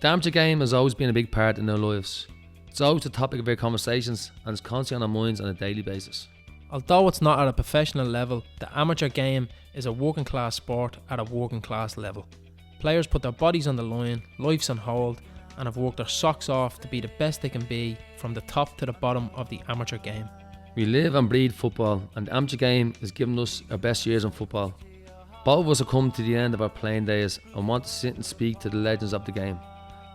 The amateur game has always been a big part in our lives. It's always the topic of our conversations and it's constantly on our minds on a daily basis. Although it's not at a professional level, the amateur game is a working class sport at a working class level. Players put their bodies on the line, lives on hold, and have worked their socks off to be the best they can be from the top to the bottom of the amateur game. We live and breathe football, and the amateur game has given us our best years in football. Both of us have come to the end of our playing days and want to sit and speak to the legends of the game,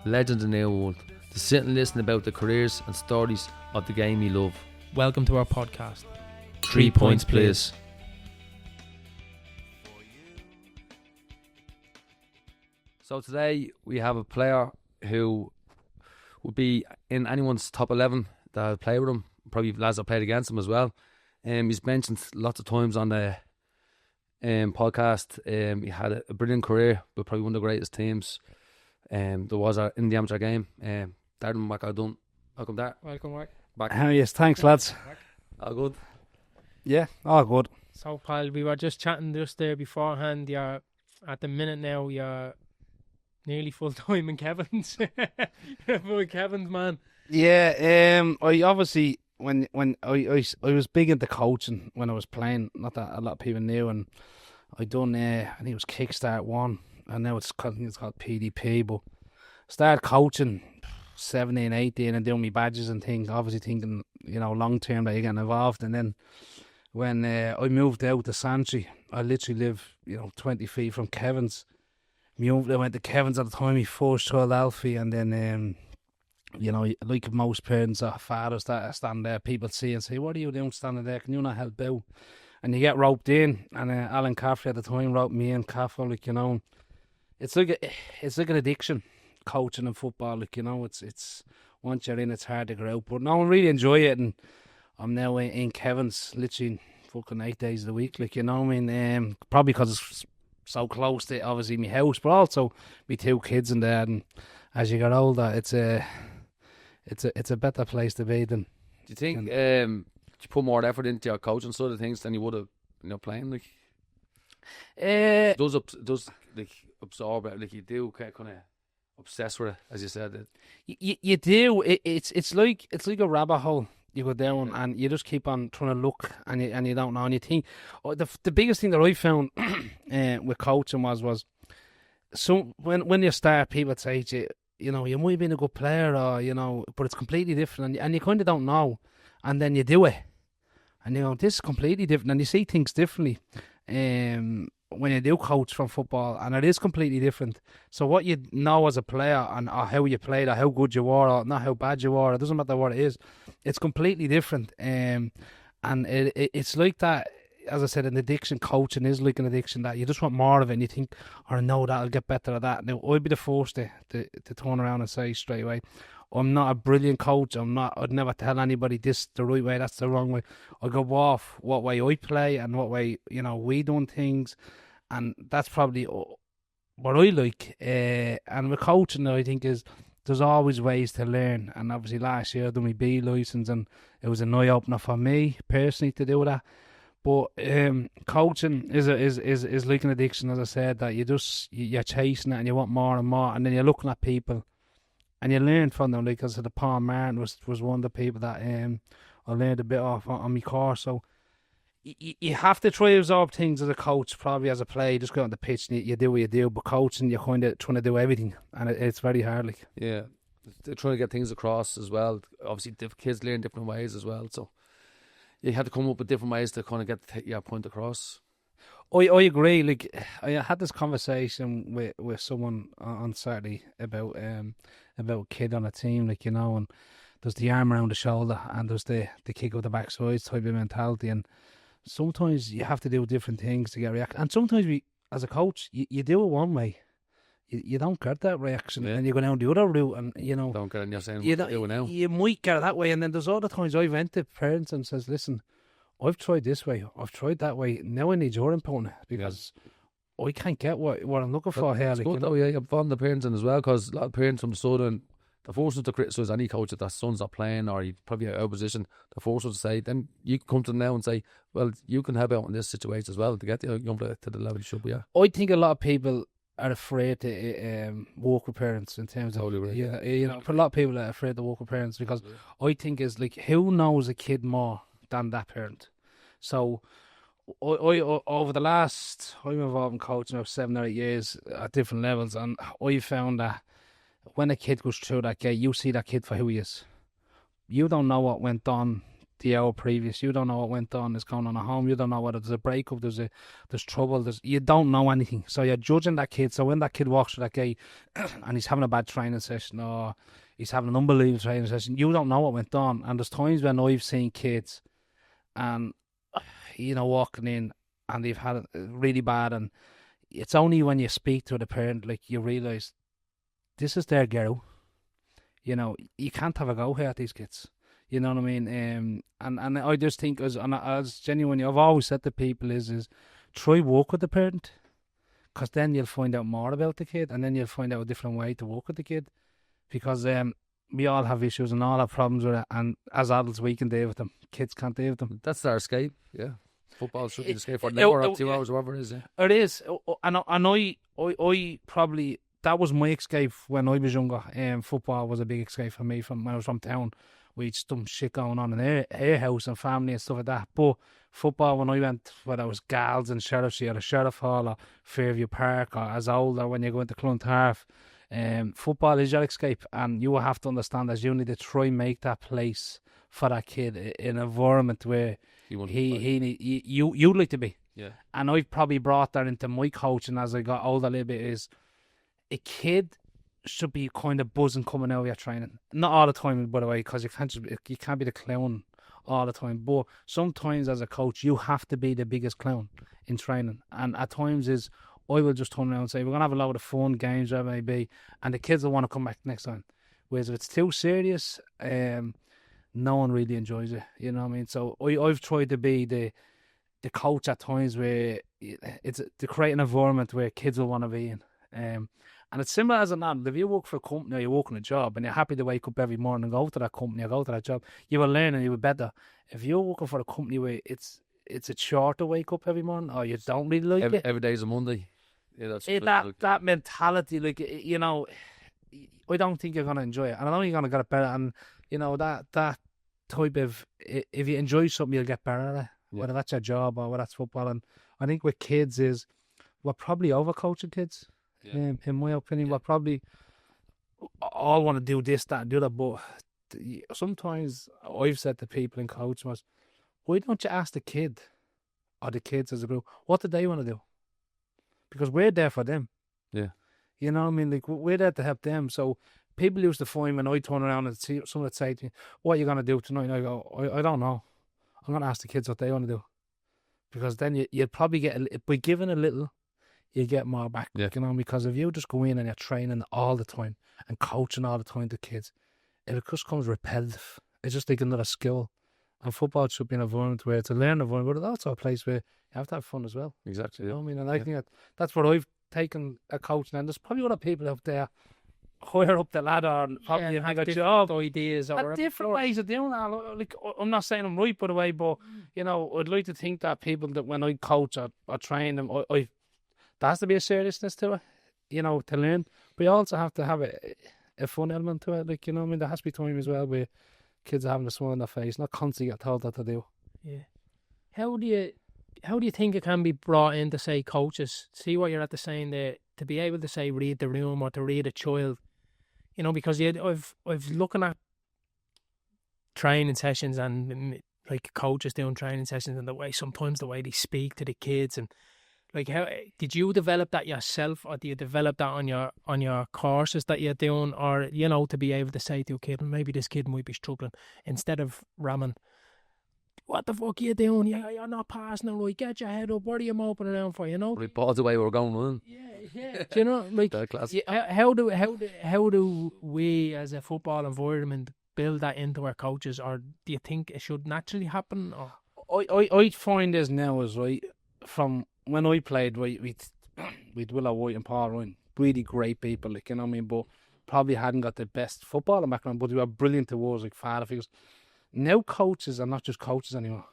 legends in their world, to sit and listen about the careers and stories of the game we love. Welcome to our podcast. 3 points, please. So today we have a player who would be in anyone's top 11 that play with him. Probably lads that played against him as well. He's mentioned lots of times on the podcast. He had a brilliant career with probably one of the greatest teams there was in the amateur game. Darren Whacker Dunne. Welcome, Darren. Welcome, Mark. Back. Yes, thanks, lads. All good. Yeah, all good. So, pal, we were just chatting just there beforehand. You're at the minute now. You're nearly full time in Kevin's. Boy, Kevin's, man. Yeah, I obviously when I was big into coaching when I was playing. Not that a lot of people knew, and I done I think it was Kickstart 1, and now it's called PDP. But started coaching 17, 18, and doing my badges and things. Obviously thinking long term that you're getting involved, and then when I moved out to Santry, I literally live 20 feet from Kevin's. I went to Kevin's at the time, my first child Alfie, and then like most parents or fathers that stand there, people see and say, "What are you doing standing there? Can you not help out?" And you get roped in. And Alan Caffrey at the time roped me in. Caffrey, it's like an addiction, coaching and football. It's once you're in, it's hard to get out. But no, I really enjoy it, and I'm now in Kevin's literally fucking 8 days of the week. Probably because it's so close to obviously my house, but also my 2 kids in there. And as you get older, it's a better place to be than. Do you think you put more effort into your coaching sort of things than you would have playing? Does absorb it? You do kind of obsess with it, as you said. You do. It's like a rabbit hole. You go down and you just keep on trying to look, and you don't know. And you think the biggest thing that I found with coaching was so when you start, people say to you, you might have been a good player, or but it's completely different, and you kind of don't know, and then you do it, and you go, this is completely different, and you see things differently. When you do coach from football, and it is completely different. So what you know as a player, or how you played, or how good you are, or not how bad you are, it doesn't matter what it is. It's completely different. And it's like that. As I said, an addiction. Coaching is like an addiction, that you just want more of it, and you think, "Oh no, that'll get better at that." Now I'd be the first to turn around and say straight away, I'm not a brilliant coach. I'd never tell anybody this the right way, that's the wrong way. I go off what way I play and what way we done things, and that's probably what I like. And with coaching, I think there's always ways to learn. And obviously last year I done my B licence, and it was an eye opener for me personally to do that. But coaching is like an addiction, as I said, that you're chasing it and you want more and more, and then you're looking at people and you learn from them. Like I said, Paul Martin was one of the people that I learned a bit off on my course. So you have to try to absorb things as a coach, probably as a player. You just go on the pitch and you do what you do. But coaching, you're kind of trying to do everything, and it's very hard. Yeah, they're trying to get things across as well. Obviously, kids learn different ways as well. So you have to come up with different ways to kind of get your point across. I agree. I had this conversation with someone on Saturday about a kid on a team, and there's the arm around the shoulder and there's the kick of the backside type of mentality, and sometimes you have to do different things to get a reaction. And sometimes as a coach, you do it one way, you don't get that reaction, and you go down the other route, and don't get in your same you might get it that way. And then there's other times I've went to parents and says, "Listen, I've tried this way, I've tried that way. Now I need your input because I can't get what I'm looking for here." It's good though, yeah. You're fond of the parents as well, because a lot of parents from the Southern, they're forced to criticise any coach that their son's not playing or he's probably out of position. They're forced to say, then you come to them now and say, well, you can help out in this situation as well to get the young player to the level you should be at. I think a lot of people are afraid to work with parents in terms of Totally right. you know, for a lot of people are afraid to work with parents because I think is like who knows a kid more than that parent. So I over the last I'm involved in coaching now 7 or 8 years at different levels, and I found that when a kid goes through that gate, you see that kid for who he is. You don't know what went on the hour previous. You don't know what went on is going on at home. You don't know whether there's a breakup, there's trouble. You don't know anything. So you're judging that kid. So when that kid walks through that gate and he's having a bad training session or he's having an unbelievable training session, you don't know what went on. And there's times when I've seen kids and walking in and they've had it really bad, and it's only when you speak to the parent like you realise this is their girl. You can't have a go here at these kids. You know what I mean? And I just think as genuinely, I've always said to people is try work with the parent, because then you'll find out more about the kid, and then you'll find out a different way to work with the kid, because we all have issues and all have problems with it, and as adults we can deal with them. Kids can't deal with them. That's their escape. Yeah, football should be the escape for an hour or 2 hours, whatever it is. Yeah. It is, and I probably. That was my escape when I was younger. Football was a big escape for me from when I was from town. We had some shit going on in our house and family and stuff like that. But football, when I went, whether it was Gals and Sheriff Y.C or the Sheriff Hall or Fairview Park, or as older when you go into Clontarf, football is your escape, and you will have to understand that you need to try and make that place for that kid an environment where you'd like to be. Yeah. And I've probably brought that into my coaching as I got older a little bit. Is a kid should be kind of buzzing coming out of your training. Not all the time, by the way, because you can't be the clown all the time. But sometimes as a coach, you have to be the biggest clown in training. And at times I will just turn around and say, we're going to have a lot of fun games, whatever it may be, and the kids will want to come back next time. Whereas if it's too serious, no one really enjoys it. You know what I mean? So I've tried to be the coach at times where it's to create an environment where kids will want to be in. And it's similar as an adult. If you work for a company or you work on a job and you're happy to wake up every morning and go to that company or go to that job, you will learn and you will be better. If you're working for a company where it's a chore to wake up every morning or you don't really like it. Every day's a Monday. Yeah, that mentality, like, I don't think you're going to enjoy it. And I know you're going to get it better. And, that type of, if you enjoy something, you'll get better at it. Yeah. Whether that's your job or whether that's football. And I think with kids we're probably overcoaching kids. Yeah. In my opinion, we'll probably all want to do this, that, and the other. But sometimes I've said to people in coaching was, why don't you ask the kid or the kids as a group what do they want to do? Because we're there for them. Yeah, you know what I mean. Like we're there to help them. So people used to find when I turn around and see someone would say to me, "What are you gonna do tonight?" And I go, "I don't know. I'm gonna ask the kids what they want to do." Because then you'd probably get by giving a little. You get more back, because if you just go in and you're training all the time and coaching all the time to kids, it just comes repetitive. It's just like another skill. And football should be an environment where it's a learning environment, but it's also a place where you have to have fun as well. Exactly. You know what I mean? And I think that's what I've taken a coaching, and there's probably other people out there higher up the ladder and probably have got job ideas or different ways of doing that. Like, I'm not saying I'm right, by the way, but I'd like to think that people that when I coach or train them, there has to be a seriousness to it, to learn. But you also have to have a fun element to it. Like, what I mean? There has to be time as well where kids are having a smile on their face, not constantly get told what to do. Yeah. How do you think it can be brought in to say coaches? See what you're at the saying there, to be able to say read the room or to read a child, because I've looking at training sessions and like coaches doing training sessions and sometimes the way they speak to the kids, and like, how did you develop that yourself, or do you develop that on your courses that you're doing, or to be able to say to a kid, maybe this kid might be struggling, instead of ramming, what the fuck are you doing? You're not passing it right. Get your head up. What are you moping around for? We balls away. We're going on. Yeah. Do you know, like, how do we as a football environment build that into our coaches, or do you think it should naturally happen? Or I find this now is right from. When I played, with Willow White and Paul Ryan, really great people, like, what I mean, but probably hadn't got the best footballing background, but they were brilliant towards, like, father figures. Now coaches are not just coaches anymore.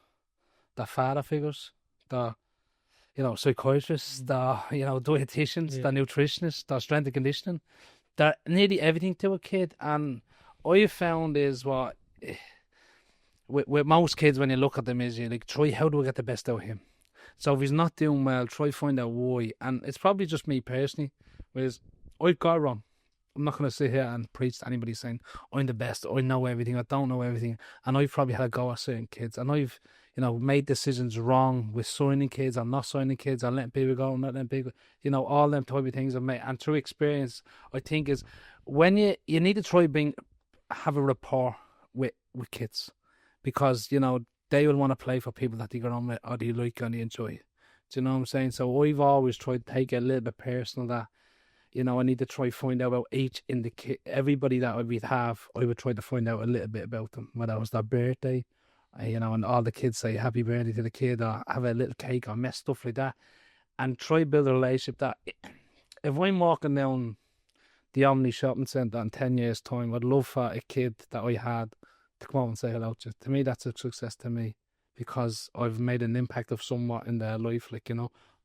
They're father figures. psychiatrists, the dietitians, the nutritionists, the strength and conditioning. They're nearly everything to a kid. And all you found is what with most kids, when you look at them, is you like, try, how do I get the best out of him? So if he's not doing well, try find out why. And it's probably just me personally, whereas I've got it wrong. I'm not going to sit here and preach to anybody saying I'm the best, I know everything, I don't know everything. And I've probably had a go at certain kids, and I've made decisions wrong with signing kids and not signing kids and letting people go and not letting people, all them type of things I've made. And through experience, I think is when you need to try have a rapport with kids, because they will want to play for people that they get on with or they like and they enjoy. Do you know what I'm saying? So I've always tried to take it a little bit personal, that I need to try find out about everybody that I would have. I would try to find out a little bit about them, whether it was their birthday, and all the kids say happy birthday to the kid, or have a little cake or mess, stuff like that, and try build a relationship. That if I'm walking down the Omni shopping centre in 10 years' time, I'd love for a kid that I had to come over and say hello to. To me, that's a success to me, because I've made an impact of somewhat in their life.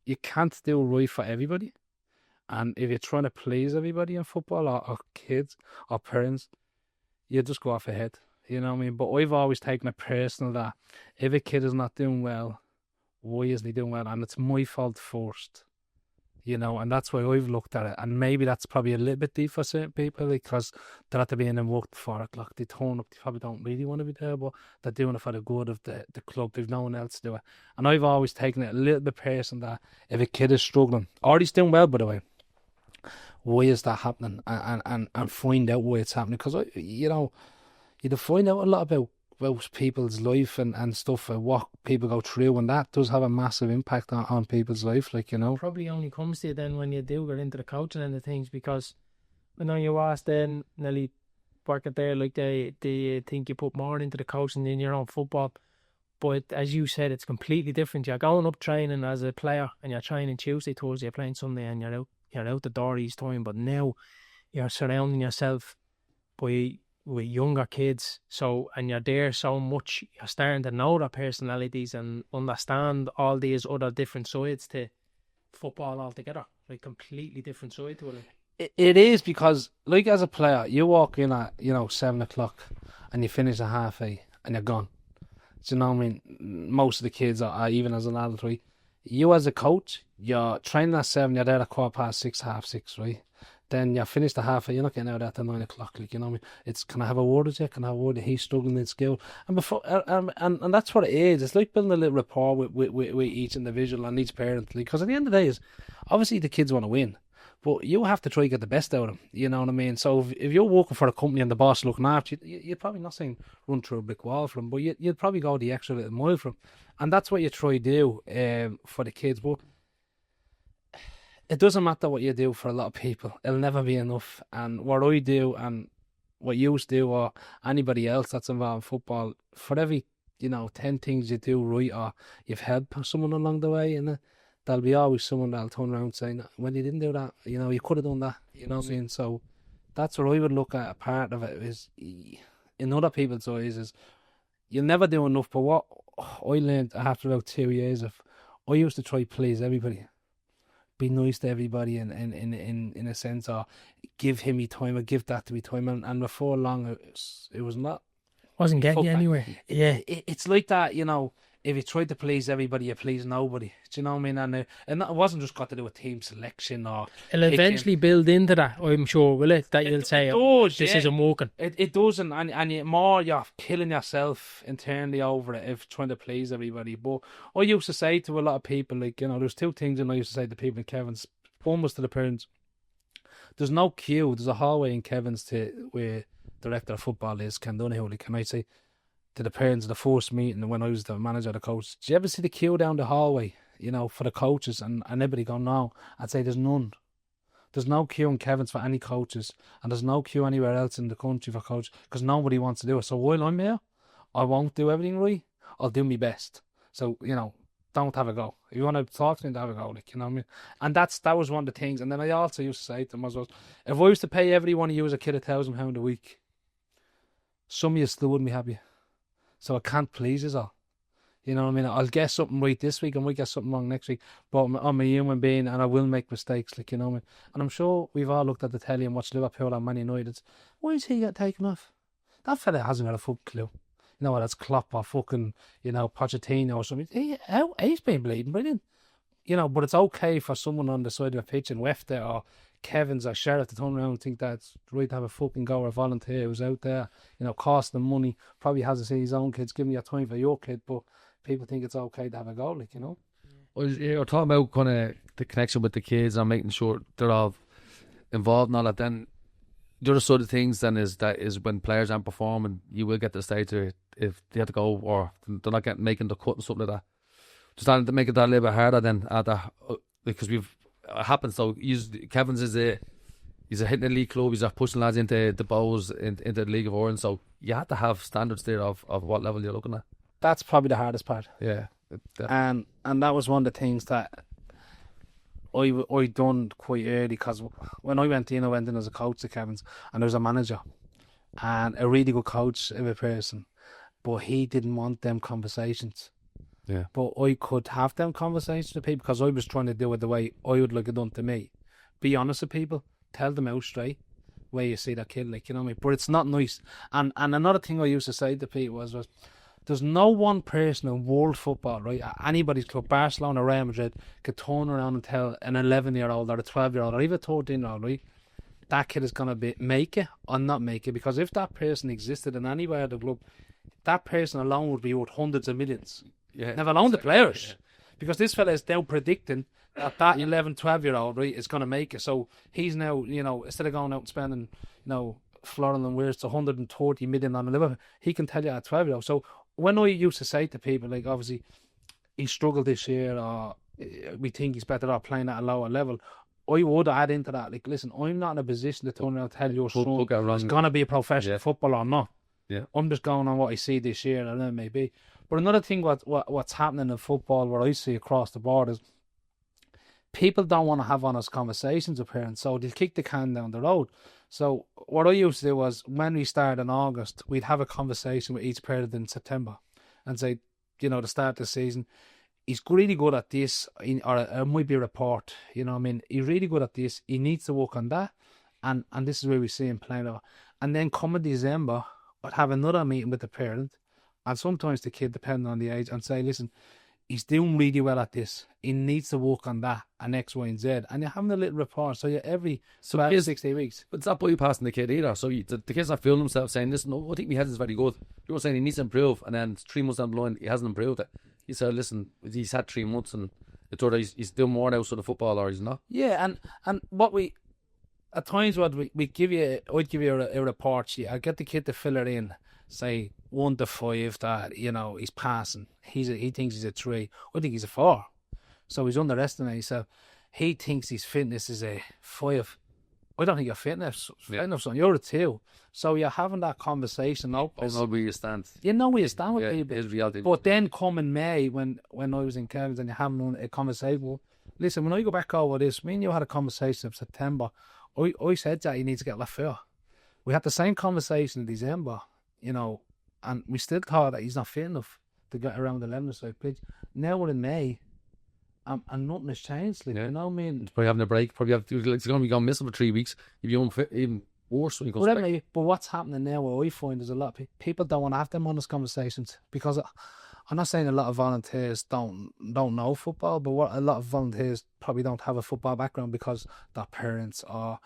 You can't do right for everybody. And if you're trying to please everybody in football, or kids or parents, you just go off ahead. You know what I mean? But I've always taken it personal that if a kid is not doing well, why isn't he doing well? And it's my fault first. And that's why I've looked at it. And maybe that's probably a little bit deep for certain people, because they're at the being and work at 4 o'clock. They turn up, they probably don't really want to be there, but they're doing it for the good of the club. They've no one else to do it. And I've always taken it a little bit personal that if a kid is struggling, or he's doing well, by the way, why is that happening? And find out why it's happening. Because, you find out a lot about people's life and stuff, and what people go through, and that does have a massive impact on people's life, Probably only comes to you then when you do get into the coaching and the things, because I know you asked then, Nelly, working there, do you think you put more into the coaching than your own football? But as you said, it's completely different. You're going up training as a player, and you're training Tuesday, Thursday, you're playing Sunday, and you're out the door each time. But now you're surrounding yourself with younger kids, and you're there so much, you're starting to know their personalities and understand all these other different sides to football altogether, completely different side to it. It is, because as a player, you walk in at 7 o'clock and you finish at 8:30 and you're gone. Do you know what I mean? Most of the kids are even as an adult, right? You as a coach, you're training at 7, you're there at 6:15, 6:30, right? Then you're finished at 8:30, you're not getting out at 9 o'clock, you know what I mean? It's, can I have a word with you? Can I have a word? He's struggling in skill. And before, and that's what it is. It's like building a little rapport with each individual and each parent. Because at the end of the day, is obviously the kids want to win, but you have to try to get the best out of them. You know what I mean? So if you're working for a company and the boss looking after you, you're probably not saying run through a brick wall for them, but you'd probably go the extra little mile for them. And that's what you try to do for the kids. But it doesn't matter what you do for a lot of people. It'll never be enough. And what I do and what you do, or anybody else that's involved in football, for every 10 things you do right, or you've helped someone along the way, and there'll be always someone that'll turn around saying, when you didn't do that, you could have done that. You know what I mean? So that's what I would look at. A part of it is, in other people's eyes, is you'll never do enough. But what I learned after about 2 years of, I used to try to please everybody, be nice to everybody, in a sense, or give him me time, or give that to me time, and before long it was not, wasn't getting you anywhere. Yeah, it's like that, if you try to please everybody, you please nobody. Do you know what I mean? And it wasn't just got to do with team selection, or it'll eventually build into that, I'm sure, will it? That you'll say, this isn't working. It doesn't, and you're killing yourself internally over it if trying to please everybody. But I used to say to a lot of people, there's two things, and I used to say to people in Kevin's. One was to the parents, there's no queue, there's a hallway in Kevin's to where director of football is, Ken Donoghue. Can I say to the parents of the first meeting when I was the manager, the coach, did you ever see the queue down the hallway, for the coaches? And everybody go, no. I'd say there's none. There's no queue in Kevin's for any coaches, and there's no queue anywhere else in the country for coaches, because nobody wants to do it. So while I'm here, I won't do everything right. I'll do my best. So, don't have a go. If you want to talk to me, have a go, you know what I mean? And that was one of the things. And then I also used to say to them as well, if I was to pay every one of you as a kid £1,000 a week, some of you still wouldn't be happy. So I can't please us all. You know what I mean? I'll get something right this week, and we get something wrong next week. But I'm a human being, and I will make mistakes, like, you know what I mean? And I'm sure we've all looked at the telly and watched Liverpool and Man United. Why is he get taken off? That fella hasn't got a fucking clue. You know what? That's Klopp or fucking, you know, Pochettino or something. He's been bleeding brilliant. You know, but it's okay for someone on the side of a pitch in Wefter or Kevin's or Sheriff to turn around and think that it's right to have a fucking go or a volunteer who's out there, you know, costing them money, probably hasn't seen his own kids, giving you time for your kid, but people think it's okay to have a go, like, you know. Well, you're talking about kind of the connection with the kids and making sure they're all involved and all that. Then the other side of things then is when players aren't performing, you will get to the stage where if they have to go or they're not making the cut and stuff like that. Just to make it that a little bit harder then because it happens. So Kevin's he's a hitting the league club. He's pushing lads into the bows into the League of Ireland. So you have to have standards there of what level you're looking at. That's probably the hardest part. Yeah. And that was one of the things that I done quite early, because when I went in as a coach to Kevin's, and there was a manager and a really good coach of a person, but he didn't want them conversations. Yeah. But I could have them conversations with people because I was trying to do it the way I would like it done to me. Be honest with people, tell them out straight where you see that kid, like, you know what I mean? But it's not nice. And another thing I used to say to people was there's no one person in world football, right, at anybody's club, Barcelona or Real Madrid, could turn around and tell an 11-year-old or a 12-year-old or even a 13-year-old, right, that kid is going to make it or not make it. Because if that person existed in anywhere at the club, that person alone would be worth hundreds of millions. Yeah. Never alone the players. Yeah. Because this fella is now predicting that 11, 12-year-old, right, is going to make it. So he's now, you know, instead of going out and spending, you know, florin and wears 130 million on a Liverpool, he can tell you at 12-year-old. So when I used to say to people, like, obviously, he struggled this year, or we think he's better off playing at a lower level, I would add into that, like, listen, I'm not in a position to turn around and tell your son he's going to be a professional footballer or not. Yeah. I'm just going on what I see this year, and then maybe. But another thing, what's happening in football, what I see across the board, is people don't want to have honest conversations with parents, so they'll kick the can down the road. So what I used to do was, when we started in August, we'd have a conversation with each parent in September and say, you know, to start the season, he's really good at this, or it might be a report, you know what I mean? He's really good at this, he needs to work on that, and this is where we see him playing. And then come in December, I'd have another meeting with the parent, and sometimes the kid, depending on the age, and say, listen, he's doing really well at this, he needs to work on that, and X, Y, and Z. And you're having a little report, so you're every 12, 16 weeks. But it's not bypassing the kid either. So the kid's not feeling himself saying, listen, no, I think my head is very good. You're saying he needs to improve, and then 3 months down the line, he hasn't improved it. You said, listen, he's had 3 months, and it's either he's doing more now sort of football, or he's not. Yeah, and what we, at times, what I'd give you a report sheet. I'd get the kid to fill it in, say 1 to 5 that, you know, he's passing. He thinks he's a 3. I think he's a 4. So he's underestimating himself. He thinks his fitness is a 5. I don't think your fitness enough, son. You're a 2. So you're having that conversation. I know where you stand. You know where you stand with people. It is reality. But then come in May, when I was in Kevin's and you're having a conversation, well, listen, when I go back over this, me and you had a conversation in September. I said that you need to get left foot. We had the same conversation in December, you know, and we still thought that he's not fit enough to get around the 11 side pitch. Now we're in May, and nothing has changed. Like, you know what I mean? It's probably having a break. Probably it's going to be gone missing for 3 weeks. If you don't even worse when you go back. But what's happening now, what I find, is a lot of people don't want to have them honest conversations, because I'm not saying a lot of volunteers don't know football, but what a lot of volunteers probably don't have a football background because their parents or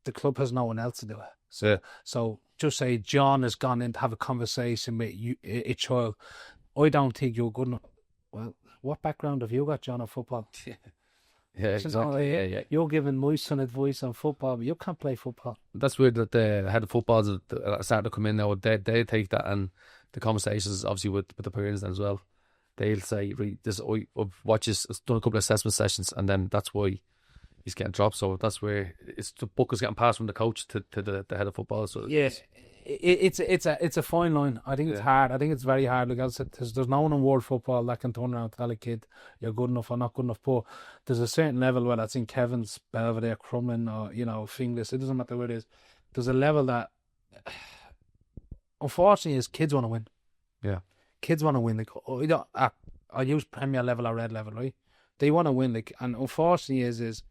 the club has no one else to do it. So just say John has gone in to have a conversation with a child. I don't think you're good enough. Well, what background have you got, John, on football? Yeah, exactly. Yeah. You're giving my son advice on football, but you can't play football. That's weird that the head of footballs are starting to come in now. They take that, and the conversations obviously with the parents then as well. They'll say, I've done a couple of assessment sessions, and then that's why he's getting dropped. So that's where the buck is getting passed from the coach to the head of football. So yeah, it's a fine line. I think it's hard. I think it's very hard. Like I said, there's no one in world football that can turn around and tell a kid you're good enough or not good enough. But there's a certain level, whether it's in Kevin's, Belvedere, Crumlin, or, you know, Finglas, it doesn't matter where it is. There's a level that, unfortunately, is kids want to win. Yeah. Kids want to win. Like, I use Premier level or red level, right? They want to win, like, and unfortunately is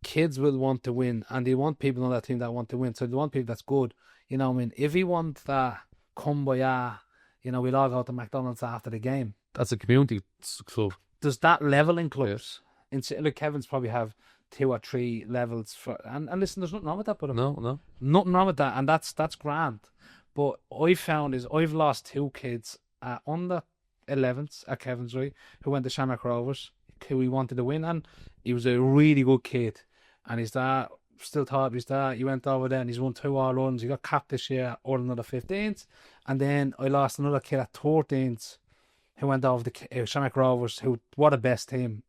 kids will want to win, and they want people on that team that want to win. So they want people that's good. You know what I mean? If you want that kumbaya, you know, we'll all go to McDonald's after the game. That's a community club. There's that level in clubs. Look, Kevin's probably have 2 or 3 levels for, and listen, there's nothing wrong with that, but No. nothing wrong with that, and that's grand. But I found is I've lost 2 kids under 11s at Kevin's, right, who went to Shamrock Rovers, who he wanted to win, and he was a really good kid, and his dad still taught his dad. He went over there and he's won 2 all-runs. He got capped this year, or another 15s, and then I lost another kid at 13s who went over to Shamrock Rovers, who what a best team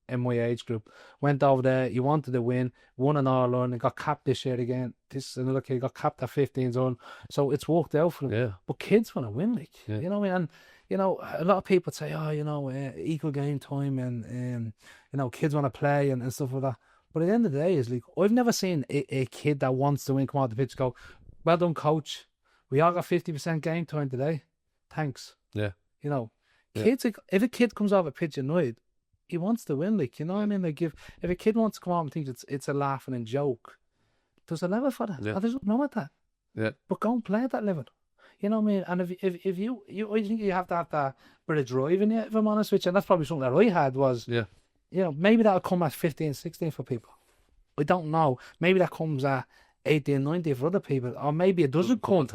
in my age group. Went over there, he wanted to win, won an all-run, and got capped this year again. This another kid got capped at 15s on, so it's worked out for him. Yeah. But kids want to win, like, Yeah. you know what I mean? And you know, a lot of people say, oh, you know, equal game time, and you know, kids want to play and stuff like that. But at the end of the day, is like, I've never seen a kid that wants to win come out the pitch go, well done, coach. We all got 50% game time today. Thanks. Yeah. You know, kids, like, if a kid comes off a pitch annoyed, he wants to win, like, you know what I mean? Like, if a kid wants to come out and think it's a laughing and joke, there's a level for that. Yeah. There's nothing wrong with that. Yeah. But go and play at that level. You know what I mean? And if you I think you have to have that bit of drive in you, if I'm honest with you. And that's probably something that I had was, Yeah. you know, maybe that'll come at 15, 16 for people. I don't know. Maybe that comes at 18, 19 for other people. Or maybe it doesn't come.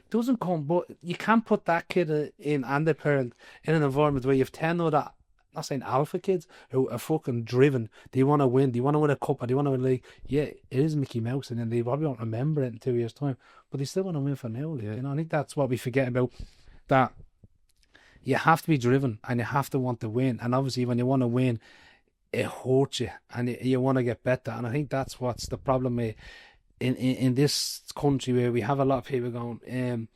Doesn't come, but you can't put that kid in and the parent in an environment where you have 10 other, not saying alpha kids, who are fucking driven. Do you want to win? Do you want to win a cup? Or do you want to win a league? Yeah, it is Mickey Mouse, and then they probably won't remember it in 2 years' time. But they still want to win for now. Like, you know, I think that's what we forget about, that you have to be driven and you have to want to win. And obviously, when you want to win, it hurts you and you want to get better. And I think that's what's the problem in this country, where we have a lot of people going,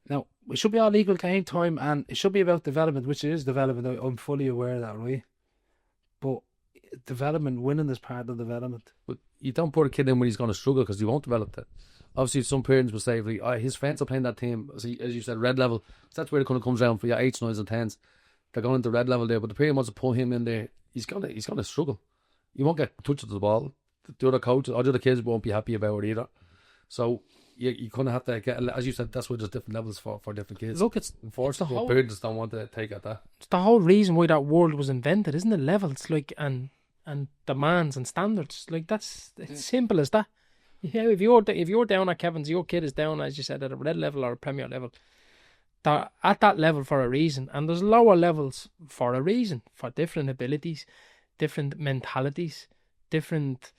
now, it should be all equal game time, and it should be about development, which it is development. I'm fully aware of that, right? But development, winning is part of development. But you don't put a kid in when he's going to struggle, because he won't develop that. Obviously, some parents will say, like, oh, his friends are playing that team, as you said, red level. So that's where it kind of comes around for your 8s, 9s and 10s. They're going into red level there, but the parent wants to put him in there. He's gonna struggle. He won't get touched with the ball. The other coaches or the other kids won't be happy about it either. So you kind of have to get, as you said, that's why there's different levels for different kids. Look, it's the whole, parents don't want to take at that. It's the whole reason why that world was invented, isn't it? Levels, like, and demands and standards. Like, that's it's simple as that. Yeah, if you're down at Kevin's, your kid is down, as you said, at a red level or a Premier level. They're at that level for a reason, and there's lower levels for a reason, for different abilities, different mentalities, different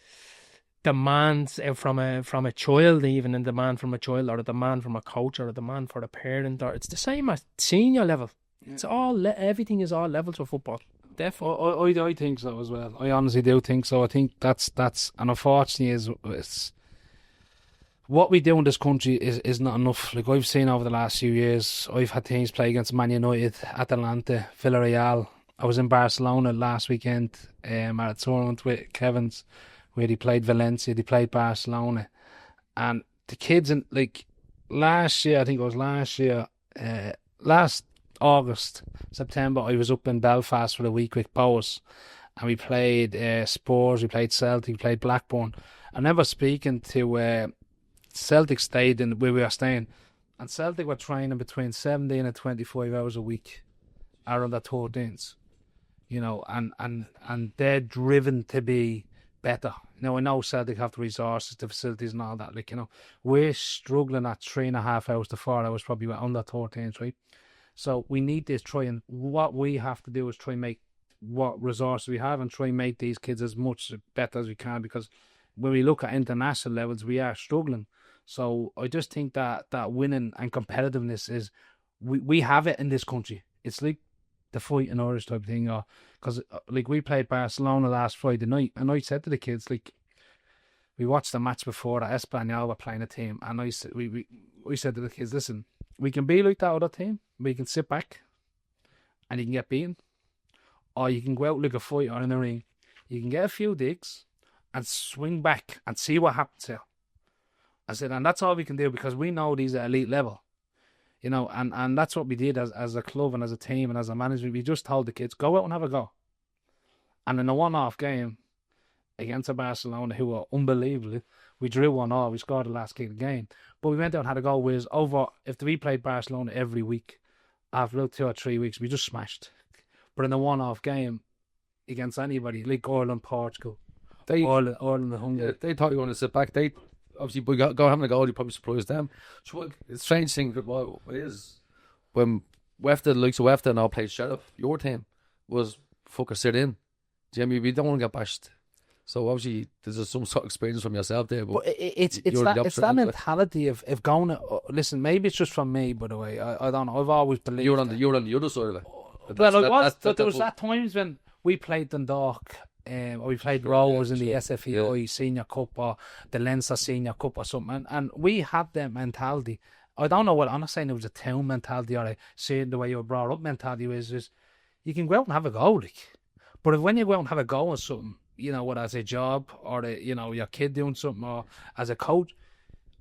demands from a child, even a demand from a child, or a demand from a coach, or a demand for a parent, or it's the same at senior level. Yeah. It's all everything is all levels of football. Definitely, I think so as well. I honestly do think so. I think that's and unfortunately it's what we do in this country is not enough. Like, I've seen over the last few years, I've had teams play against Man United, Atalanta, Villarreal. I was in Barcelona last weekend at a tournament with Kevin's, where they played Valencia, they played Barcelona. And the kids, in, like, last August, September, I was up in Belfast for a week with Powers, and we played Spurs, we played Celtic, we played Blackburn. I remember speaking to Celtic stayed in where we were staying, and Celtic were training between 17 and 25 hours a week around the 13s, you know, and they're driven to be better. Now, I know Celtic have the resources, the facilities and all that, like, you know, we're struggling at 3.5 hours to 4 hours probably with under 13s, right? So we need to try, and what we have to do is try and make what resources we have and try and make these kids as much better as we can, because when we look at international levels, we are struggling. So I just think that winning and competitiveness is, we have it in this country. It's like the fight and Irish type thing, because like we played Barcelona last Friday night, and I said to the kids, like, we watched the match before that Espanyol were playing a team, and I said we said to the kids, listen, we can be like that other team, we can sit back and you can get beaten, or you can go out like a fighter in the ring, you can get a few digs and swing back and see what happens here. I said, and that's all we can do, because we know these are elite level. You know, and that's what we did as a club and as a team and as a management. We just told the kids, go out and have a go. And in a one-off game against a Barcelona who were unbelievable, we drew 1-1. We scored the last kick of the game. But we went out and had a go. Whereas if we played Barcelona every week, after about 2 or 3 weeks, we just smashed. But in a one-off game against anybody, like Ireland, Portugal, Ireland and Hungary. They thought you were going to sit back. They obviously go having a goal. You probably surprised them. So it's a strange thing. What is when Wefta, the likes of Wefta, and all played Sheriff. Your team was fucker sit in. Jimmy, we don't want to get bashed. So obviously there's some sort of experience from yourself there. But it's that mentality of going. Listen, maybe it's just from me, by the way. I don't know. I've always believed you're on the other side of it. Well, there was that times when we played Dundalk. Or we played Rovers in the SFE Senior Cup or the Leinster Senior Cup or something, and we had that mentality. I don't know what I'm not saying it was a town mentality or saying the way you were brought up mentality is you can go out and have a go, like, but if when you go out and have a go on something, you know, whether as a job or you know your kid doing something or as a coach,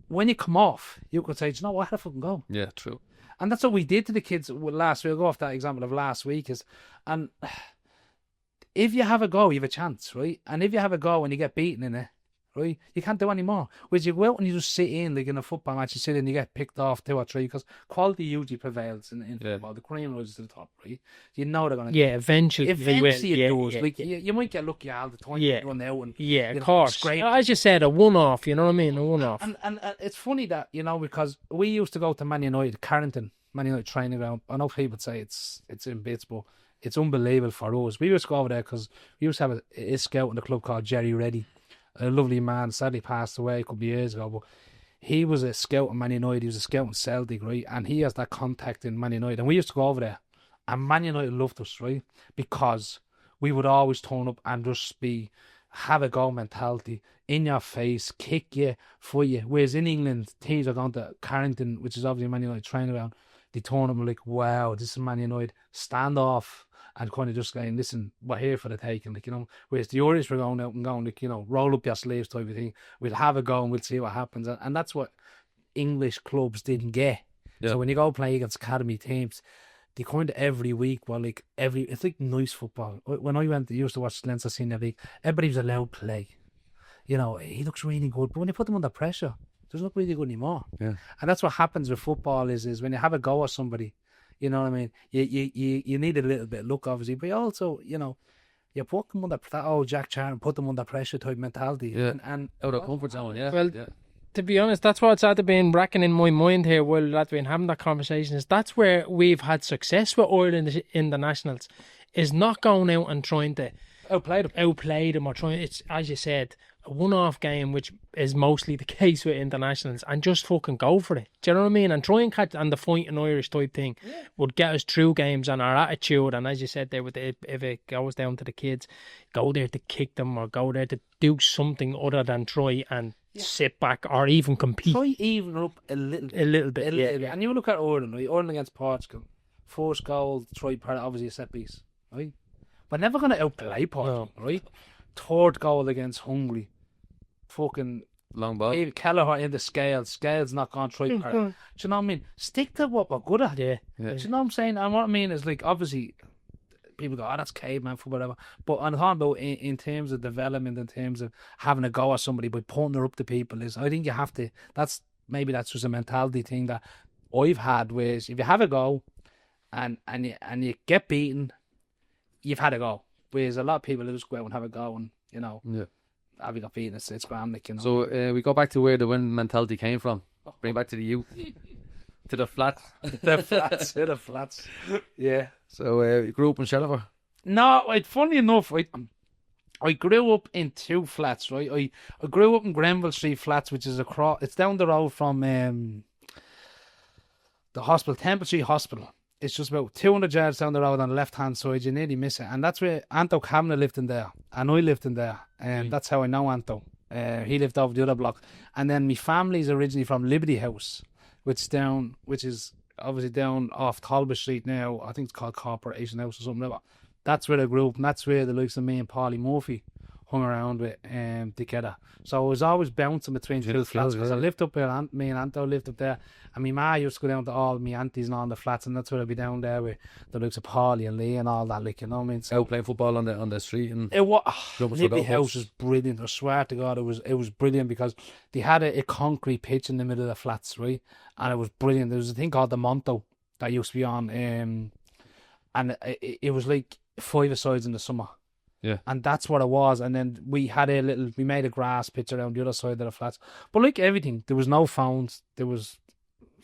when you come off, you could say, do you know what, I had a fucking go. Yeah, true. And that's what we did to the kids last week. We'll go off that example of last week if you have a go, you have a chance, right? And if you have a go and you get beaten in it, right, you can't do any more. Whereas you go out and you just sit in, like in a football match, you sit in and you get picked off 2 or 3 because quality usually prevails in football. The cream rises to the top, right? You know they're going to... Yeah, eventually it does. Like, you might get lucky all the time. You run out and... Yeah, of course. Great. As you said, a one-off, you know what I mean? A one-off. And it's funny that, you know, because we used to go to Man United, Carrington, Man United training ground. I know people say it's in bits, but it's unbelievable for us. We used to go over there because we used to have a scout in the club called Jerry Reddy, a lovely man, sadly passed away a couple of years ago, but he was a scout in Man United, he was a scout in Celtic, right, and he has that contact in Man United, and we used to go over there, and Man United loved us, right, because we would always turn up and just have a go mentality, in your face, kick you, fight you, whereas in England, teams are going to Carrington, which is obviously Man United training ground, they turn up and like, wow, this is Man United, stand off, and kind of just going, listen, we're here for the taking, like, you know. Whereas the Irish were going out and going, like, you know, roll up your sleeves type of thing. We'll have a go and we'll see what happens. And that's what English clubs didn't get. Yeah. So when you go play against academy teams, they kind of every week, well, like it's like nice football. When I used to watch Leinster Senior League, everybody was allowed to play. You know, he looks really good, but when you put them under pressure, it doesn't look really good anymore. Yeah. And that's what happens with football is when you have a go at somebody, you know what I mean? You need a little bit of luck, obviously, but also, you know, you put them under that old Jack Charlton, put them under pressure type mentality. Yeah. And out of comfort zone, yeah. Well, to be honest, that's what's had to be racking in my mind here while I've been having that conversation, is that's where we've had success with Ireland in the nationals, is not going out and trying to outplay them or trying, it's, as you said, a one-off game, which is mostly the case with internationals, and just fucking go for it. Do you know what I mean? And try and catch, and the fighting Irish type thing would get us through games, and our attitude, and as you said there, if it goes down to the kids, go there to kick them or go there to do something other than try and sit back or even compete. Try even up a little bit. And you look at Ireland, right? Ireland against Portugal, first goal, obviously a set piece, right? We're never going to outplay Portugal, right? Third goal against Hungary, fucking long ball. Kelleher in the Scales not going to try. Do you know what I mean? Stick to what we're good at. Yeah. Do you know what I'm saying? And what I mean is, like, obviously, people go, oh, that's caveman for whatever. But I'm talking about in terms of development, in terms of having a go at somebody by putting her up to people, is I think you have to. That's just a mentality thing that I've had. Whereas if you have a go, and you get beaten, you've had a go. Whereas a lot of people just go out and have a go, and you know, have you got beaten? It's grand, like, you know. So we go back to where the win mentality came from. Bring it back to the youth, to the flats, to the flats. Yeah. So you grew up in Sheriff? No, funny enough, I grew up in 2 flats, right? I grew up in Grenville Street Flats, which is it's down the road from the hospital, Temple Street Hospital. It's just about 200 yards down the road on the left-hand side. You nearly miss it. And that's where Anto Kavanagh lived in there. And I lived in there. And that's how I know Anto. He lived over the other block. And then my family's originally from Liberty House, which is obviously down off Talbot Street now. I think it's called Corporation House or something like that. That's where I grew up. And that's where the likes of me and Paulie Murphy hung around with together. So I was always bouncing between two flats because I lived up there. Me and Anto lived up there, and my ma used to go down to all my aunties and all the flats, and that's where I'd be down there with the likes of Paulie and Lee and all that. Like, you know what I mean? So Out playing football on the street and it was jumping through Nippy goalposts. House was brilliant. I swear to God, it was brilliant because they had a concrete pitch in the middle of the flats, right? And it was brilliant. There was a thing called the Monto that used to be on, and it was like 5-a-sides in the summer. Yeah. And that's what it was. And then we made a grass pitch around the other side of the flats. But like everything, there was no phones. There was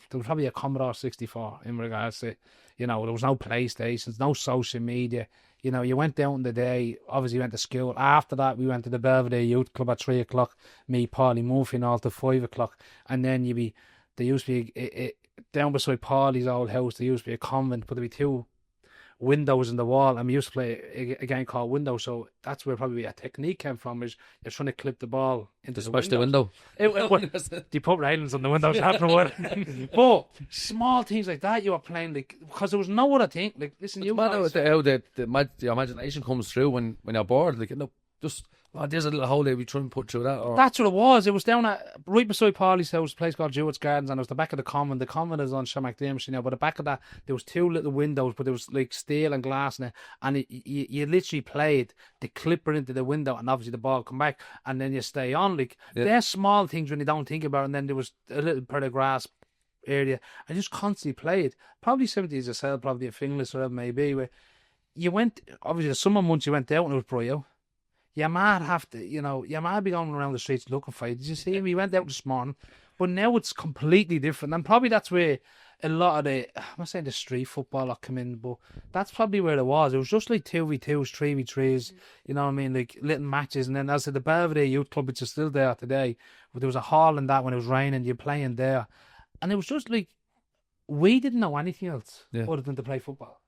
probably a Commodore 64 in regards to, you know, there was no PlayStations, no social media. You know, you went down in the day, obviously you went to school. After that, we went to the Belvedere Youth Club at 3 o'clock, me, Paulie Murphy and all till 5 o'clock. And then there used to be, down beside Paulie's old house, there used to be a convent, but there'd be 2 windows in the wall, and we used to play a game called Window. So that's where probably a technique came from, is you're trying to clip the ball into to smash the window. They put railings on the windows after a while. But small things like that you were playing, like, because there was no other thing. Like, listen, you guys, How the imagination comes through when you're bored. Like, you know, just there's a little hole there, we try and put through that. Or that's what it was. It was down right beside Paulie's house, a place called Jewett's Gardens, and it was the back of the convent. The convent is on Shamrock Damacy now, but the back of that, there was 2 little windows, but there was like steel and glass in it, and you literally played the clipper into the window, and obviously the ball come back, and then you stay on. Like, they're small things when you don't think about it. And then there was a little part of grass area. I just constantly played. Probably 70s as well, probably a Finglas or whatever it may be, where you went, obviously the summer months you went out and it was bright out. You might have to, you know, you might be going around the streets looking for you. Did you see him? He went out this morning. But now it's completely different. And probably that's where a lot of I'm not saying the street footballer come in, but that's probably where it was. It was just like 2v2s, 3v3s, you know what I mean? Like little matches. And then as I said, the Belvedere Youth Club, which is still there today, but there was a hall in that when it was raining, you're playing there. And it was just like, we didn't know anything else other than to play football.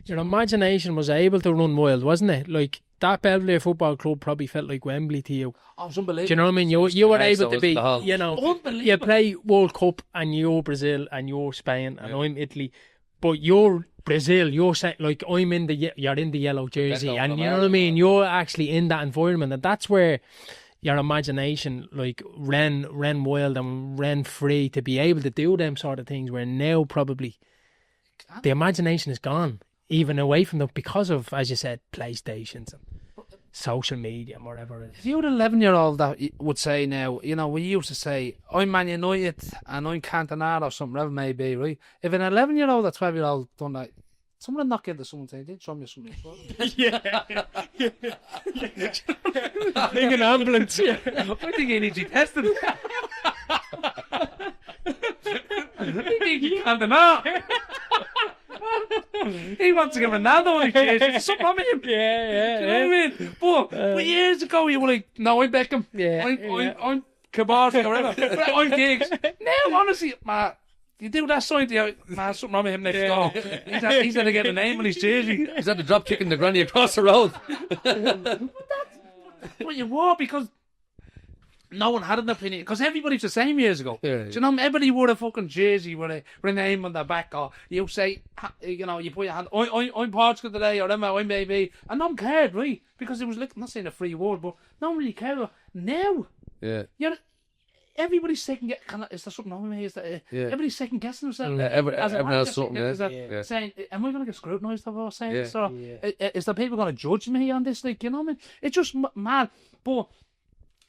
Your imagination was able to run wild, wasn't it? Like, that Belvedere Football Club probably felt like Wembley to you. Oh, it was unbelievable. Do you know what I mean? You were able to be, you know, unbelievable. you play World Cup and you're Brazil and you're Spain and I'm Italy, but you're Brazil, you're like, you're in the yellow jersey, and you know what I mean? You're actually in that environment, and that's where your imagination like ran wild and ran free to be able to do them sort of things, where now probably the imagination is gone, even away from them, because of, as you said, PlayStations and social media and whatever it is. If you were an 11-year-old that would say now, you know, we used to say, I'm Man United and I'm Cantona or something, whatever it may be, right? If an 11-year-old or 12-year-old done that, someone would knock into someone saying, did show me something. Being an ambulance. I think he needs to be tested. I think he Cantona. He wants to get Ronaldo on his something wrong with him. Yeah. Do you know what I mean? But years ago, you were like, no, I'm Beckham. I'm Kabarski or whatever. I'm Giggs. Now, honestly, man, you do that sign to you, man, something wrong with him next door. He's going to get a name on his jersey. He's had the drop kicking the granny across the road. That's what you were, because no one had an opinion, because everybody's the same years ago. Yeah. Do you know, everybody wore a fucking jersey with a name on the back, or you say, you know, you put your hand, I'm Portugal today, or I'm maybe, and no one cared, right? Because it was like, I'm not saying a free word, but no one really cared. Now, everybody's second guessing. Is there something wrong with me? Is that everybody's second guessing themselves? Everyone has something. Saying, am I going to get scrutinised for what I was saying? So, is there people going to judge me on this? Like, you know what I mean? It's just mad. But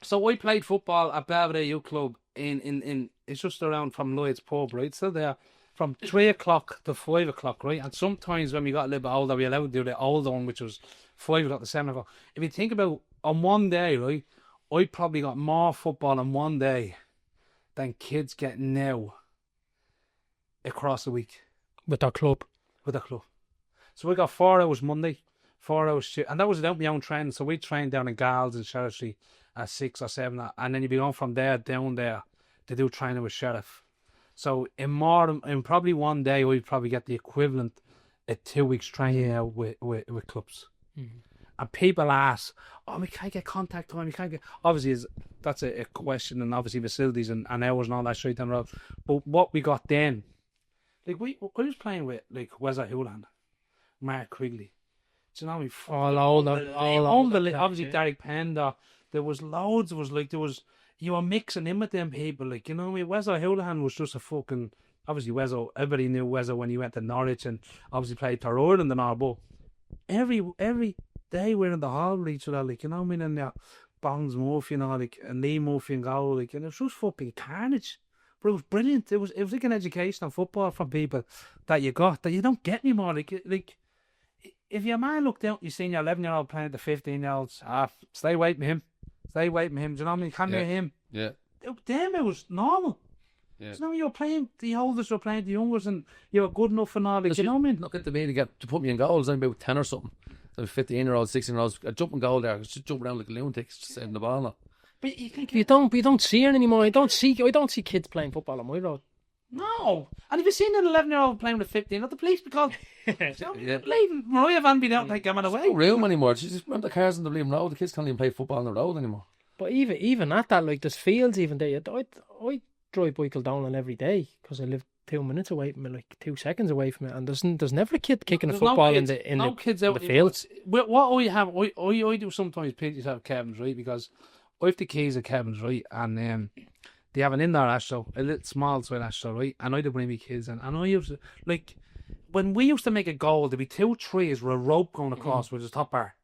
so I played football at Belvedere Youth Club in it's just around from Lloyd's Pub, right? So there from 3 o'clock to 5 o'clock, right? And sometimes when we got a little bit older, we allowed to do the older one, which was 5 o'clock to 7 o'clock. If you think about on one day, right, I probably got more football on one day than kids get now across the week. With our club. With the club. So we got 4 hours Monday, 4 hours and that was without my own training. So we trained down in Gals and Sheriff Street at 6 or 7, and then you'd be going from there down there to do training with Sheriff. So in probably one day we'd probably get the equivalent of 2 weeks training out with clubs. Mm-hmm. And people ask, we can't get contact time, we can't get... Obviously, that's a question, and obviously facilities and hours and all that straight down the road. But what we got then, like, we was playing with, like, Wes Houlihan, Mark Quigley, Do you know what I mean? All Unbelievable. Obviously, Derek Pender. There was loads. You were mixing in with them people. Like, you know what I mean? Wezzo Houlihan was just a fucking. Obviously, Wezzo. Everybody knew Wezzo when he went to Norwich and obviously played for Ireland and all. But every day we're in the hall with each other. Like, you know what I mean? And Bonds Murphy and all, like, and Lee Murphy and goal. Like, and it was just fucking carnage. But it was brilliant. It was like an education of football from people that you don't get anymore. Like if your man looked out, you seen your 11-year-old playing with the 15-year-olds. Stay away from him. Stay away from him. Do you know what I mean? Come near him. Yeah. Damn, it was normal. Yeah. Do you know, you were playing the oldest, were playing the youngest, and you were good enough and all. Like, you know what I mean? Look at me to put me in goals. I'm about 10 or something. So 15-year-olds, 16-year-olds, a jumping goal there. Just jump around like a lunatic, just saving the ball now. But you don't see it anymore. I don't see kids playing football on my road. No. And have you seen an 11-year-old playing with 15? Not the police because leave Mariah Van be out like I'm away. It's no room anymore. Just run the cars on the bleeding road. The kids can't even play football on the road anymore. But even at that, like, there's fields even there. I drive by Kildonan every day because I live 2 minutes away from it, like 2 seconds away from it, and there's never a kid kicking a football in the fields. What I do sometimes pinch yourself Kevin's right, because I have the keys at Kevin's right, and they have an indoor astro, a little small side astro, right, and I do bring my kids in, and I used to, like, when we used to make a goal, there'd be 2 trees with a rope going across with the top bar,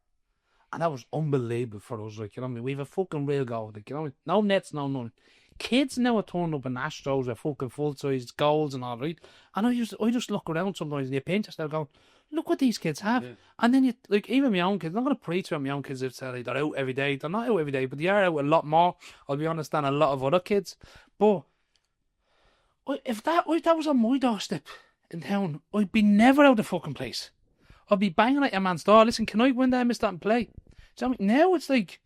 and that was unbelievable for us, like, you know what I mean? We have a fucking real goal, like, you know what I mean? No nets, no nothing. Kids now are turning up in Astros with fucking full-size goals and all, right? And I just look around sometimes and you pinch yourself going, look what these kids have. Yeah. And then, even my own kids, I'm not going to preach about my own kids if they're out every day. They're not out every day, but they are out a lot more, I'll be honest, than a lot of other kids. But if that was on my doorstep in town, I'd be never out of the fucking place. I'd be banging at your man's door. Listen, can I go in there, miss that and play? So now it's like,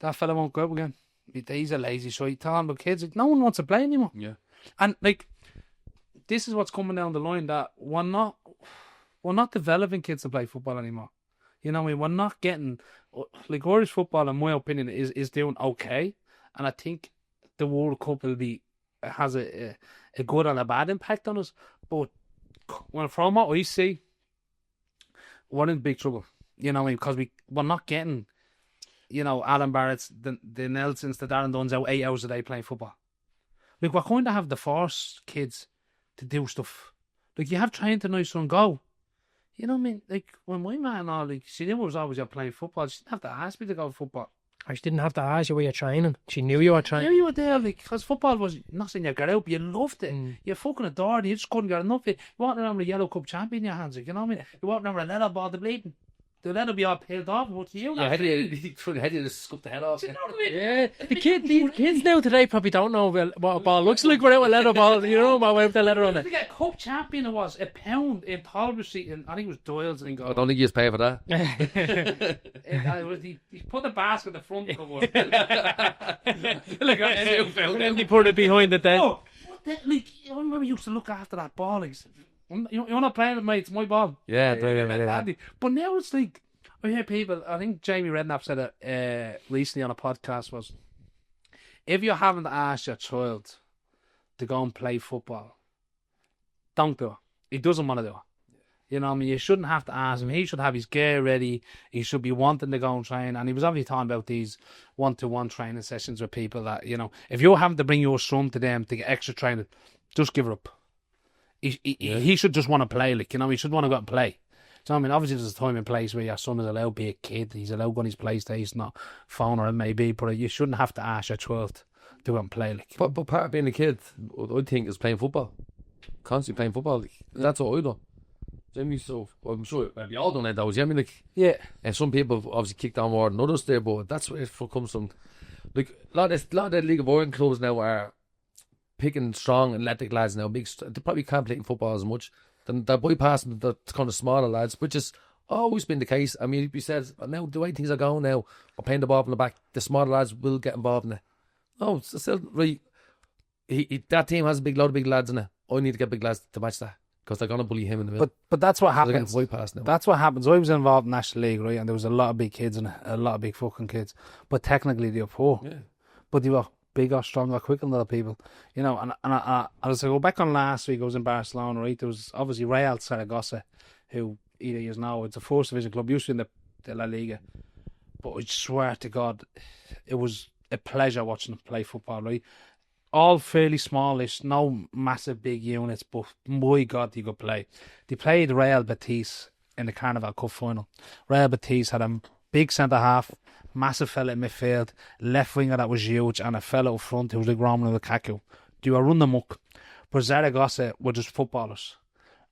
that fella won't go out again. He's a lazy shaitan, but kids, no one wants to play anymore. Yeah. And, like, this is what's coming down the line, that we're not developing kids to play football anymore. You know what I mean? We're not getting, like, Irish football, in my opinion, is doing okay. And I think the World Cup has a good and a bad impact on us. But from what I see, we're in big trouble. You know what I mean? Because we're not getting, you know, Alan Barrett's, the Nelsons, the Darren Dunnes out 8 hours a day playing football. Like, we're going to have to force kids to do stuff. Like, you have trained to nice and go. You know what I mean? Like, when my man, like, she knew I was always out playing football. She didn't have to ask me to go to football. She didn't have to ask you where you're training. She knew you were training. She knew you were there, like, because football was not saying you got out, but you loved it. You fucking adored it. You just couldn't get enough of it. You walked around with a Yellow Cup champion in your hands, like, you know what I mean? You walked around with a leather ball to bleeding. The leather be all peeled off. What's you? Yeah, head you just scoop the head off. Do you know what I mean? Yeah, the kids now today probably don't know what a ball looks like without a leather ball. You know about with the leather on it. To get a cup champion, it was £1 in Palmerston, and I think it was Doyle's. I don't think he was paying for that. He put the basket in the front cover. Then he put it behind the desk. Oh, I remember we used to look after that ball. Like, you're not playing it, mate. It's my ball. Yeah, but now it's like, I hear people, I think Jamie Redknapp said it recently on a podcast, was, if you're having to ask your child to go and play football, don't do it. He doesn't want to do it. You know what I mean? You shouldn't have to ask him. He should have his gear ready. He should be wanting to go and train. And he was obviously talking about these one-to-one training sessions with people that, you know, if you're having to bring your son to them to get extra training, just give it up. He should just want to play, like, you know, he should want to go and play. So, I mean, obviously there's a time and place where your son is allowed to be a kid, he's allowed to go on his PlayStation or phone or it may be, but you shouldn't have to ask your child to go and play, like. But part of being a kid, I think, is playing football. Constantly playing football, like. That's what I do. Jimmy, so I'm sure we all done it though, Jimmy, like. Yeah. And some people have obviously kicked on more than others there, but that's where it comes from. Like, a lot of the League of Ireland clubs now are picking strong athletic lads now. They probably can't play football as much. They're bypassing the kind of smaller lads, which has always been the case. I mean, he says, now the way things are going now, we're playing the ball from the back, the smaller lads will get involved in it. No, it's still right. That team has a lot of big lads in it. I need to get big lads to match that, because they're going to bully him in the middle. But that's what happens. They're getting bypassed now. That's what happens. I was involved in National League, right, and there was a lot of big kids in it, a lot of big fucking kids. But technically they were poor. Yeah. But they were bigger, stronger, quicker than other people, you know. And as I go back on last week, I was in Barcelona, right? There was obviously Real Zaragoza, who either years now. It's a first division club, used to be in the La Liga. But I swear to God, it was a pleasure watching them play football, right? All fairly smallish, no massive big units, but my God, they could play. They played Real Betis in the Carnival Cup final. Real Betis had a big centre half, massive fella in midfield, left winger that was huge, and a fella up front who was like Romelu Lukaku. They were running amok. But Zaragoza were just footballers.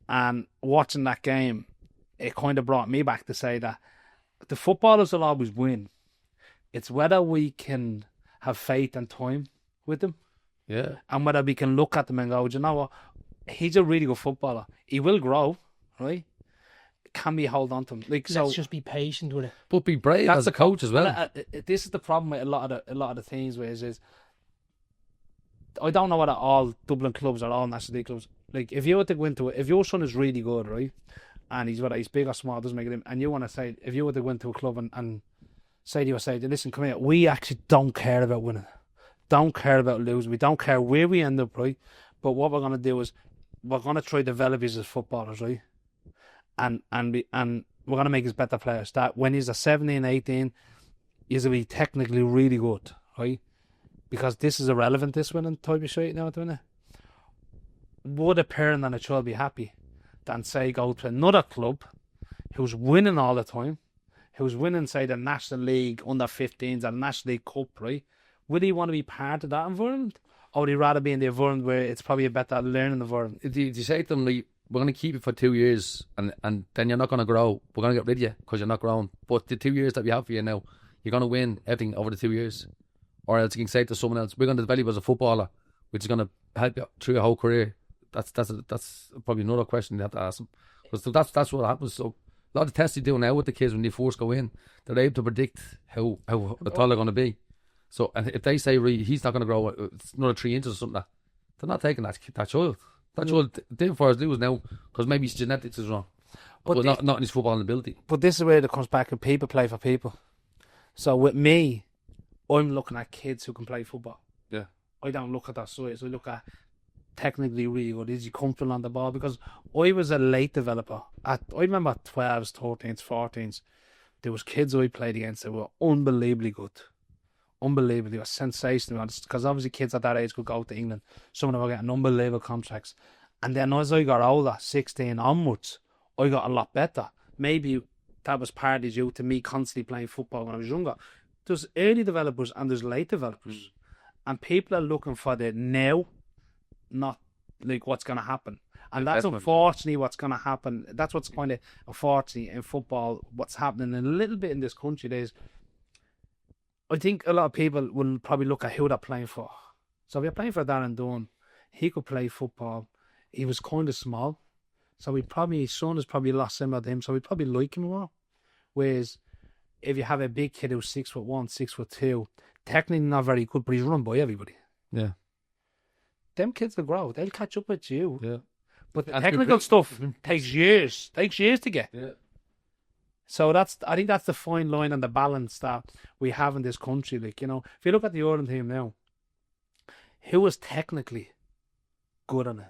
And watching that game, it kind of brought me back to say that the footballers will always win. It's whether we can have faith and time with them. Yeah. And whether we can look at them and go, do you know what? He's a really good footballer. He will grow, right? Can we hold on to him? Like, Let's just be patient with it. But be brave as a coach as well. This is the problem with a lot of the things where is I don't know whether all Dublin clubs or all National League clubs. Like, if you were to go into it, if your son is really good, right, and he's big or small, doesn't make it, and you want to say, if you were to go into a club and say to you, listen, come here, we actually don't care about winning, don't care about losing, we don't care where we end up, right? But what we're going to do is we're going to try to develop you as footballers, right? And we're going to make us better players. That when he's a 17, 18, he's going to be technically really good, right? Because this is irrelevant, this winning type of shit now, doing it. Would a parent and a child be happy than, say, go to another club who's winning all the time, who's winning, say, the National League under 15s and the National League Cup, right? Would he want to be part of that environment? Or would he rather be in the environment where it's probably a better learning environment? Do you say to them, like, we're going to keep you for 2 years and then you're not going to grow. We're going to get rid of you because you're not growing. But the 2 years that we have for you now, you're going to win everything over the 2 years. Or else you can say to someone else, we're going to develop you as a footballer, which is going to help you through your whole career. That's probably another question you have to ask them. Because that's what happens. So a lot of tests you do now with the kids when they first go in, they're able to predict how tall they're going to be. So and if they say he's not going to grow it's another 3 inches or something, they're not taking that child. That child did for us lose now because maybe his genetics is wrong, but not in his footballing ability. But this is where it comes back, and people play for people. So with me, I'm looking at kids who can play football. Yeah, I don't look at that side. So I look at technically really good. Is he comfortable on the ball? Because I was a late developer. I remember 12s, 13s, 14s. There was kids I played against that were unbelievably good. Unbelievably, was sensational. Because obviously kids at that age could go to England. Some of them were getting unbelievable contracts. And then as I got older, 16 onwards, I got a lot better. Maybe that was partly due to me constantly playing football when I was younger. There's early developers and there's late developers. And people are looking for the now, not like what's going to happen. And that's unfortunately what's going to happen. That's what's kind of unfortunately in football, what's happening a little bit in this country. I think a lot of people will probably look at who they're playing for. So if you're playing for Darren Dunne, he could play football. He was kind of small. So his son is probably a lot similar to him. So we probably like him more. Whereas if you have a big kid who's 6'1", 6'2", technically not very good, but he's run by everybody. Yeah. Them kids will grow. They'll catch up with you. Yeah. But the technical stuff takes years. Takes years to get. Yeah. So I think that's the fine line and the balance that we have in this country. Like, you know, if you look at the Ireland team now, who is technically good on it?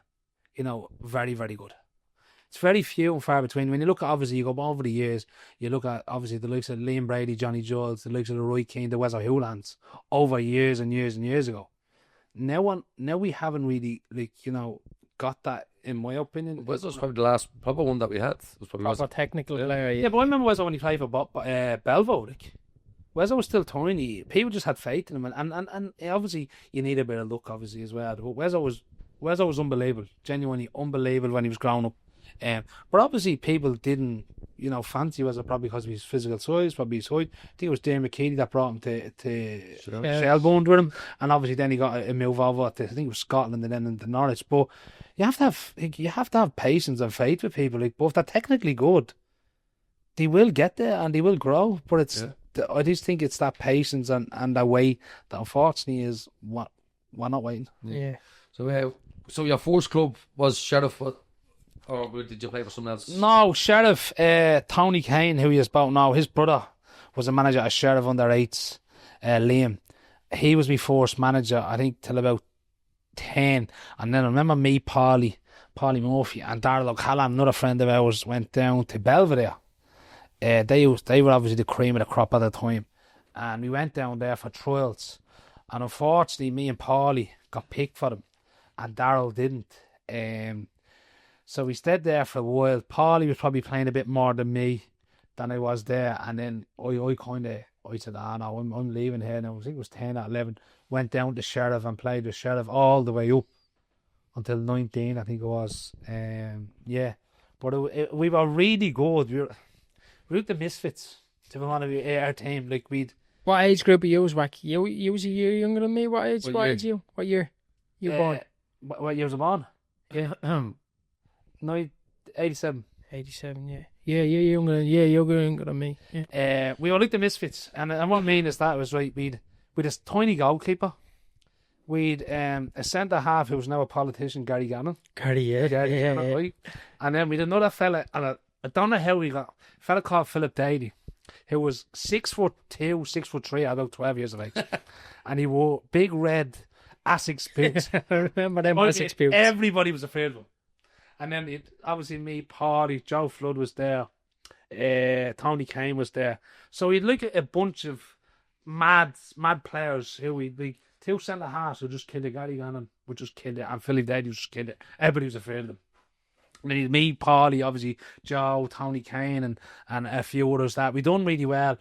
You know, very, very good. It's very few and far between. When you look at, obviously, you go over the years, you look at, obviously, the likes of Liam Brady, Johnny Jules, the likes of the Roy Keane, the Wes O'Hulans, over years and years and years ago. Now we haven't really, like, you know, got that, in my opinion. Wes was probably the last proper one that we had. Was probably Proper technical player, Yeah, but I remember Wes when he played for Belvo, like. Wes was still tiny. People just had faith in him, and obviously you need a bit of luck, obviously, as well. But Wes was unbelievable, genuinely unbelievable when he was growing up. But obviously people didn't, you know, fancy Wes probably because of his physical size, probably his height. I think it was Darren McKeady that brought him to Shelbourne with him, and obviously then he got a move over to, I think it was Scotland and then into Norwich. But you have to have patience and faith with people. Like, but if they're technically good, they will get there and they will grow. But it's I just think it's that patience and that way that unfortunately is what we're not waiting. Yeah. So your first club was Sheriff, or did you play for someone else? No, Sheriff Tony Kane, who he is about now, his brother was a manager at Sheriff under 8s, Liam. He was my first manager, I think, till about 10. And then I remember me, Paulie Murphy, and Darrell O'Callaghan, another friend of ours, went down to Belvedere. They were obviously the cream of the crop at the time. And we went down there for trials. And unfortunately, me and Paulie got picked for them. And Darrell didn't. So we stayed there for a while. Paulie was probably playing a bit more than me than I was there. And then I said, no, I'm leaving here now. I think it was 10 at 11. Went down to Sheriff and played with Sheriff all the way up until 19, I think it was. But we were really good. We were the misfits, to be honest with you, our team. Like, What age group are you, Wack? You was a year younger than me. What age you? What year you born? What year was I born? Yeah. 87. 87, yeah. Yeah, you're younger than me. Yeah. We were like the misfits, and what I mean is that was right. We'd this tiny goalkeeper. We'd a centre half who was now a politician, Gary Gannon. Yeah. Right? And then we'd another fella, and I don't know how we got a fella called Philip Daly, who was 6'2", 6'3", about 12 years of age, and he wore big red Asics boots. I remember them Asics boots. Everybody was afraid of him. And then obviously me, Paulie, Joe Flood was there, Tony Kane was there. So we'd look at a bunch of mad players who we'd be two centre halves who just killed it. Gary Gannon would just kill it, and Philip Daly would just kill it. Everybody was afraid of them. And then me, Paulie, obviously Joe, Tony Kane, and a few others that we done really well.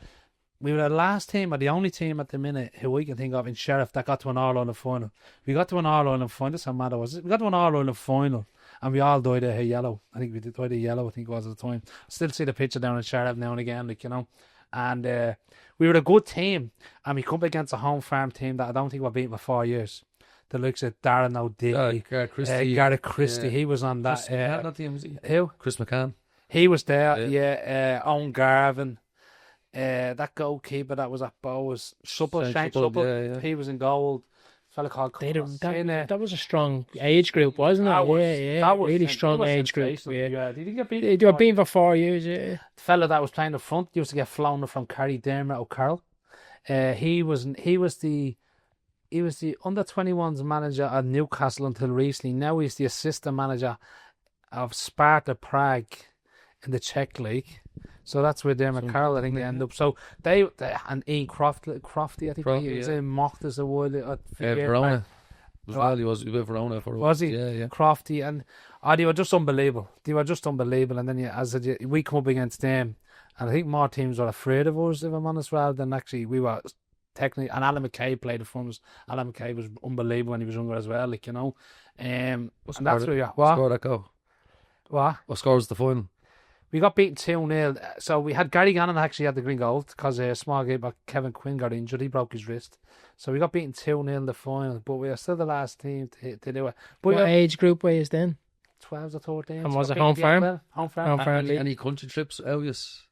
We were the last team, or the only team at the minute who we can think of in Sheriff that got to an All-Ireland final. We got to an All-Ireland final. That's how mad it was. We got to an All-Ireland final, and we all dyed a yellow. I think we did dyed a yellow, I think it was at the time. Still see the picture down in Sheriff now and again, like, you know. And we were a good team, and we come up against a home farm team that I don't think we're beaten for 4 years. The likes of Darren O'Dickey, Gareth Christie, he was on that. Not team, was he? Who? Chris McCann. He was there, Owen Garvin. That goalkeeper that was at Bow was Supple. He was in goal. Fella called that was a strong age group, wasn't it? That was really strong age group. Yeah. Did he get beaten? They were beaten for 4 years. Yeah. The fella that was playing the front used to get flown from Kerry, Dermot O'Carroll. He was the under-21s manager at Newcastle until recently. Now he's the assistant manager of Sparta Prague in the Czech League. So that's where Dermot Carroll, I think, they end up. So they and Ian Crofty, I think he was mocked as a word. Verona. He was with Verona for a while. Was he? Yeah. Crofty, and they were just unbelievable. And then we come up against them, and I think more teams were afraid of us, if I'm honest, rather than actually we were technically. And Alan McCabe played for us. Alan McCabe was unbelievable when he was younger as well, like, you know. And that's where what score that go? What score was the final? We got beaten 2-0. So we had Gary Gannon actually had the green goal because a small gamer Kevin Quinn got injured. He broke his wrist. So we got beaten 2-0 in the final. But we are still the last team to do it. But what age group were you then? 12 or 13. And was it home farm? Home farm. Any country trips, Elias?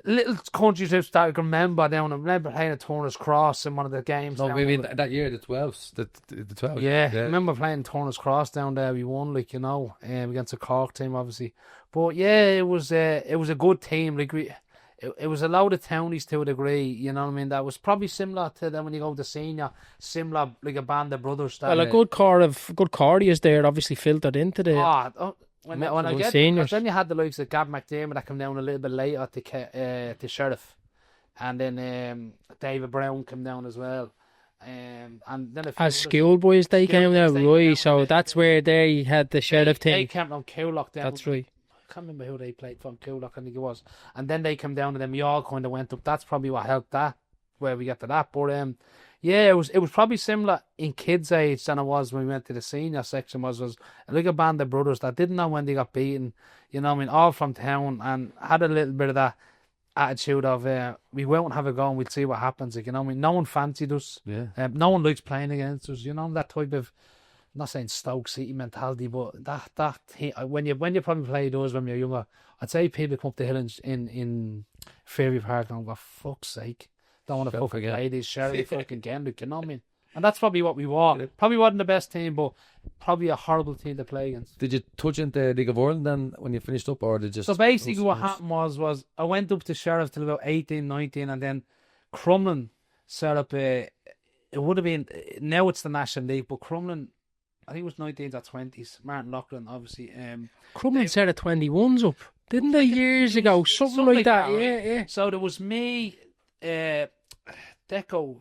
Little country trips that I can remember down. I remember playing at Turner's Cross in one of the games. No, maybe that year, the 12s. The 12s. Yeah, I remember playing Turner's Cross down there. We won, like, you know, against a Cork team, obviously. But yeah, it was a good team. Like, it was a load of townies to a degree, you know what I mean? That was probably similar to then when you go to senior, similar like a band of brothers. Well, a good core is there, obviously filtered into the. When I get seniors. Then you had the likes of Gab McDermott that come down a little bit later to Sheriff, and then David Brown came down as well, and then as schoolboys they came down, right? So that's where they had the Sheriff team. They came down Coolock down. That's right. I can't remember who they played from Coolock, I think it was, and then they came down and then we all kind of went up. That's probably what helped that where we got to that, but yeah, it was probably similar in kids' age than it was when we went to the senior section. Was like a band of brothers that didn't know when they got beaten, you know what I mean, all from town, and had a little bit of that attitude of we won't have a go and we'll see what happens, like, you know what I mean. No one fancied us. Yeah. No one likes playing against us, you know, that type of, I'm not saying Stoke City mentality, but that when you probably played those when you're younger, I'd say people come up the hill in Fairview Park and go, for fuck's sake. Don't want to fucking play this Sheriff fucking again, you know what I mean? And that's probably what we were. Probably wasn't the best team, but probably a horrible team to play against. Did you touch into League of Ireland then when you finished up, or did you just... So basically what happened was I went up to Sheriff till about 18, 19, and then Crumlin set up it would have been, now it's the National League, but Crumlin, I think it was 19s or 20s. Martin Loughlin, obviously. Crumlin set a 21s up, didn't they, years ago? Something like that, right? yeah. So there was me, Declan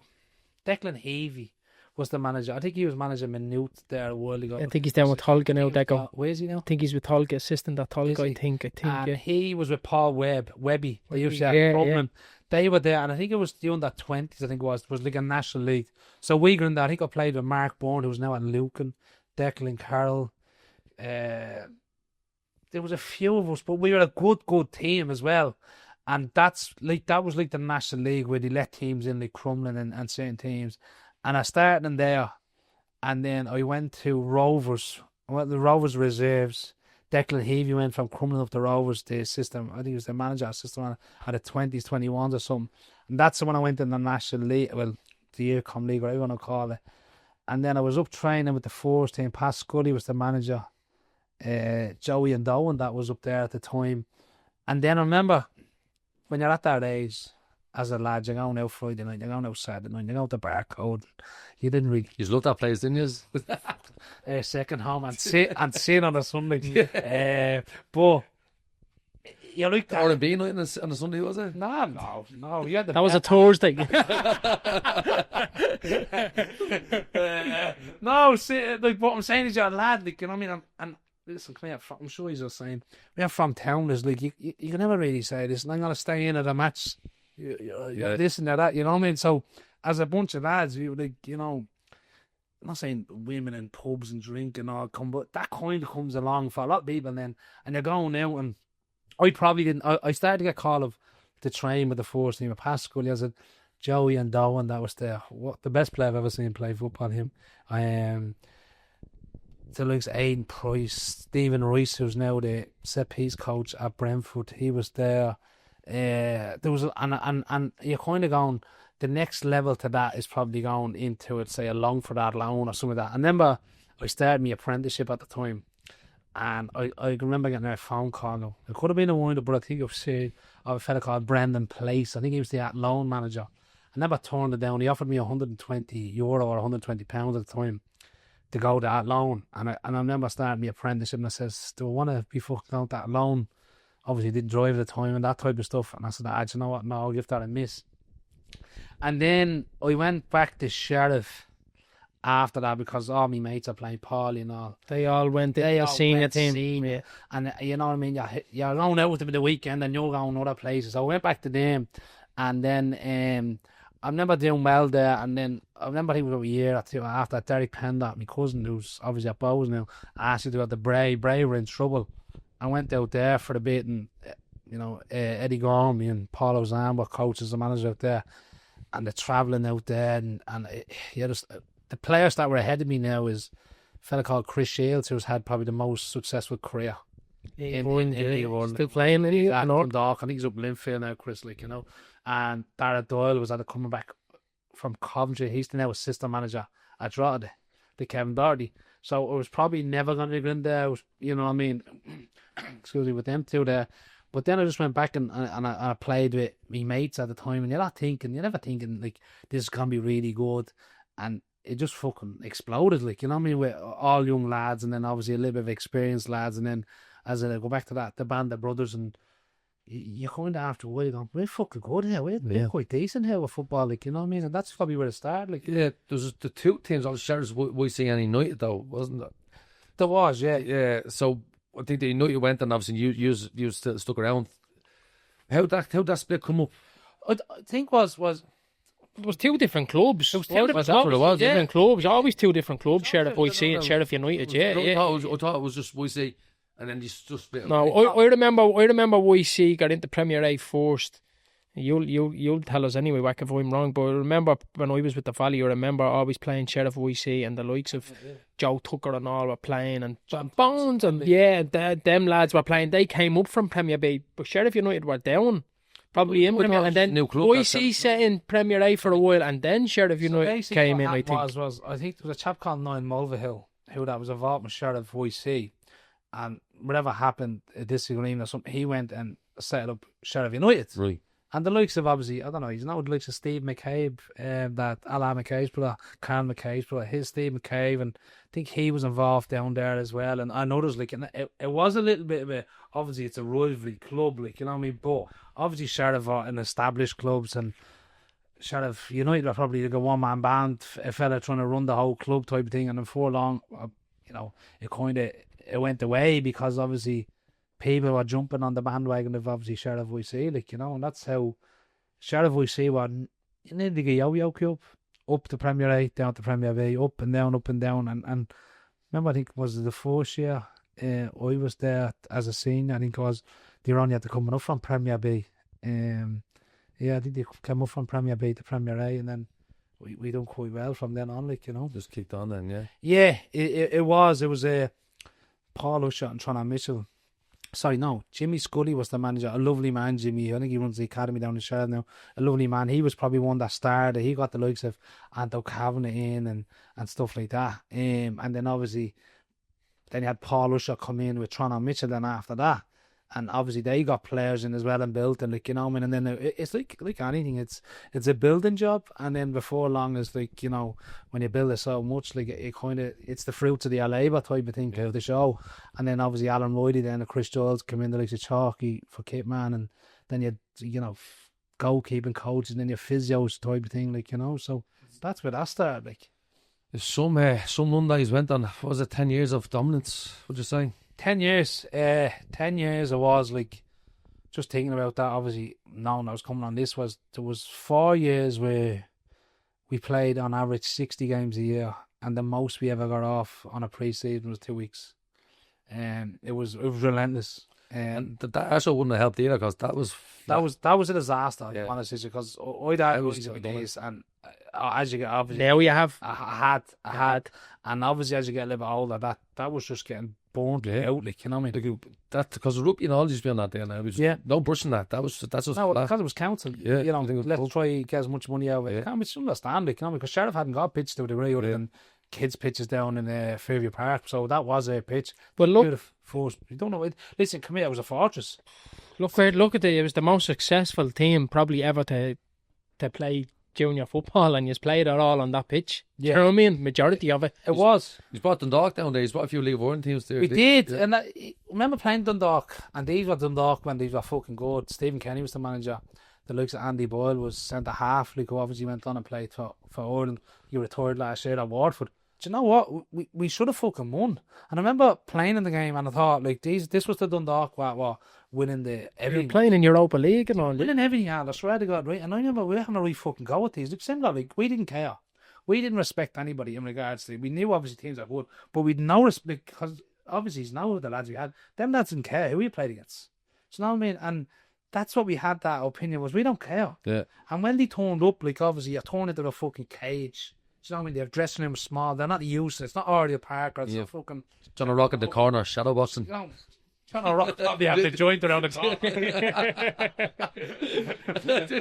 Heavey was the manager. I think he was managing Minute there a while ago. I think he's down with Tolga now, Deco. Where's he now? I think he's with Tolga, assistant at Tolga, I think, And yeah. he was with Paul Webby. They used to have Yeah, Crumlin. They were there, and I think it was the under-20s, I think it was like a National League. So we got in there. I think I played with Mark Bourne, who's now at Lucan, Declan Carroll. There was a few of us, but we were a good team as well. And that was like the National League where they let teams in like Crumlin and certain teams. And I started in there, and then I went to Rovers. I went to the Rovers reserves. Declan Heavey went from Crumlin up to Rovers, the assistant. I think he was the manager, assistant at the 20s, 21s or something. And that's when I went in the National League, well, the Eircom League, whatever you want to call it. And then I was up training with the Force team. Pat Scully was the manager. Joey and Dowen, that was up there at the time. And then I remember, when you're at that age, as a lad, you're going out Friday night, you're going out Saturday night, you're going to Barcode. You didn't really... You loved that place, didn't you? Second home and sit on a Sunday. But you like that. R&B night on a Sunday, was it? No. You had That was a Thursday. No, see, like what I'm saying is you're a lad, like, you know what I mean? And listen, come here, I'm sure he's just saying, we are from town, there's like, you can never really say this, I'm going to stay in at a match, this and that, you know what I mean? So, as a bunch of lads, we were like, you know, I'm not saying women and pubs and drinking all come, but that kind of comes along for a lot of people then, and you're going out, and I probably didn't, I started to get call of the train with the Force team, with Pascal, I said, Joey and Dowen, that was the best player I've ever seen play football, him. The likes of Aidan Price, Stephen Rice, who's now the set piece coach at Brentford, he was there. There was, and you're kind of going, the next level to that is probably going into it, say a Longford at loan or something like that. I remember I started my apprenticeship at the time, and I remember getting a phone call. It could have been a winder, but I think it was of a fella called Brendan Place. I think he was the at loan manager. I never turned it down. He offered me €120 or £120 at the time to go to that loan. And I remember starting my apprenticeship, and I says, do I want to be fucking out that loan? Obviously, didn't drive at the time and that type of stuff. And I said, you know what? No, I'll give that a miss. And then I went back to Sheriff after that because all my mates are playing Paulie and all. They all went to a senior team. Yeah. And you know what I mean? You're going out with them in the weekend and you're going other places. So I went back to them. And then I remember doing well there. And then I remember he was over a year or two after Derek Pendot, my cousin, who's obviously at Bowes now, asked me to go to Bray. Bray were in trouble. I went out there for a bit, and you know, Eddie Gormley and Paul Ozan were coaches and managers out there, and they're travelling out there, and the players that were ahead of me now is a fella called Chris Shields, who's had probably the most successful career in England. Still playing in Dundalk. I think he's up Linfield now, Chris, like, you know. And Darren Doyle was either coming back from Coventry. He's now assistant manager at Drogheda, the Kevin Doherty. So it was probably never going to get in there, you know what I mean? Excuse me, with them two there. But then I just went back and I played with my mates at the time, and you're never thinking like this is going to be really good. And it just fucking exploded, like, you know what I mean, with all young lads, and then obviously a little bit of experienced lads, and then as I go back to that, the band of brothers, and you kind of after a while going, we're fucking good here, we're quite decent here with football, like, you know what I mean, and that's probably where it started, like. Yeah, there was the two teams, all the Sheriffs, Y.C and United though, wasn't there? There was, yeah. Yeah, so I think the United went, and obviously you still stuck around. How that split come up? I think it was two different clubs. It was two different clubs. Yeah. Different clubs. Always two different clubs. Sheriff Y.C and Sheriff United. Yeah. I thought it was just Y.C, and then you just split. No, I remember Y.C got into Premier A first. You'll tell us anyway, Whack, if I'm wrong. But I remember when I was with the Valley, I remember always playing Sheriff Y.C, and the likes of Joe Tucker and all were playing, and Bones and them lads were playing. They came up from Premier B, but Sheriff United were down. Probably in Premier, and then Y.C set in Premier A for a while, and then Sheriff United came in. I think I think there was a chap called Niall Mulvihill who that was involved with Sheriff Y.C, and whatever happened, a disagreement or something, he went and set up Sheriff United. Right. And the likes of, obviously, I don't know, he's not the likes of Steve McCabe, that Alan McCabe's brother, Carl McCabe's brother, his Steve McCabe, and I think he was involved down there as well. And I noticed, like, and it was a little bit of a, obviously it's a rivalry club, like, you know what I mean? But obviously Sheriff are in established clubs, and Sheriff United are probably like a one-man band, a fella trying to run the whole club type of thing. And before long, you know, it went away because obviously people were jumping on the bandwagon of obviously Sheriff Y.C, like, you know, and that's how Sheriff Y.C were in the yo-yo club, up to Premier A, down to Premier B, up and down, and remember, I think it was the first year I was there as a senior. I think it was they were only had to coming up from Premier B. Yeah, I think they came up from Premier B to Premier A, and then we done quite well from then on, like, you know. Just kicked on then, yeah. Yeah, it was Paul Usher and Tron Mitchell. Sorry, no, Jimmy Scully was the manager. A lovely man, Jimmy. I think he runs the academy down in Sheridan now. A lovely man. He was probably one that started. He got the likes of Anto Kavanagh in and stuff like that. And then obviously, then you had Paul Usher come in with Tron Mitchell then after that. And obviously they got players in as well and built, and like, you know, I mean, and then it's like anything, it's a building job, and then before long it's like, you know, when you build it so much, like it's the fruits of the labour type of thing of the show. And then obviously Alan Ridley then and Chris Giles come in, the likes of Chalky for Kitman, and then you know, goalkeeping coaches, and then your physios type of thing, like, you know. So that's where that started, like. Some Mondays went on, what was it, 10 years of dominance, would you say? 10 years. 10 years I was like, just thinking about that, obviously, knowing I was coming on this, there was 4 years where we played on average 60 games a year, and the most we ever got off on a pre-season was 2 weeks. It was relentless. And that actually wouldn't have helped either, because that was a disaster, honestly, because I'd had days, and as you get, obviously, now you have I had, and obviously as you get a little bit older, that was just getting burnt out, like, you know what I mean? That because rugby and all used to be on that day now. No brushing that. That's just no, because it was council. Yeah, you know, let's try get as much money out of it. I mean, it's understandable, you know, because Sheriff hadn't got pitched to a degree other than kids' pitches down in Fairview Park, so that was a pitch. But look, you don't know it. Listen, come here, it was a fortress. Look at it was the most successful team probably ever to play junior football, and you played it all on that pitch. Yeah. You know what I mean? Majority of it. It was. He's brought Dundalk down there. He's brought a few League One teams there. We did. Yeah. And I remember playing Dundalk, and these were Dundalk when these were fucking good. Stephen Kenny was the manager. The likes of Andy Boyle was centre half, like, who obviously went on and played for Ireland. He retired last year at Waterford. Do you know what? We should have fucking won. And I remember playing in the game, and I thought, like, this was the Dundalk what winning the everything. You're playing in Europa League and all. Winning everything, I swear to God, right? And I remember we were having a really fucking go at these. Like, similar, like, we didn't care. We didn't respect anybody in regards to. We knew obviously teams that would, but we'd no respect, because obviously it's now the lads we had. Them lads didn't care who we played against. Do you know what I mean? And that's what we had, that opinion, was we don't care. Yeah. And when they turned up, like, obviously you're turned into a fucking cage. Do you know what I mean? Their dressing room small. They're not used. It's not Oriel Parker. It's fucking John Rock in the corner, shadow boxing. You know, John Rock probably have the joint around the corner.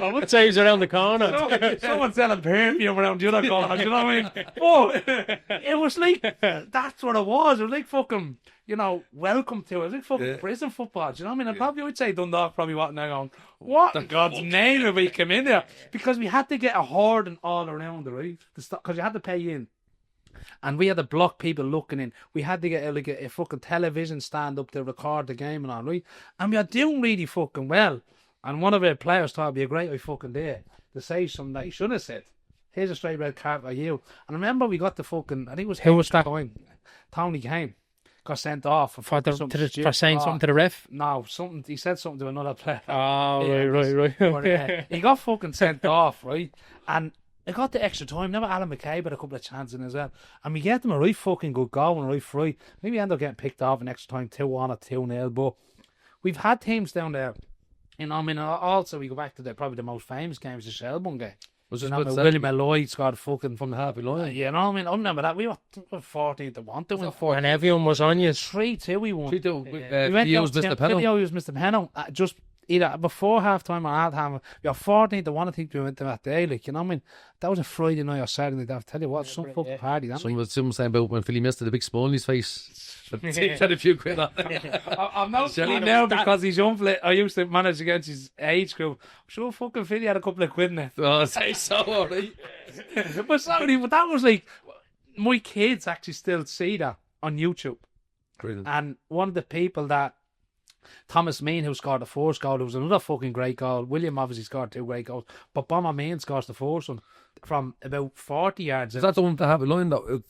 I would say he's around the corner. Someone's selling perfume around the other corner. Do you know what I mean? Oh, it was like, that's what it was. It was like fucking, you know, welcome to it. It was like fucking prison football. Do you know what I mean? And probably would say Dundalk probably wasn't there going, what in God's name have we come in there? Because we had to get a hoarding all around the right, because you had to pay in. And we had to block people looking in. We had to get a fucking television stand up to record the game and all, right? And we are doing really fucking well. And one of our players thought it'd be a great fucking day to say something that he shouldn't have said. Here's a straight red card for you. And I remember we got the fucking, I think it was who was that? Tony Kane got sent off for saying something to the ref. No, he said something to another player. Oh, right. But, he got fucking sent off, right? And I got the extra time. Remember Alan McCabe had a couple of chances in as well. And we get them a right fucking good goal and right free. Maybe end up getting picked off in extra time 2-1 or 2-0. But we've had teams down there. You know, I mean, also we go back to probably the most famous games, the Shelbourne game. Was William Lloyd scored fucking from the halfway line. You know what I mean? I remember that. We were 14-1. And everyone was on you. 3-2 we won. 3-2. We went down Mr. Penno. He was Mr. Penno. Just either before half time or at half, we were 14-1. I think we went to that day. Like, you know what I mean? That was a Friday night or Saturday night. I'll tell you what, some fucking party. Someone was saying about when Philly missed it, the big smile on his face. Had a few quid on. I'm not saying now because he's young. I used to manage against his age group. I'm sure fucking Philly had a couple of quid in it. Oh, say so, alright. But sorry, but that was like, my kids actually still see that on YouTube. Brilliant. And one of the people that Thomas Mean, who scored the first goal, there was another fucking great goal. William obviously scored 2 great goals, but Bomber Mean scores the first one from about 40 yards. Is that the one to have a line though?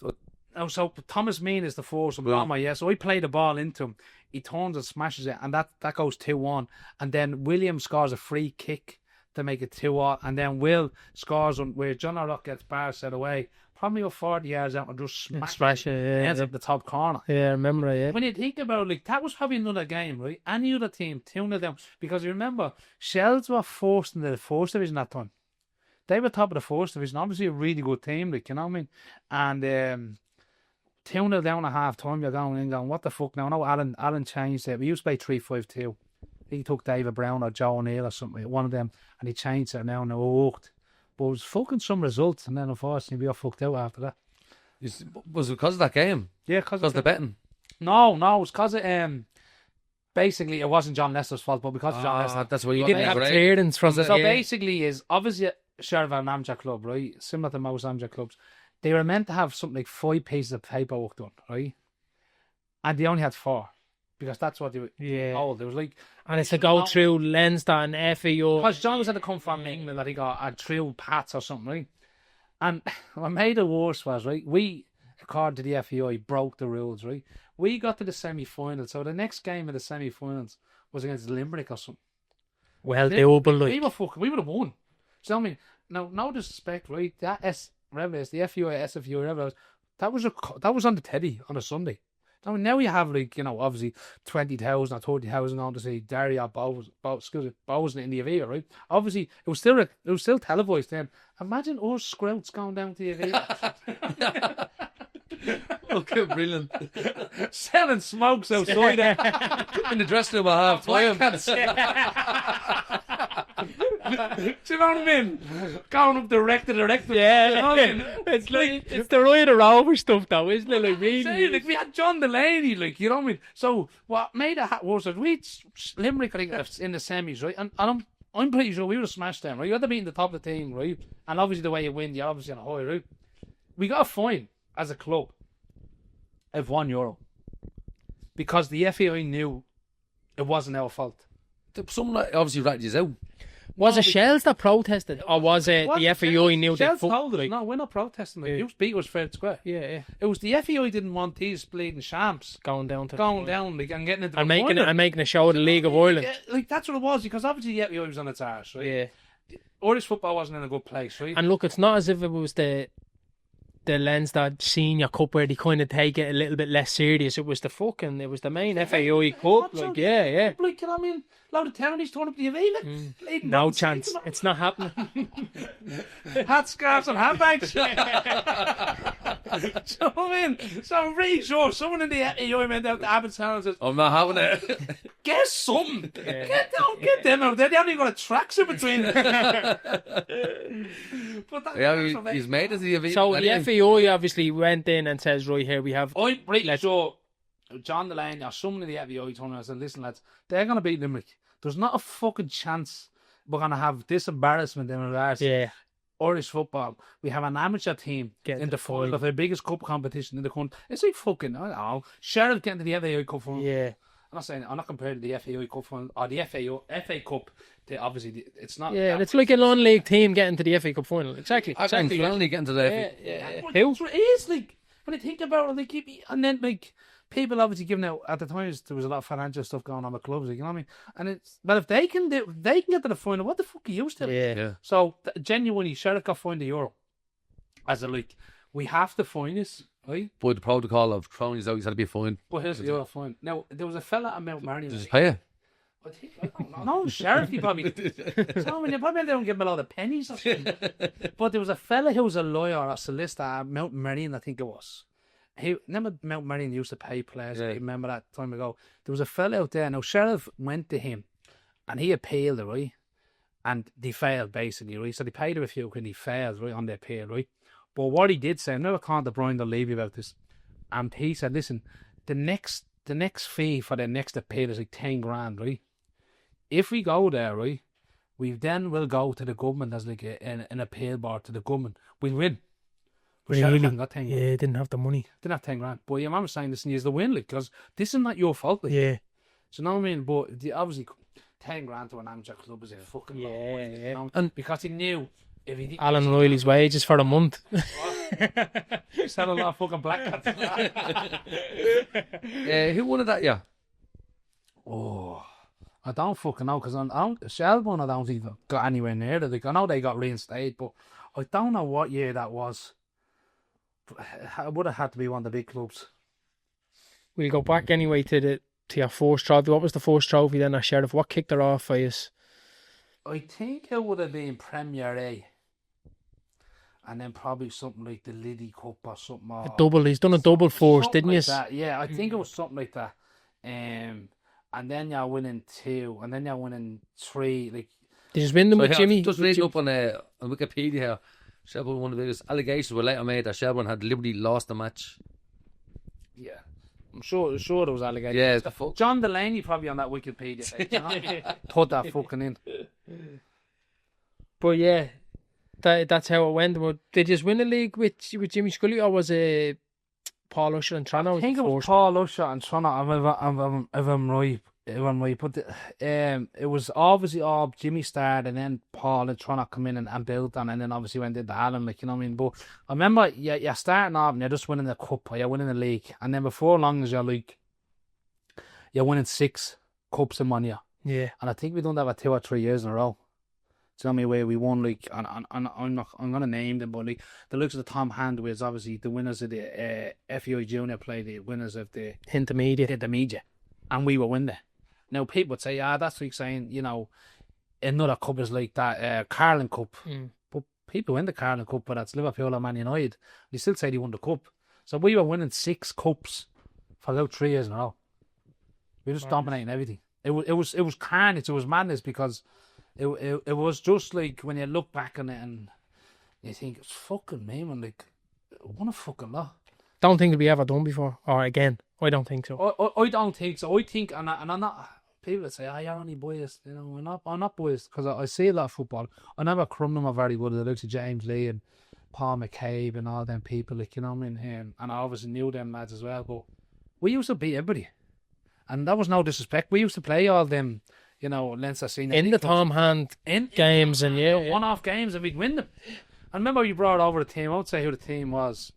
Oh, so Thomas Mean is the first one, Bomber, yeah. So I play the ball into him. He turns and smashes it, and that goes 2-1. And then William scores a free kick to make it 2-1, and then Will scores one where John O'Rourke gets bar set away. Probably about 40 yards out and just smash it. Ends up the top corner. Yeah, I remember it, yeah. When you think about it, like, that was probably another game, right? Any other team, 2 of them. Because you remember, Shells were first in the first division that time. They were top of the first division. Obviously a really good team, like, you know what I mean? And 2-0 down at half time, you're going in going, what the fuck now? No, Alan changed it. We used to play 3-5-2. He took David Brown or Joe O'Neill or something, one of them, and he changed it now and it worked. But it was fucking some results, and then unfortunately we got fucked out after that. Was it because of that game? Yeah, because of the betting? No, it was because of basically it wasn't John Lester's fault, but because of John Lester, that's what you didn't have clearance from it. So basically, is obviously Sheriff and Amjad club, right? Similar to most Amjad clubs, they were meant to have something like 5 pieces of paperwork done, right? And they only had 4. Because that's what they were told. It was like, and it's to go through Leinster and FAO. Because John was had to come from England that he got a through Pats or something, right? And what made it worse was, right, we, according to the FAI, broke the rules, right? We got to the semi-final, so the next game of the semi-finals was against Limerick or something. Well, they all believe. We would have won. So I mean, no disrespect, right? That whatever it is, the FAI, SFU, whatever it was, that was on the telly on a Sunday. I mean, now you have, like, you know, obviously 20,000 or 30,000 on to see Derry or Bows in the Aviva, right? Obviously, it was still televised then. Imagine us scrouts going down to the Aviva. Okay, brilliant. Selling smokes outside there. In the dressing room at half time. Do you know what I mean? Going up direct to direct. Yeah, you know what I mean? It's the right or over stuff though, isn't it? Like, really? Like, we had John Delaney, like, you know what I mean? So what made it worse was Limerick, I think, in the semis, right? And I'm pretty sure we would have smashed them, right? You had to be in the top of the team, right? And obviously the way you win, you're obviously on a high, right? We got a fine as a club of €1 because the FAI knew it wasn't our fault. Someone obviously ratted you out. Was it Shells that protested, or was it the FAI knew they fucked? No, we're not protesting. Like, you beat us fair and square. Yeah. It was the FAI didn't want these bleeding shams going down, like, and getting into and making a show of the League of Ireland. Yeah, like, that's what it was, because obviously the FAI was on its arse, right? Yeah. Irish football wasn't in a good place, right? And look, it's not as if it was the Leinster Senior Cup where they kind of take it a little bit less serious. It was the main FAI Cup. Like, yeah. Like, you know what I mean? A lot of townies turn up to the Aviva. No chance. It's not happening. Hat scarves and handbags. Do you know what I mean? So I'm really sure someone in the FAI went out to Abbottstown and says, I'm not having it. Get something. Yeah. Get them out there. They haven't even got a tracksuit between them. But he's made it to the Aviva. So the FAI obviously went in and says, right, here we have... I'm pretty sure John Delaney or someone in the FAI told me, I said, listen, lads, they're going to beat Limerick. There's not a fucking chance we're going to have this embarrassment in regards Irish football. We have an amateur team in the final of the biggest cup competition in the country. It's like fucking, I don't know, Sheriff getting to the FAI Cup final. Yeah. I'm not comparing the FAI Cup final or the FA Cup. Obviously, it's not. Yeah, and it's like a non-league team getting to the FA Cup final. Exactly. Finally getting to the FA. Yeah. Who? It is, like, when you think about it, like, and then, like, people obviously giving out at the time. There was a lot of financial stuff going on with clubs, like, you know what I mean. And it's if they can get to the final, what the fuck are you still? Yeah. So genuinely, Sheriff got fined €1 as a, like, we have to fine this, right? But the protocol of throwing you out, he's had to be fined. But here's the €1 fine. Now there was a fella at Mount Marion. Does he pay it? I don't know. No, Sheriff, he probably. So, I mean, they probably don't give him a lot of pennies or something. But there was a fella who was a lawyer or a solicitor at Mount Marion, I think it was. Remember Mount Marion used to pay players. Yeah. I remember that time ago. There was a fella out there. Now Sheriff went to him, and he appealed it, right? And they failed basically, right? So they paid him a few quid. He failed, right, on the appeal, right? But what he did say, I never called the Brian O'Leary about this, and he said, listen, the next fee for the next appeal is like 10 grand, right? If we go there, right, we then will go to the government as like an appeal board to the government. We'll win. But Really? Sheriff got 10 grand. Yeah, didn't have the money. Didn't have 10 grand. But your mum was saying this and he's the win, like, because this is not your fault, like. Yeah. So you know what I mean? But obviously 10 grand to an amateur club is a fucking lot of money, you know? And because he knew if he didn't Alan Riley's wages for a month. he sell a lot of fucking black cats. Who won it that year? Oh, I don't fucking know because Shelbourne I don't think got anywhere near it. Like, I know they got reinstated, but I don't know what year that was. But it would have had to be one of the big clubs. We'll go back anyway to your first trophy. What was the first trophy then as Sheriff? What kicked her off for you? I think it would have been Premier A. And then probably something like the Liddy Cup or something. A double. He's done a double first, didn't like you? That. Yeah, I think it was something like that. And then you're winning 2, and then you're winning 3. Like, did you win them with Jimmy? Just reading up on Wikipedia here. Shelbourne, one of the biggest allegations were later made that Shelbourne had deliberately lost the match. Yeah. I'm sure there was allegations. Yeah, the fuck. John Delaney probably on that Wikipedia page. You know? Put that fucking in. But yeah, that's how it went. But did you win the league with Jimmy Scully, or was it Paul Usher and Toronto? I think it was Paul Usher and Toronto. If I'm right. But it was obviously all Jimmy started, and then Paul and Toronto come in and built on, and then obviously went into Alan, like, you know what I mean. But I remember you're starting off and you're just winning the cup, or you're winning the league, and then before long as you're winning 6 cups in 1 year. Yeah, and I think we done that for 2 or 3 years in a row. Do you know me where we won, like, and I'm gonna name them, but like the looks of the Tom Hand was obviously the winners of the FEI Junior play, the winners of the intermediate, and we were winning. Now people would say, that's like saying, you know, another cup is like that Carling Cup, but people win the Carling Cup, but that's Liverpool or Man United. They still say they won the cup, so we were winning 6 cups for about 3 years in a row. We were just dominating everything. It was carnage. It was madness because. It was just like when you look back on it and you think it's fucking me, man. Like, what a fucking lot. Don't think it'll be ever done before or again. I don't think so. I don't think so. I think, and I'm not. People that say, you're only biased. You know, I'm not biased because I see a lot of football. I never crumb them are very good. I look to James Lee and Paul McCabe and all them people. Like, you know what I mean? And I obviously knew them lads as well. But we used to beat everybody, and that was no disrespect. We used to play all them. You know, Leinster Senior in the Tom Hand games and one-off games, and we'd win them. I remember you brought over the team. I won't say who the team was.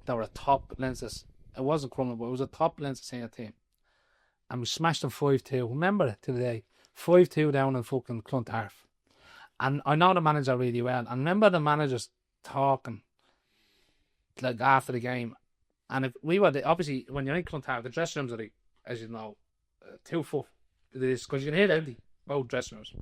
They were a top Leinster. It wasn't Crumlin, but it was a top Leinster Senior team, and we smashed them 5-2. Remember it to the day, 5-2 down in fucking Clontarf. And I know the manager really well. I remember the managers talking like after the game, and if we were obviously when you're in Clontarf, the dressing rooms are like, as you know, 2 foot. This because you can hear everything about dressing rooms.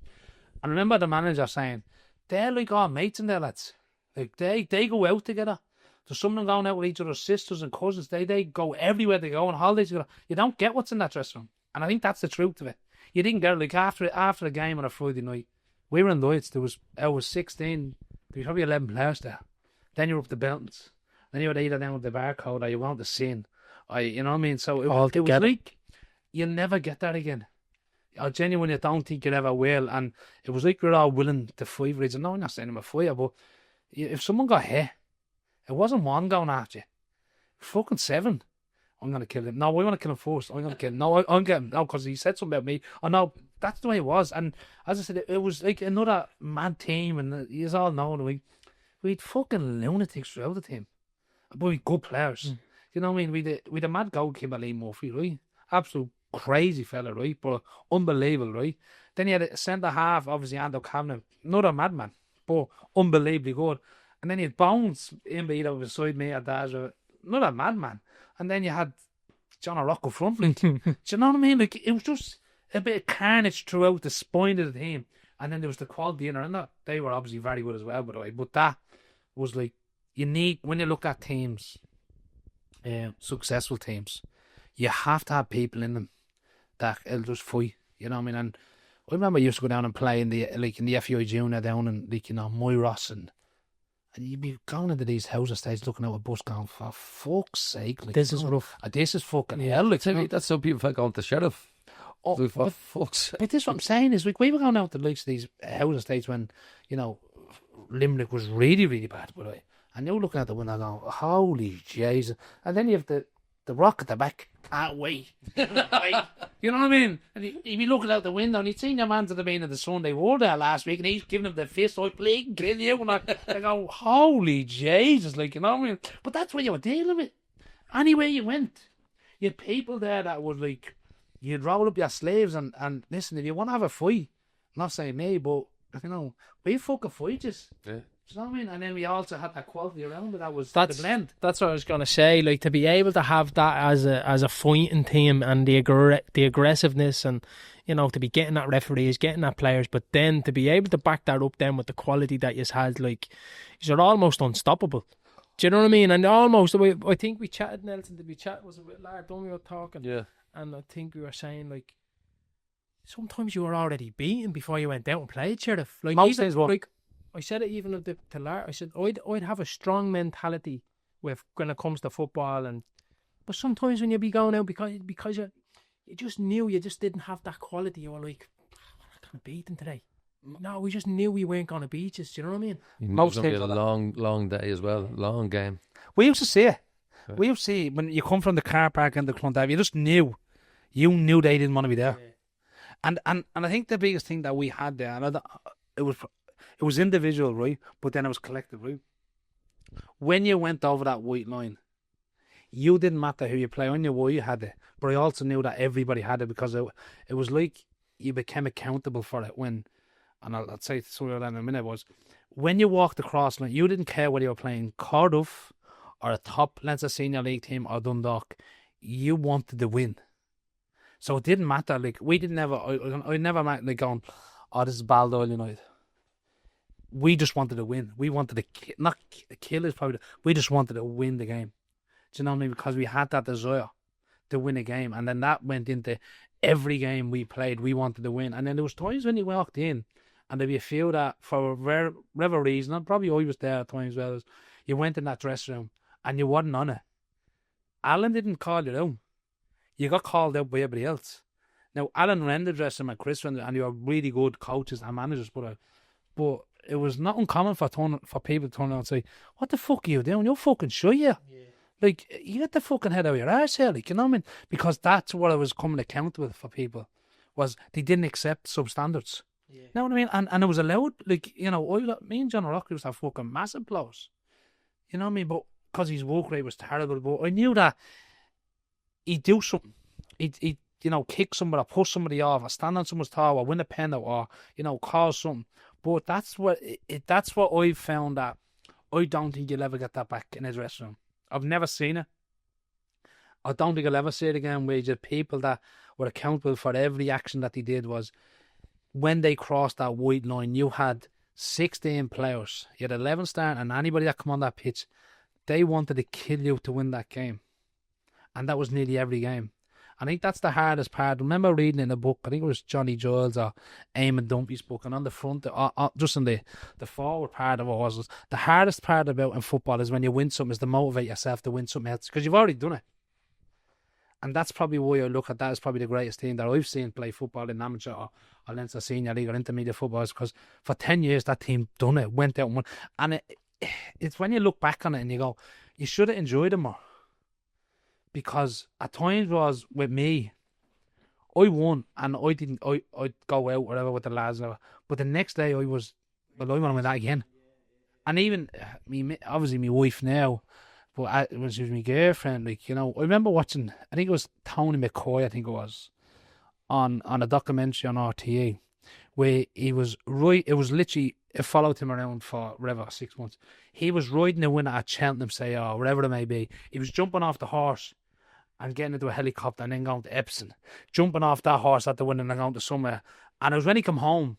And remember the manager saying, they're like all mates in there, lads. Like they go out together. There's some of them going out with each other's sisters and cousins. They go everywhere they go on holidays together. You don't get what's in that dressing room. And I think that's the truth of it. You didn't get it. Like after the game on a Friday night, we were in Lloyd's. There was 16, there was probably 11 players there. Then you were up the Beltons. Then you were either down with the Barcode or you went to Sin. You know what I mean? So it was like you'll never get that again. I genuinely don't think you ever will, and it was like we're all willing to fight for each other. No, I'm not saying I'm a fighter, but if someone got hit, it wasn't one going after you. Fucking 7. I'm going to kill him. No, I want to kill him first. I'm going to kill him. No, I'm getting no, because he said something about me. I know that's the way it was. And as I said, it was like another mad team, and you all know we'd fucking lunatics throughout the team, but we good players. You know what I mean? We the mad goalkeeper Lee Murphy, right? Absolute crazy fella, right? But unbelievable, right? Then you had a centre half, obviously Ando Cameron, another madman, but unbelievably good. And then you had Bones in either beside me or Daz, another madman. And then you had John O'Rourke front. Do you know what I mean? Like, it was just a bit of carnage throughout the spine of the team. And then there was the quality in it. They were obviously very good as well, by the way. But that was like, you need, when you look at teams, successful teams, you have to have people in them that'll just fight. You know what I mean? And I remember I used to go down and play in the FEI Junior down in, like, you know, Moyross and And you'd be going into these house estates looking out a bus going, for fuck's sake. Like, This is rough. This is fucking hell. Like, That's how people felt going to Sheriff. oh, Like, for but, fuck's sake. but this is what I'm saying is, like, we were going out to like these house estates when, you know, Limerick was really, really bad. But and you're looking out the window going, holy Jesus. And then you have the rock at the back. Can't wait. Right? You know what I mean? And you'd be looking out the window and you'd seen your man to the being of the Sunday War there last week and he's giving him the fist, I plead, kill you. And I go, holy Jesus, like, you know what I mean? But that's what you were dealing with. Anywhere you went, you had people there that would, like, you'd roll up your sleeves and listen, if you want to have a fight, I'm not saying me, but, you know, we fucking fight just. Yeah. Do you know what I mean? And then we also had that quality around it. That was the blend. That's what I was going to say. Like, to be able to have that as a fighting team and the aggressiveness and, you know, to be getting at referees, getting at players, but then to be able to back that up then with the quality that you had, like, you're almost unstoppable. Do you know what I mean? And almost, I think we chatted, Nelson, did we chat? Was it with Lard Dunne we were talking? Yeah. And I think we were saying, like, sometimes you were already beaten before you went out and played, Sheriff. Like, Most days were. Like, I said it even to Lar. I said I'd have a strong mentality when it comes to football, but sometimes when you be going out because you just knew you just didn't have that quality. You were like, I can't beat them today. No, we just knew we weren't going to beat you. Do you know what I mean? Most days a long day as well, long game. We used to see it. Yeah. We used to see when you come from the car park into Clondalk, you just knew. You knew they didn't want to be there. Yeah. And I think the biggest thing that we had there, and it was individual, right? But then it was collective, right? When you went over that white line, you didn't matter who you play on your wall, you had it. But I also knew that everybody had it because it was like you became accountable for it when, and I'll say something like that in a minute, was when you walked across line, you didn't care whether you were playing Cardiff or a top Leinster Senior League team or Dundalk. You wanted to win. So it didn't matter. Like, we didn't ever, I never like going, oh, this is Baldoyle United. We just wanted to win. We wanted to not kill is probably. We just wanted to win the game. Do you know what I mean? Because we had that desire to win a game, and then that went into every game we played. We wanted to win, and then there was times when you walked in, and there'd be a few that for whatever reason, and probably I was there at times. Well, you went in that dressing room and you wasn't on it. Alan didn't call you out. You got called out by everybody else. Now Alan ran the dressing room at Chris, and you were really good coaches and managers, but it was not uncommon for people to turn around and say, what the fuck are you doing? You're fucking shy, yeah. Like, you get the fucking head out of your arse here, like, you know what I mean? Because that's what I was coming accountable for people, was they didn't accept substandards. Yeah. You know what I mean? And it was allowed, like, you know, me and John Rock used to have fucking massive blows. You know what I mean? But because his work rate was terrible, but I knew that he'd do something. He'd you know, kick somebody or push somebody off or stand on someone's toe or win a penalty or, you know, cause something. But that's what I've found, that I don't think you'll ever get that back in his dressing room. I've never seen it. I don't think I'll ever see it again, where just people that were accountable for every action that they did. Was when they crossed that white line, you had 16 players. You had 11 starting, and anybody that come on that pitch, they wanted to kill you to win that game. And that was nearly every game. I think that's the hardest part. I remember reading in a book, I think it was Johnny Giles or Eamon Dumpy's book, and on the front, just in the forward part of it was the hardest part about in football is when you win something, is to motivate yourself to win something else, because you've already done it. And that's probably why I look at that as probably the greatest team that I've seen play football in amateur or Leinster Senior League or intermediate football, is because for 10 years that team done it, went out and won. And it's when you look back on it and you go, you should have enjoyed it more. Because at times was with me, I won and I'd go out whatever with the lads, but the next day I want to win that again. And even obviously my wife now, but when she was my girlfriend, like, you know, I remember watching, I think it was Tony McCoy, I think it was, on a documentary on RTE, where he was it was literally, it followed him around for whatever, 6 months. He was riding the winner at Cheltenham, say, or wherever it may be. He was jumping off the horse and getting into a helicopter and then going to Epsom, jumping off that horse at the window and going to somewhere. And it was when he come home,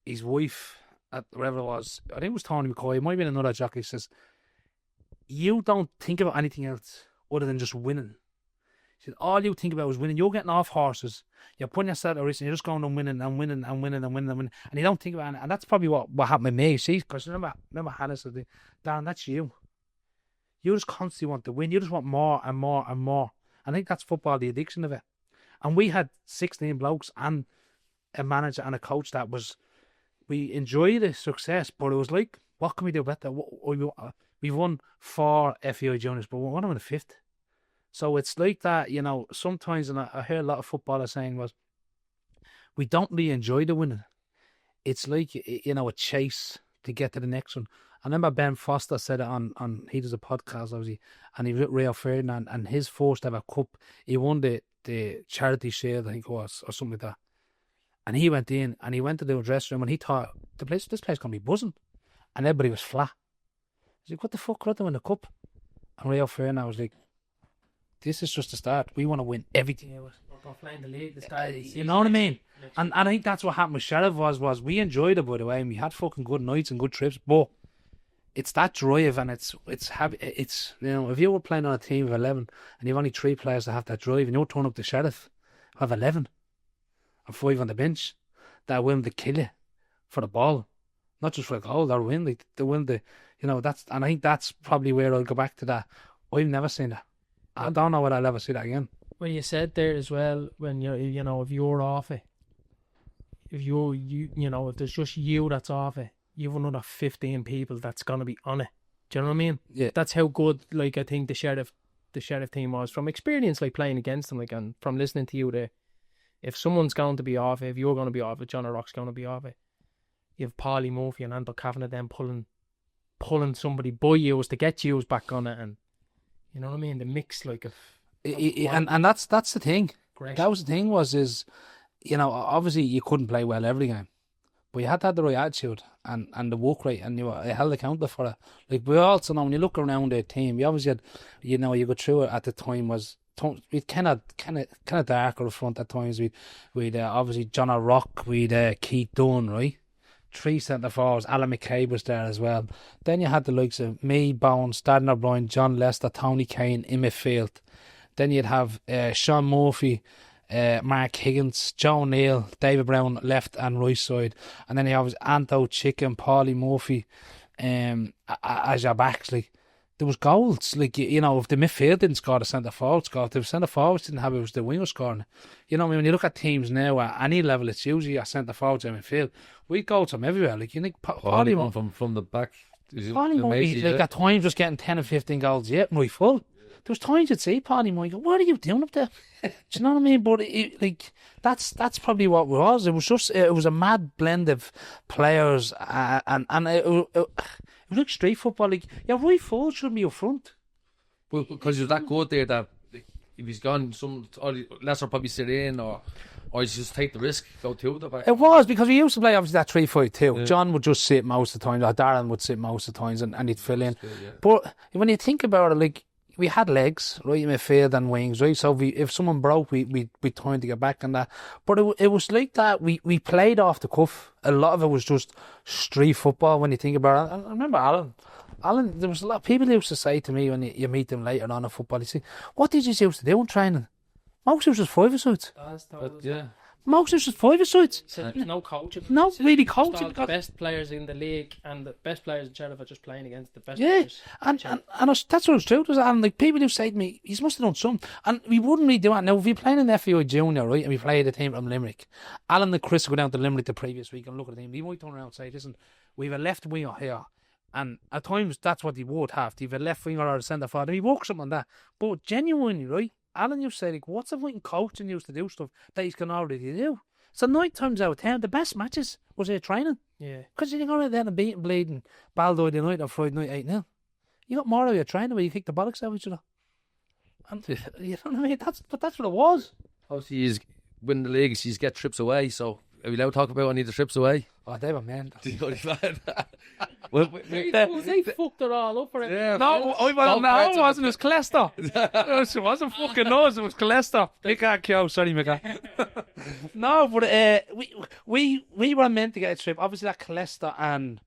his wife, at wherever it was, I think it was Tony McCoy, it might have been another jockey, says, you don't think about anything else other than just winning. He said, all you think about is winning. You're getting off horses. You're putting yourself at risk and you're just going and winning and winning and winning and winning and winning. And you don't think about it. And that's probably what happened with me, see? Because remember Hannah said, Darren, that's you. You just constantly want to win. You just want more and more and more. I think that's football, the addiction of it. And we had 16 blokes and a manager and a coach that was, we enjoyed the success, but it was like, what can we do better? We've won 4 FEI juniors, but we want to win the 5th. So it's like that, you know, sometimes, and I hear a lot of footballers saying was, we don't really enjoy the winning. It's like, you know, a chase to get to the next one. I remember Ben Foster said it on he does a podcast, obviously, and he was with Rio Ferdinand, and his first ever cup, he won the Charity Shield, I think it was, or something like that. And he went in, and he went to the dressing room, and he thought, this place can be buzzing. And everybody was flat. He's like, what the fuck, we're doing the cup? And Rio Ferdinand was like, this is just the start. We want to win everything. Yeah, we're playing the league. You know what I mean? And I think that's what happened with Sheriff was we enjoyed it, by the way, and we had fucking good nights and good trips, but it's that drive, and it's you know, if you were playing on a team of 11 and you've only 3 players that have that drive, and you're turning up the Sheriff, have 11 and 5 on the bench that are willing to kill you for the ball, not just for a goal, they're willing to, you know, that's, and I think that's probably where I'll go back to that. I've never seen that. I don't know whether I'll ever see that again. Well, you said there as well, when you know, if you're off it, if you know, if there's just you that's off it, you've another 15 people that's gonna be on it. Do you know what I mean? Yeah. That's how good, like, I think the Sheriff team was, from experience, like, playing against them, like, and from listening to you there. If someone's going to be off it, if you're going to be off it, John O'Rourke's going to be off it. You have Paulie Murphy and Anton Kavanagh then pulling somebody by you to get you back on it, and you know what I mean? The mix, like, of and that's the thing. Great. That was the thing is, you know, obviously you couldn't play well every game, but you had to have the right attitude and the work rate, and you were held accountable for it. Like, we also know, when you look around the team, you obviously had, you know, you go through it at the time was, we'd kind of darker up front at times. We'd obviously John O'Rourke, we'd Keith Dunne, right? 3 centre forwards. Alan McCabe was there as well. Then you had the likes of me, Bones, Darren O'Brien, John Lester, Tony Kane in midfield. Then you'd have Sean Murphy, Mark Higgins, Joe Neal, David Brown left and right side, and then you have Anto Chicken, Paulie Murphy as your backs. Like, there was goals. Like, you know, if the midfield didn't score, the centre forward scored. If the centre forwards didn't have it, was the winger scoring. You know, I mean, when you look at teams now at any level, it's usually a centre forwards in midfield. We go to them everywhere. Like, you think Paulie from the back. Paulie Murphy, like, at times just getting 10 and 15 goals. Yeah, right full. There was times you'd see Paulie Murphy go, what are you doing up there? Do you know what I mean? But like, that's probably what it was. It was just, it was a mad blend of players, and it was like street football. Like, your right forward shouldn't be up front. Well, because you're that good there that if he's gone, Leicester probably sit in, or you just take the risk, go to the back. It was, because we used to play obviously that 3-5-2. Yeah. John would just sit most of the time, or Darren would sit most of the times, and he'd fill in. Yeah. But when you think about it, like, we had legs, right, in midfield and wings, right? So if someone broke, we tried to get back on that. But it was like that. We played off the cuff. A lot of it was just street football when you think about it. I remember Alan, there was a lot of people who used to say to me when you meet them later on in football, they say, what did you used to do in training? Most of it was 5-a-sides. Yeah. Most of it was 5-a-sides. There's no coaching. No, It's really just coaching. all the best players in the league, and the best players in Sheriff are just playing against the best Yeah, players. and that's what it's true. And like, people who say to me, you must have done something. And we wouldn't really do that. Now, if you're playing in FEI Junior, right, and we played a team from Limerick, Alan and Chris would go down to Limerick the previous week and look at the team. They might turn around and say, listen, we have a left winger here. And at times, that's what they would have. They have a left winger or a centre forward. And we work something on that. But genuinely, right, Alan used to say, like, what's the point in coaching used to do stuff that he can already do? So 9 times out of 10, the best matches was here training. Yeah. Because you go out there and beating bleeding Baldoyle United on Friday night 8-0. You got more out of your training where you kick the bollocks out of each other. And, you know what I mean? That's what it was. Obviously, he's winning the league, he's get trips away, so are we allowed to talk about any of the trips away? Oh, they were men. Well, They fucked it all up for it. yeah, No, I wasn't. It was Clester. It wasn't fucking us. It was Clester. Mick Kyo, sorry, Mick. No, but we were meant to get a trip. Obviously, that Clester and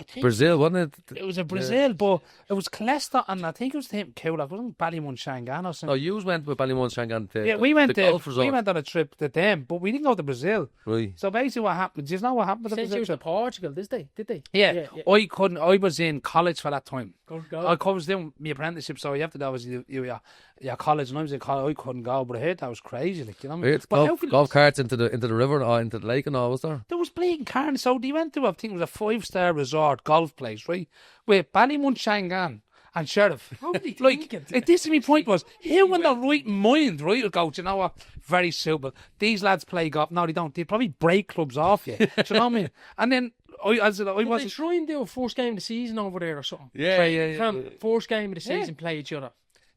I think Brazil, wasn't it? it was a Brazil, but it was Clester, and I think it was Tim Kulak. It wasn't Ballymun Shangan or No, something. you went with Ballymun Shangan. Yeah, we went the there. golf resort. We went on a trip to them, but we didn't go to Brazil. Right. So basically, what happened? Do you know what happened with the Since Brazil you was to trip? Portugal, did they? Yeah, I couldn't. I was in college for that time. Go. I was doing my apprenticeship, so you have to do obviously your college, and I was in college. I couldn't go, but I heard that was crazy. Like, you know what I mean? Weird. But Golf carts into the river or into the lake and all, was there? there was bleeding carnage. So they went to, I think it was a 5-star resort golf place, right? With Ballymun Shangan and Sheriff. Like, this is my point was, who in their right mind, right, would go, do you know what, very simple. These lads play golf. No, they don't. They probably break clubs off you. Do you know what I mean? And then, I said, I Did they wasn't... try and do a first game of the season over there or something? Yeah. First game of the season, play each other.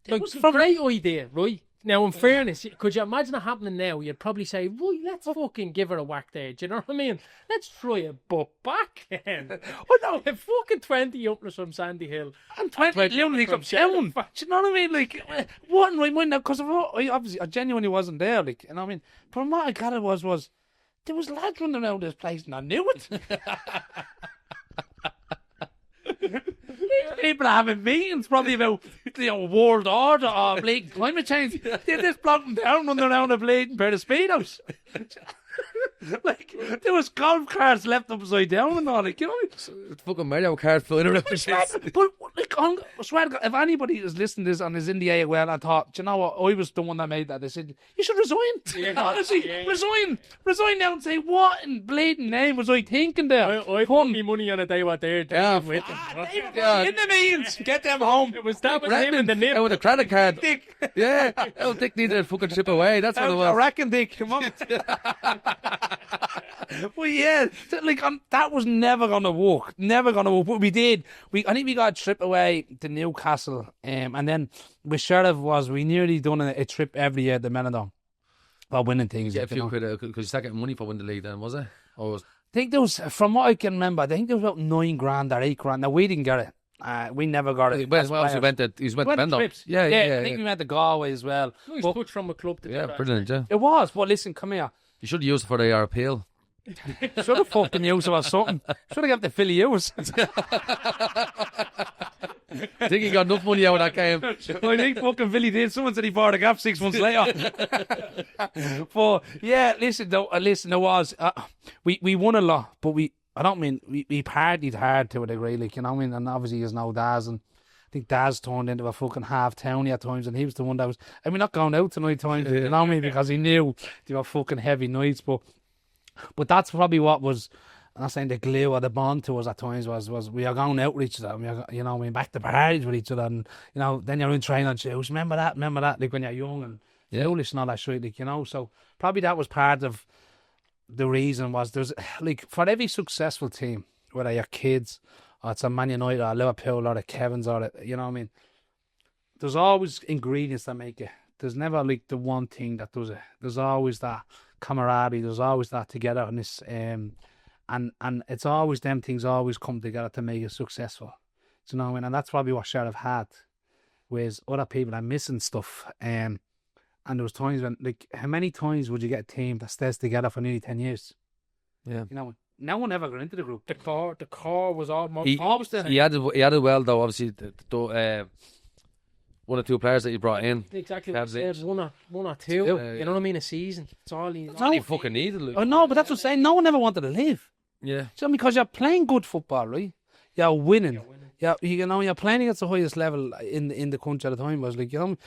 Like, was from great idea, right? Now, in fairness, could you imagine it happening now? You'd probably say, right, let's fucking give it a whack there. Do you know what I mean? Let's try it, but back then. Oh, no. Fucking 20 uppers from Sandy Hill. And 20 lunatics from up town. Do you know what I mean? Like, what in my mind now? Because I genuinely wasn't there. Like, you know what I mean? But what I got was there was lads running around this place and I knew it. These people are having meetings probably about world order or bleeding climate change. They're just blocking down running around a bleeding pair of Speedos. Like, there was golf carts left upside down and all, like, you know what I mean? It's fucking Mario Kart flying around. But like, I swear to God, if anybody is listening to this and is in the AOL, I thought, do you know what? I was the one that made that. They said, you should resign. Honestly, resign now and say, what in bleeding name was I thinking there? I put me money on a day what they're doing with them. In the meetings, get them home. It was that with him in the nip. With a credit card. Yeah. Oh, Dick needed a fucking trip away. That's what it I was. reckon, Dick, come on. Well, yeah, like that was never gonna work. Never gonna work. But we did. I think we got a trip away to Newcastle, and then with Sheriff we nearly done a trip every year at the Melodome. While winning things. Yeah, a few quid because you start getting money for winning the league then, was it? Or was... I think there was, from what I can remember, I think there was about $9,000 or $8,000. Now we didn't get it. We never got it. Well, obviously went to Bendo. Trips. Yeah. I think we went to Galway as well. Nice touch from a club to do that. Brilliant, yeah. It was, but listen, come here. You should have used it for the appeal. Should have fucking used it or something. Should have got the Philly use. I think he got enough money out of that game. I think fucking Billy did. Someone said he bought a gap 6 months later. But yeah, listen, there was we won a lot, but we partied hard to a degree, like, you know what I mean. And obviously, there's no Daz, and I think Daz turned into a fucking half townie at times, and he was the one that was. I mean, not going out tonight times, you know what I mean, because he knew they were fucking heavy nights, but that's probably what was. I'm not saying the glue or the bond to us at times was we are going out with each other, and we are, you know, we back to parties with each other, and you know, then you're in training shoes. Remember that, like when you're young and foolish and all that shit, like, you know. So probably that was part of the reason. Was there's like for every successful team, whether you're kids or it's a Man United or a Liverpool or the Kevins or you know what I mean, there's always ingredients that make it. There's never like the one thing that does it. There's always that camaraderie. There's always that togetherness. And it's always them things always come together to make it successful. Do you know what I mean? And that's probably what Sheriff had, was other people are missing stuff. And there was times when, like, how many times would you get a team that stays together for nearly 10 years? Yeah. You know, no one ever got into the group. The core was almost. He added well though. Obviously, one or two players that he brought in. Exactly. One or two. You know what I mean? A season. It's all he fucking needed. Like. Oh no, but that's what I'm saying. No one ever wanted to leave. Yeah. So because you're playing good football, right? You're winning. Yeah, you know, you're playing against the highest level in the country at the time. Was like, you know,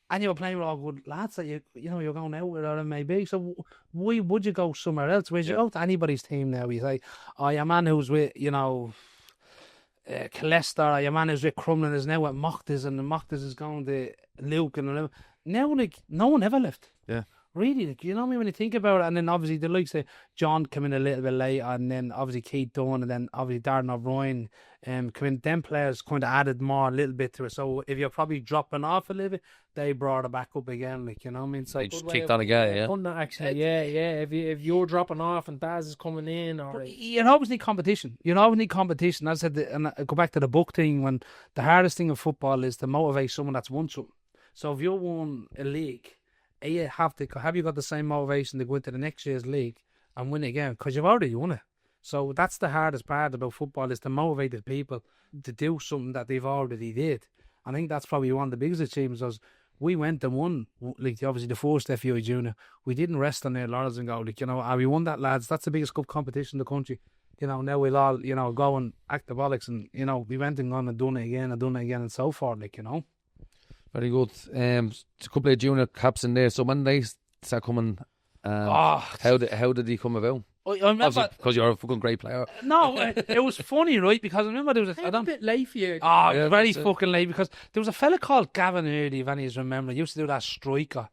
and you were playing with all good lads that you know you're going out with, or it may be. So why would you go somewhere else? Whereas you go to anybody's team now, you say, oh, your man who's with, you know, Clester, or your man who's with Crumlin is now at Mochtas, and the Mochtas is going to Luke, and now like no one ever left. Yeah. Really, like, you know what I mean, when you think about it. And then obviously the likes of John come in a little bit late, and then obviously Keith Dunn, and then obviously Darren O'Brien come in. Them players kind of added more a little bit to it. So if you're probably dropping off a little bit, they brought it back up again, like, you know what I mean. So they just kicked on again, yeah. Done that actually, yeah. If you're dropping off and Daz is coming in, or you always need competition. You always need competition. As I said, and I go back to the book thing, when the hardest thing of football is to motivate someone that's won something. So if you won a league, you have you got the same motivation to go into the next year's league and win again, because you've already won it. So that's the hardest part about football, is to motivate the people to do something that they've already did. I think that's probably one of the biggest achievements. Was we went and won, like obviously the first FUI Junior. We didn't rest on their laurels and go, like, we won that, lads. That's the biggest cup competition in the country. Now we'll all, go and act the bollocks, and, we went and gone and done it again and so forth, like, Very good. A couple of junior caps in there. So when they start coming, how did he come about? I remember, because you're a fucking great player. No, it was funny, right? Because I remember there was a bit late for you. Very fucking late, because there was a fella called Gavin Early, if any of you remember. He used to do that striker.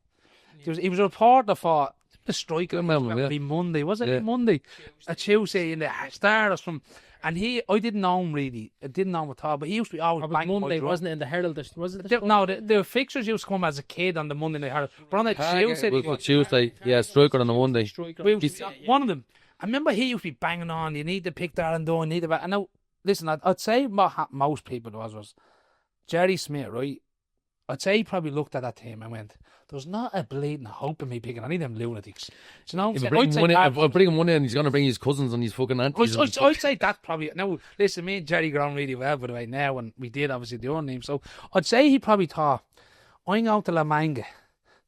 He was a reporter for the striker. Every Monday, was it? Monday, a Tuesday in the start or something. And I didn't know him really. I didn't know him at all. But he used to be always banging Monday, wasn't it? In the Herald, was it? The fixtures used to come as a kid on the Monday Night Herald. But on the Tuesday, striker on the Monday. One of them. I remember he used to be banging on. You need to pick that and do. You need to. And now, listen, I'd say most people was Jerry Smith, right? I'd say he probably looked at that team and went, "There's not a bleeding hope in me picking any of them lunatics." Do you know? I'll bring him money, and he's going to bring his cousins and his fucking aunties. I'd say that probably. Now, listen, me and Jerry got on really well, by the way, now, and we did obviously the own name. So I'd say he probably thought, I'm going to La Manga.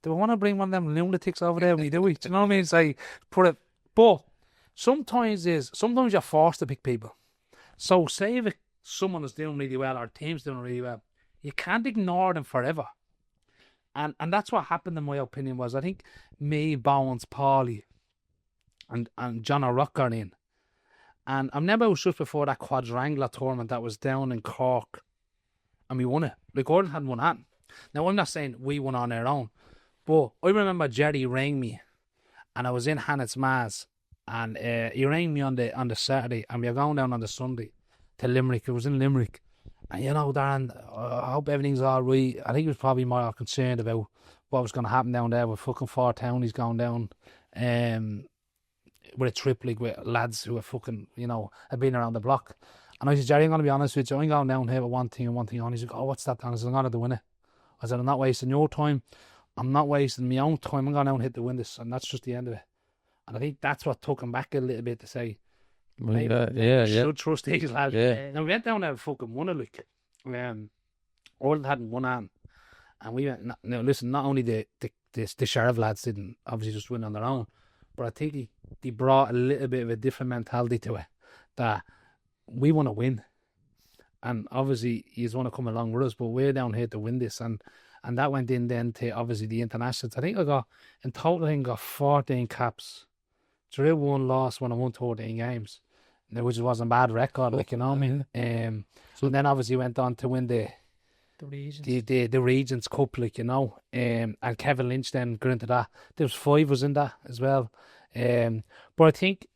Do I want to bring one of them lunatics over there? Do you know what I mean? Say, put it. But sometimes you're forced to pick people. So say if someone is doing really well, or a team's doing really well, you can't ignore them forever. And that's what happened, in my opinion, was I think me, Bones, Paulie, and John O'Rourke got in. And I remember it was just before that quadrangular tournament that was down in Cork, and we won it. Like, Gordon hadn't won that. Now, I'm not saying we won on our own, but I remember Jerry rang me, and I was in Hannet's Maz, and he rang me on the Saturday, and we were going down on the Sunday to Limerick. It was in Limerick. And Darren, I hope everything's all right. I think he was probably more concerned about what was going to happen down there with fucking 4 townies going down with a trip league with lads who are fucking, have been around the block. And I said, Jerry, I'm going to be honest with you, I'm going down here with one thing and one thing on. He's like, oh, what's that, Dan? I said, I'm going to win it. I said, I'm not wasting your time. I'm not wasting my own time. I'm going down and hit to win this. And that's just the end of it. And I think that's what took him back a little bit to say, should trust these lads. Now, we went down there and fucking won it, like. Ireland hadn't won on. And we went, now listen, not only the Sheriff lads didn't obviously just win on their own, but I think they brought a little bit of a different mentality to it, that we want to win. And obviously, you want to come along with us, but we're down here to win this. And that went in then to obviously the internationals. I think I got 14 caps. 3-1 loss when I won 13 games. Which was a bad record, like, you know what I mean? So then obviously went on to win the Regions Cup, like, and Kevin Lynch then got into that. There was 5 was in that as well. But I think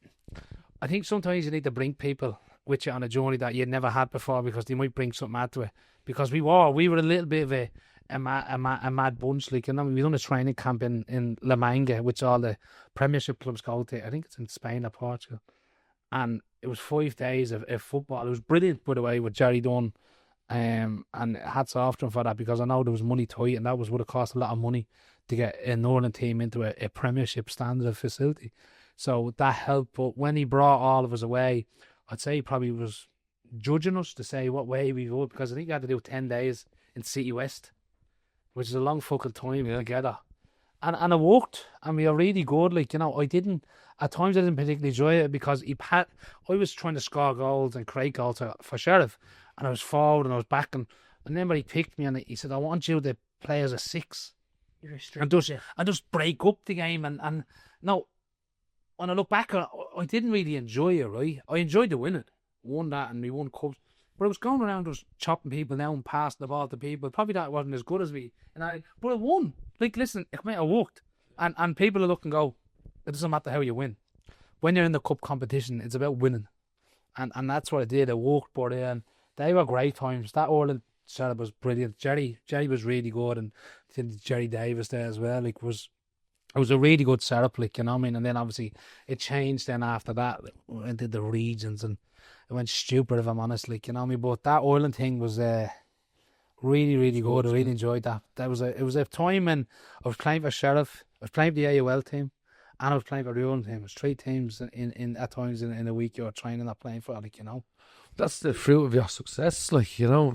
sometimes you need to bring people with you on a journey that you never had before, because they might bring something out to it. Because we were a little bit of a mad bunch, like, we done a training camp in La Manga, which all the Premiership clubs go to. I think it's in Spain or Portugal. And it was 5 days of football. It was brilliant, by the way, with Jerry Dunne. And hats off to him for that, because I know there was money tight, and that would have cost a lot of money to get a Northern team into a Premiership standard facility. So that helped. But when he brought all of us away, I'd say he probably was judging us to say what way we would, because I think he had to do 10 days in City West, which is a long fucking time together. And it worked, and we were really good. Like, at times I didn't particularly enjoy it, because I was trying to score goals and create goals for Sheriff, and I was forward and I was back, and then when he picked me and he said, I want you to play as a 6. You're restricted. And just break up the game. And no, when I look back, I didn't really enjoy it, right? I enjoyed the winning. Won that, and we won cups. But I was going around just chopping people down and passing the ball to people. Probably that wasn't as good as me. But I won. Like, listen, it worked. And people look and go, it doesn't matter how you win. When you're in the cup competition, it's about winning. And that's what I did. It worked, but they were great times. That Ireland setup was brilliant. Jerry was really good, and I think Jerry Davis there as well. Like, it was a really good setup, like, And then obviously it changed then after that. I did the regions, and it went stupid, if I'm honest, like, But that Ireland thing was really, really good. I really enjoyed that. It was a time when I was playing for Sheriff. I was playing for the AUL team, I was playing for the other team. It was 3 teams in at times in a week you were training or playing for, like, you know. That's the fruit of your success, like, you know.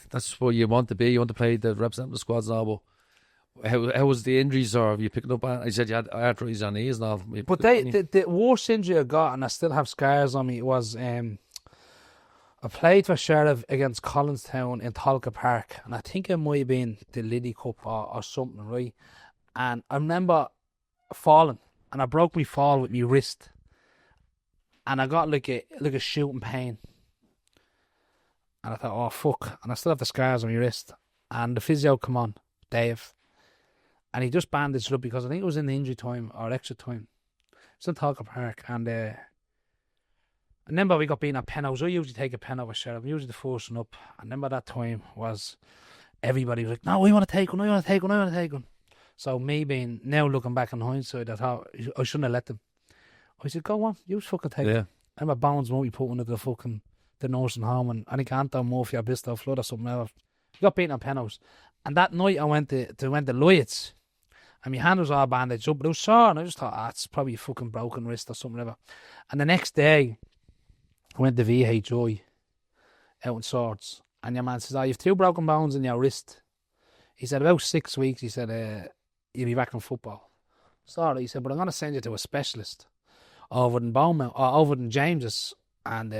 That's what you want to be. You want to play the representative squads now. But how was the injuries, or have you picked up? I said you had arthritis on knees and all. But the worst injury I got, and I still have scars on me, was I played for Sheriff against Collinstown in Tolka Park, and I think it might have been the Liddy Cup or something, right? And I remember falling, and I broke my fall with my wrist, and I got like a shooting pain. And I thought, oh fuck, and I still have the scars on my wrist. And the physio come on, Dave, and he just bandaged it up because I think it was in the injury time or extra time. It's in Tolka Park, and I remember we got beaten at penalties. I usually take a pen over Sheriff. I'm usually the first one up. I remember that time was everybody was like, no, we want to take one, I want to take one, I want to take one. So me being, now looking back in hindsight, I thought I shouldn't have let them. I said, go on, you fucking take it. And my bones won't be put into the nursing home, and I think Anton Murphy or Bisto Flood or something else. We got beaten on penalties. And that night I went to Lloyd's, and my hand was all bandaged up, but it was sore, and I just thought, it's probably a fucking broken wrist or something like that. And the next day, I went to VHI out in Swords, and your man says, you have 2 broken bones in your wrist. He said, about 6 weeks, he said, you'll be back in football. Sorry, he said, but I'm going to send you to a specialist over in James's, and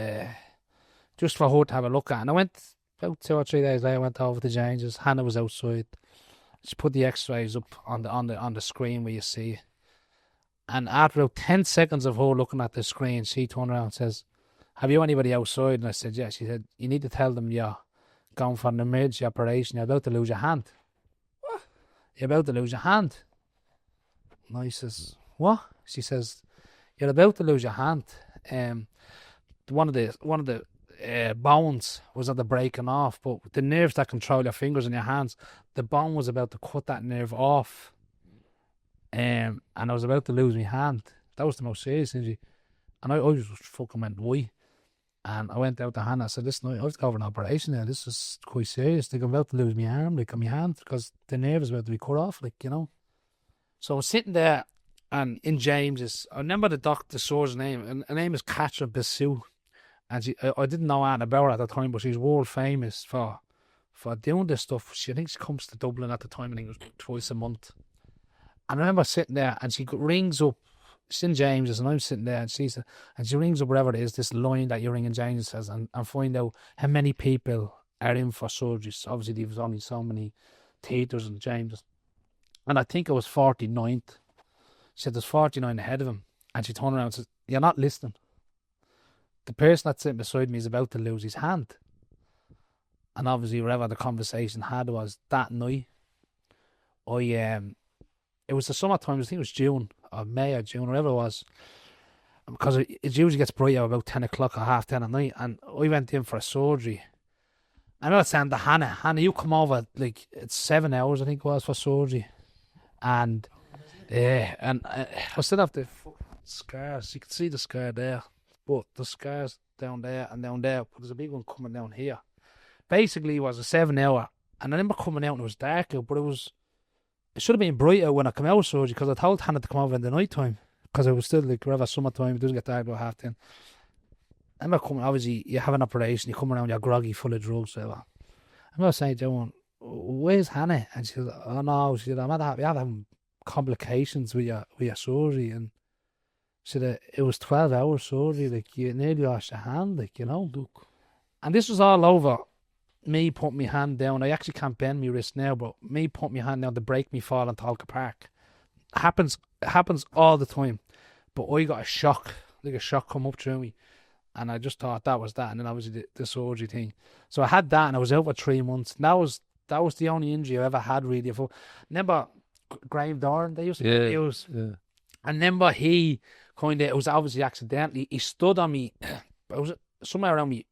just for her to have a look at. And I went about 2 or 3 days later. I went over to James's. Hannah was outside. She put the X-rays up on the screen where you see it. And after about 10 seconds of her looking at the screen, she turned around and says, "Have you anybody outside?" And I said, "Yeah." She said, "You need to tell them you're going for an emergency operation. You're about to lose your hand." "What? You're about to lose your hand?" And I says, "What?" She says, "You're about to lose your hand. One of the bones was at the breaking off, but the nerves that control your fingers and your hands, the bone was about to cut that nerve off. And I was about to lose my hand." That was the most serious injury. And I just fucking went, "Why?" And I went out to Hannah. I said, "Listen, I have to go for an operation here. This is quite serious. Like, I'm about to lose my arm, like, on my hand, because the nerve is about to be cut off, like, you know." So I was sitting there, and in James's, I remember the surgeon's name, and her name is Catherine Bissou. And I didn't know anything about her at the time, but she's world famous for doing this stuff. I think she comes to Dublin at the time. I think it was twice a month. And I remember sitting there, and she rings up. She's in James's, and I'm sitting there, and she rings up wherever it is, this line that you ring in James's says, and find out how many people are in for surgeries. Obviously, there was only so many theatres in James's. And I think it was 49th. She said there's 49 ahead of him. And she turned around and said, "You're not listening. The person that's sitting beside me is about to lose his hand." And obviously, wherever the conversation had was that night, it was the summertime, I think it was June, or May or June, whatever it was, because it usually gets brighter about 10 o'clock or 10:30 at night, and I went in for a surgery. I remember saying to Hannah, "You come over, like, it's 7 hours, I think it was, for surgery." And I still have the fucking scars. You can see the scar there, but the scars down there and down there, but there's a big one coming down here. Basically, it was a 7 hour, and I remember coming out and it was dark out, but it should have been brighter when I come out of surgery, because I told Hannah to come over in the night time, because it was still like whatever summertime, it doesn't get dark about 10:30. I remember coming, obviously you have an operation, you come around, you're groggy, full of drugs, whatever. I remember saying to Joan, "Where's Hannah?" And she said, "Oh no," she said, "I'm having complications with your surgery." And she said, "It was 12 hours surgery, like, you nearly lost your hand, like, you know." And this was all over me putting my hand down. I actually can't bend my wrist now, but me putting my hand down to break me fall in Tolka Park. It happens all the time. But I got a shock come up through me, and I just thought that was that. And then obviously the surgery thing. So I had that, and I was out for 3 months. And that was the only injury I ever had, really. Remember Graham Dorn? They used to use. Yeah. I remember it was obviously accidentally. He stood on me. It was somewhere around me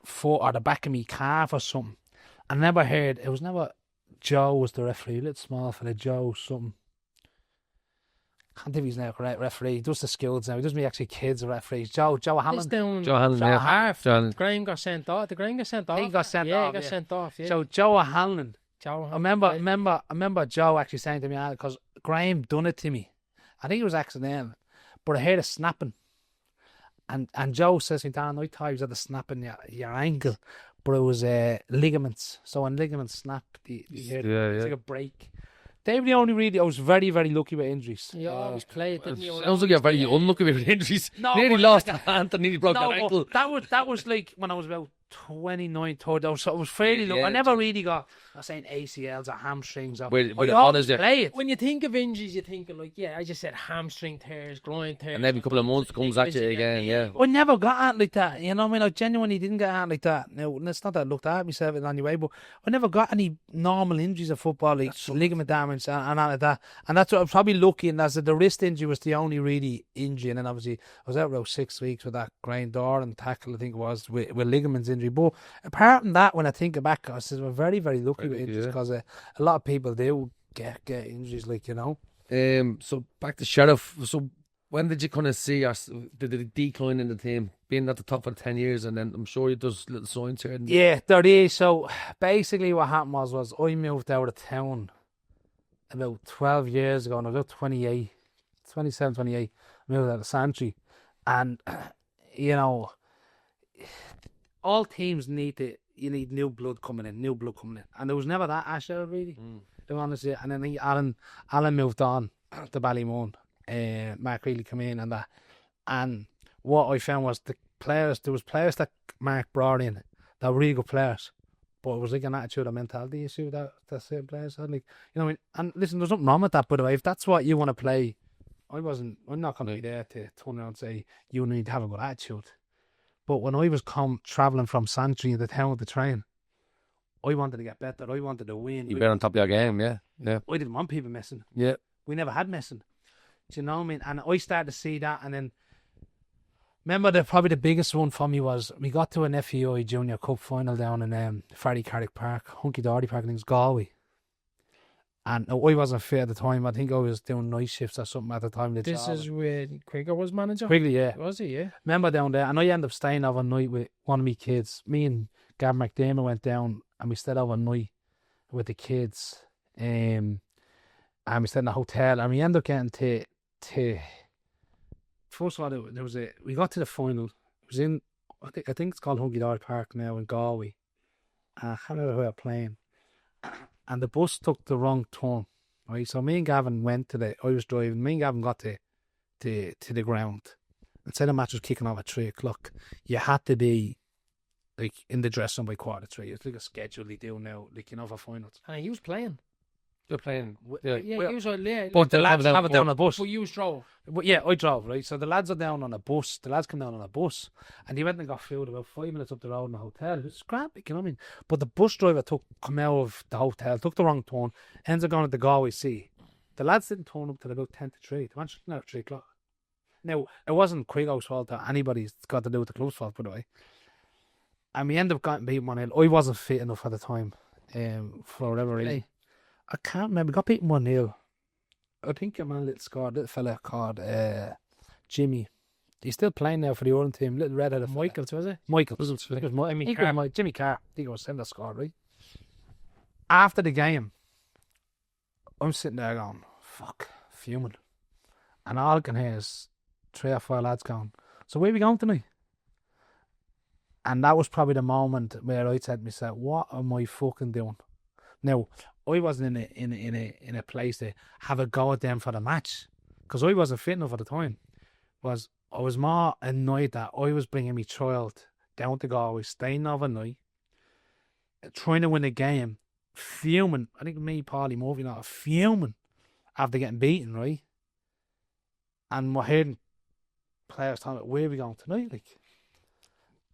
foot or the back of me calf or something. I never heard. It was never Joe was the referee. A little small for the Joe something. Can't think he's now correct referee. He does the skills now. He doesn't make actually kids a referees. Joe Hanlon. Joe Hanlon, yeah. Half. Graham got sent off. The Graham got sent off. He got sent off. He got sent off. Yeah. So Joe Hanlon. I remember Joe actually saying to me, because Graham done it to me, I think it was accidental, but I heard a snapping. And Joe says to me, Dan, I thought he was at the snapping your ankle, but it was ligaments. So when ligaments snap, you hear it's like a break. They were the only really. I was very, very lucky with injuries. You always play it, didn't you? Sounds like you're very unlucky with injuries. No, nearly but lost a hand and nearly broke No, your ankle. that was like when I was about 29, 30. So I was fairly lucky. Yeah. I never really got, I'm saying ACLs or hamstrings. Or, With I the always honours, yeah. play it. When you think of injuries, you think of like, I just said hamstring tears, groin tears. And every couple of months comes at you again, yeah. I never got at like that. You know what I mean? I genuinely didn't get at like that. Now, it's not that I looked at myself in any way, but I never got any normal injuries of football, like ligament damage and all of that. And that's what I'm probably lucky in. As the wrist injury was the only really injury. And then obviously I was out about 6 weeks with that groin door and tackle, I think it was, with ligaments injury. But apart from that, when I think back, I said we're very, very lucky with injuries because a lot of people do get injuries, like, you know. So back to Sheriff. So when did you kind of see the decline in the team, being at the top for 10 years, and then I'm sure you does little signs here. Yeah, there is. So basically what happened was I moved out of town about 12 years ago, and I was about 27, 28, I moved out of Santry. And, you know, all teams need new blood coming in. And there was never that Asher, really. To be honest, and then I think Alan moved on to Ballymun. Mark really came in and that. And what I found was there was players that Mark brought in that were really good players. But it was like an attitude or mentality issue that certain players had. Like, you know, and listen, there's nothing wrong with that, by the way. If that's what you want to play, I'm not going to be there to turn around and say, you need to have a good attitude. But when I was travelling from Santry into town to train, I wanted to get better. I wanted to win. You've been on top of your game, yeah. I didn't want people messing. Yeah. We never had messing. Do you know what I mean? And I started to see that, and then remember probably the biggest one for me was we got to an FEI Junior Cup final down in Ferry Carrick Park, Hunky Doherty Park, I think it's Galway. And I wasn't fit at the time. I think I was doing night shifts or something at the time. This is when Quigger was manager? Quigley, yeah. Was he, yeah? Remember down there, and I ended up staying overnight with one of my kids. Me and Gavin McDermott went down and we stayed overnight with the kids. And we stayed in a hotel, and we ended up getting to first of all, we got to the final. It was in, I think it's called Hunky Doherty Park now in Galway. I can't remember who we were playing. And the bus took the wrong turn, right? So me and Gavin I was driving, me and Gavin got to the ground. And say the match was kicking off at 3 o'clock. You had to be like in the dressing room by 3:15. It's like a schedule they do now, like, you know, for finals. And he was playing. You're playing. Yeah, he was But the lads have it down on a bus. But you drove. But yeah, I drove, right? So the lads are down on a bus. The lads come down on a bus. And he went and got food about 5 minutes up the road in the hotel. It was scrap, you know what I mean? But the bus driver come out of the hotel, took the wrong turn, ends up going to the Galway Sea. The lads didn't turn up till about 10 to 3. They went now at 3 o'clock. Now, it wasn't Quigo's fault or anybody's got to do with the club's fault, by the way. And we ended up getting beaten 1-0. I wasn't fit enough at the time, for whatever reason. I can't remember. We got beaten 1-0. I think your man little fella called Jimmy. He's still playing now for the Ireland team. Little redheaded fella. Michaels, was it? Michaels. Jimmy Carr. I think it was him that scored, right? After the game, I'm sitting there going, fuck, fuming. And all I can hear is 3 or 4 lads going, so where are we going tonight? And that was probably the moment where I said to myself, what am I fucking doing? Now, I wasn't in a place to have a go at them for the match, because I wasn't fit enough at the time. I was more annoyed that I was bringing my child down to Galway, staying overnight, trying to win a game, fuming. I think me, Paulie, moving out, fuming after getting beaten, right? And we're hearing players talking about, where are we going tonight? Like,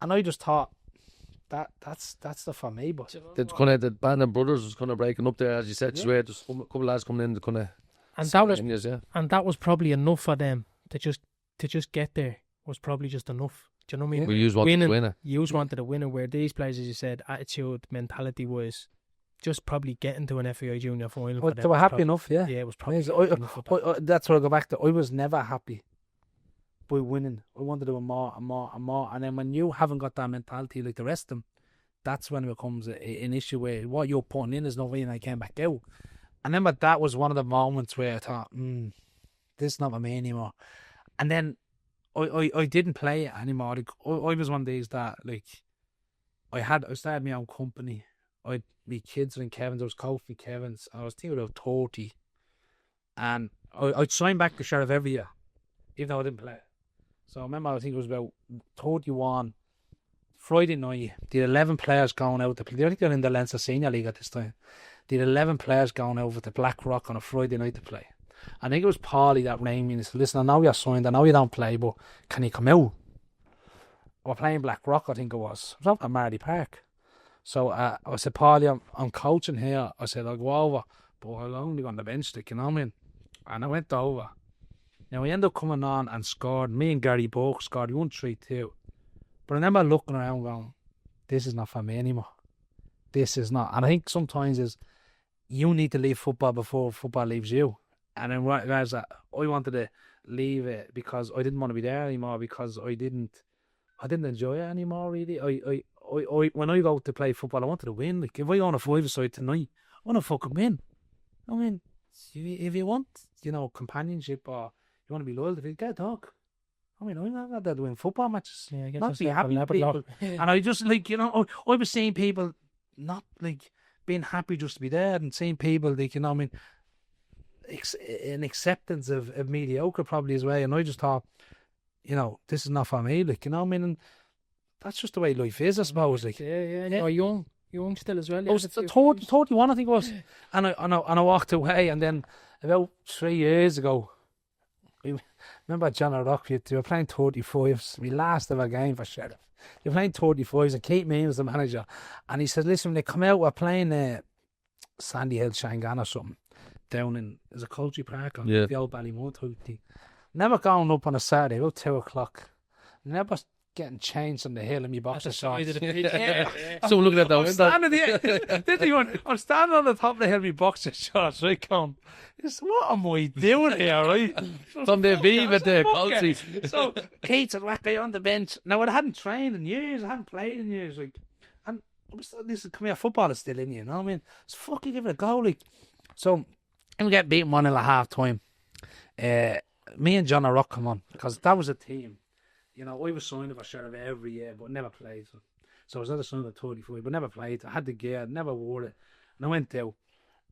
and I just thought, that's the for me. But the band of brothers was kind of breaking up there, as you said. Yeah. Just a couple of lads coming in to kind of, and that was probably enough for them to just get there. Was probably just enough. Do you know what I mean? We used wanted to win it. You wanted to win it. Where these players, as you said, attitude, mentality was just probably getting to an FAI Junior final. Well, they were happy enough, yeah. Yeah, it was probably enough. That's what I go back to. I was never happy by winning. I wanted to do more and more and more. And then when you haven't got that mentality like the rest of them, that's when it becomes an issue where what you're putting in is not really, and I came back out. And then, but that was one of the moments where I thought, this is not for me anymore. And then I didn't play it anymore. Like, I was one of these that, like, I started my own company. My kids were in Kevin's. I was coaching Kevin's. I was thinking about 30. And I'd sign back the Sheriff every year, even though I didn't play. So I remember, I think it was about 31. Friday night, the 11 players going out to play. I think they're in the Leinster Senior League at this time. The 11 players going over to Blackrock on a Friday night to play. I think it was Paulie that rang me and said, listen, I know you're signed, I know you don't play, but can you come out? We're playing Blackrock, I think it was. It was out at Marley Park. So I said, Paulie, I'm coaching here. I said, I'll go over, but I'll only go on the bench, you know what I mean? And I went over. Now, we ended up coming on and scored. Me and Gary Boak scored 1-3-2. But I remember looking around going, this is not for me anymore. This is not. And I think sometimes is you need to leave football before football leaves you. And then whereas I wanted to leave it because I didn't want to be there anymore, because I didn't enjoy it anymore, really. I when I go to play football, I wanted to win. Like, if I go on a 5-a-side tonight, I want to fucking win. I mean, if you want, companionship, or you want to be loyal to it, get a dog. I mean, I'm not there to win football matches. Yeah, I guess not be happy with people. And I just, like, I was seeing people not, like, being happy just to be there, and seeing people, like, I mean, an acceptance of mediocre probably as well. And I just thought, this is not for me, like, I mean, and that's just the way life is, I suppose. Like, yeah. You're young still as well. I was 31, I think it was. And I walked away, and then about 3 years ago, remember John O'Rourke, they were playing 35s. We last ever game for Sheriff. They were playing 35s, and Keith Mean was the manager. And he said, listen, when they come out, we're playing Sandy Hill Shangan or something down in, there's a country park on the old Ballymoon type thing. Never going up on a Saturday, about 2 o'clock. Never getting changed on the hill in my boxer shorts. Someone looking at that window. I'm standing on the top of the hill in my boxer shorts, right, going, what am I doing here, right? From the Viva to Colsey. So Keith and Wacker on the bench. Now, I hadn't trained in years, I hadn't played in years, like, and I was listen, come here, football is still in you know what I mean? It's fucking give it a go, like. So, and we get beaten 1-0 at half time. Me and John O'Rourke come on, because that was a team. I was signed for Sheriff every year, but never played. So I was at the signed at 35, but never played. I had the gear, never wore it. And I went out.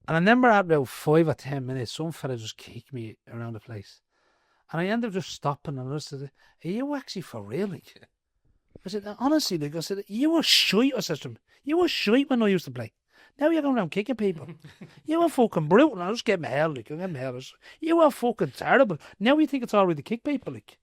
And I remember at about 5 or 10 minutes, some fella just kicked me around the place. And I ended up just stopping, and I said, are you actually for real? Like, I said, honestly, like, I said, you were shite, I said to him. You were shite when I used to play. Now you're going around kicking people. You were fucking brutal. I just get my hell, like, you were fucking terrible. Now you think it's all right to kick people, like.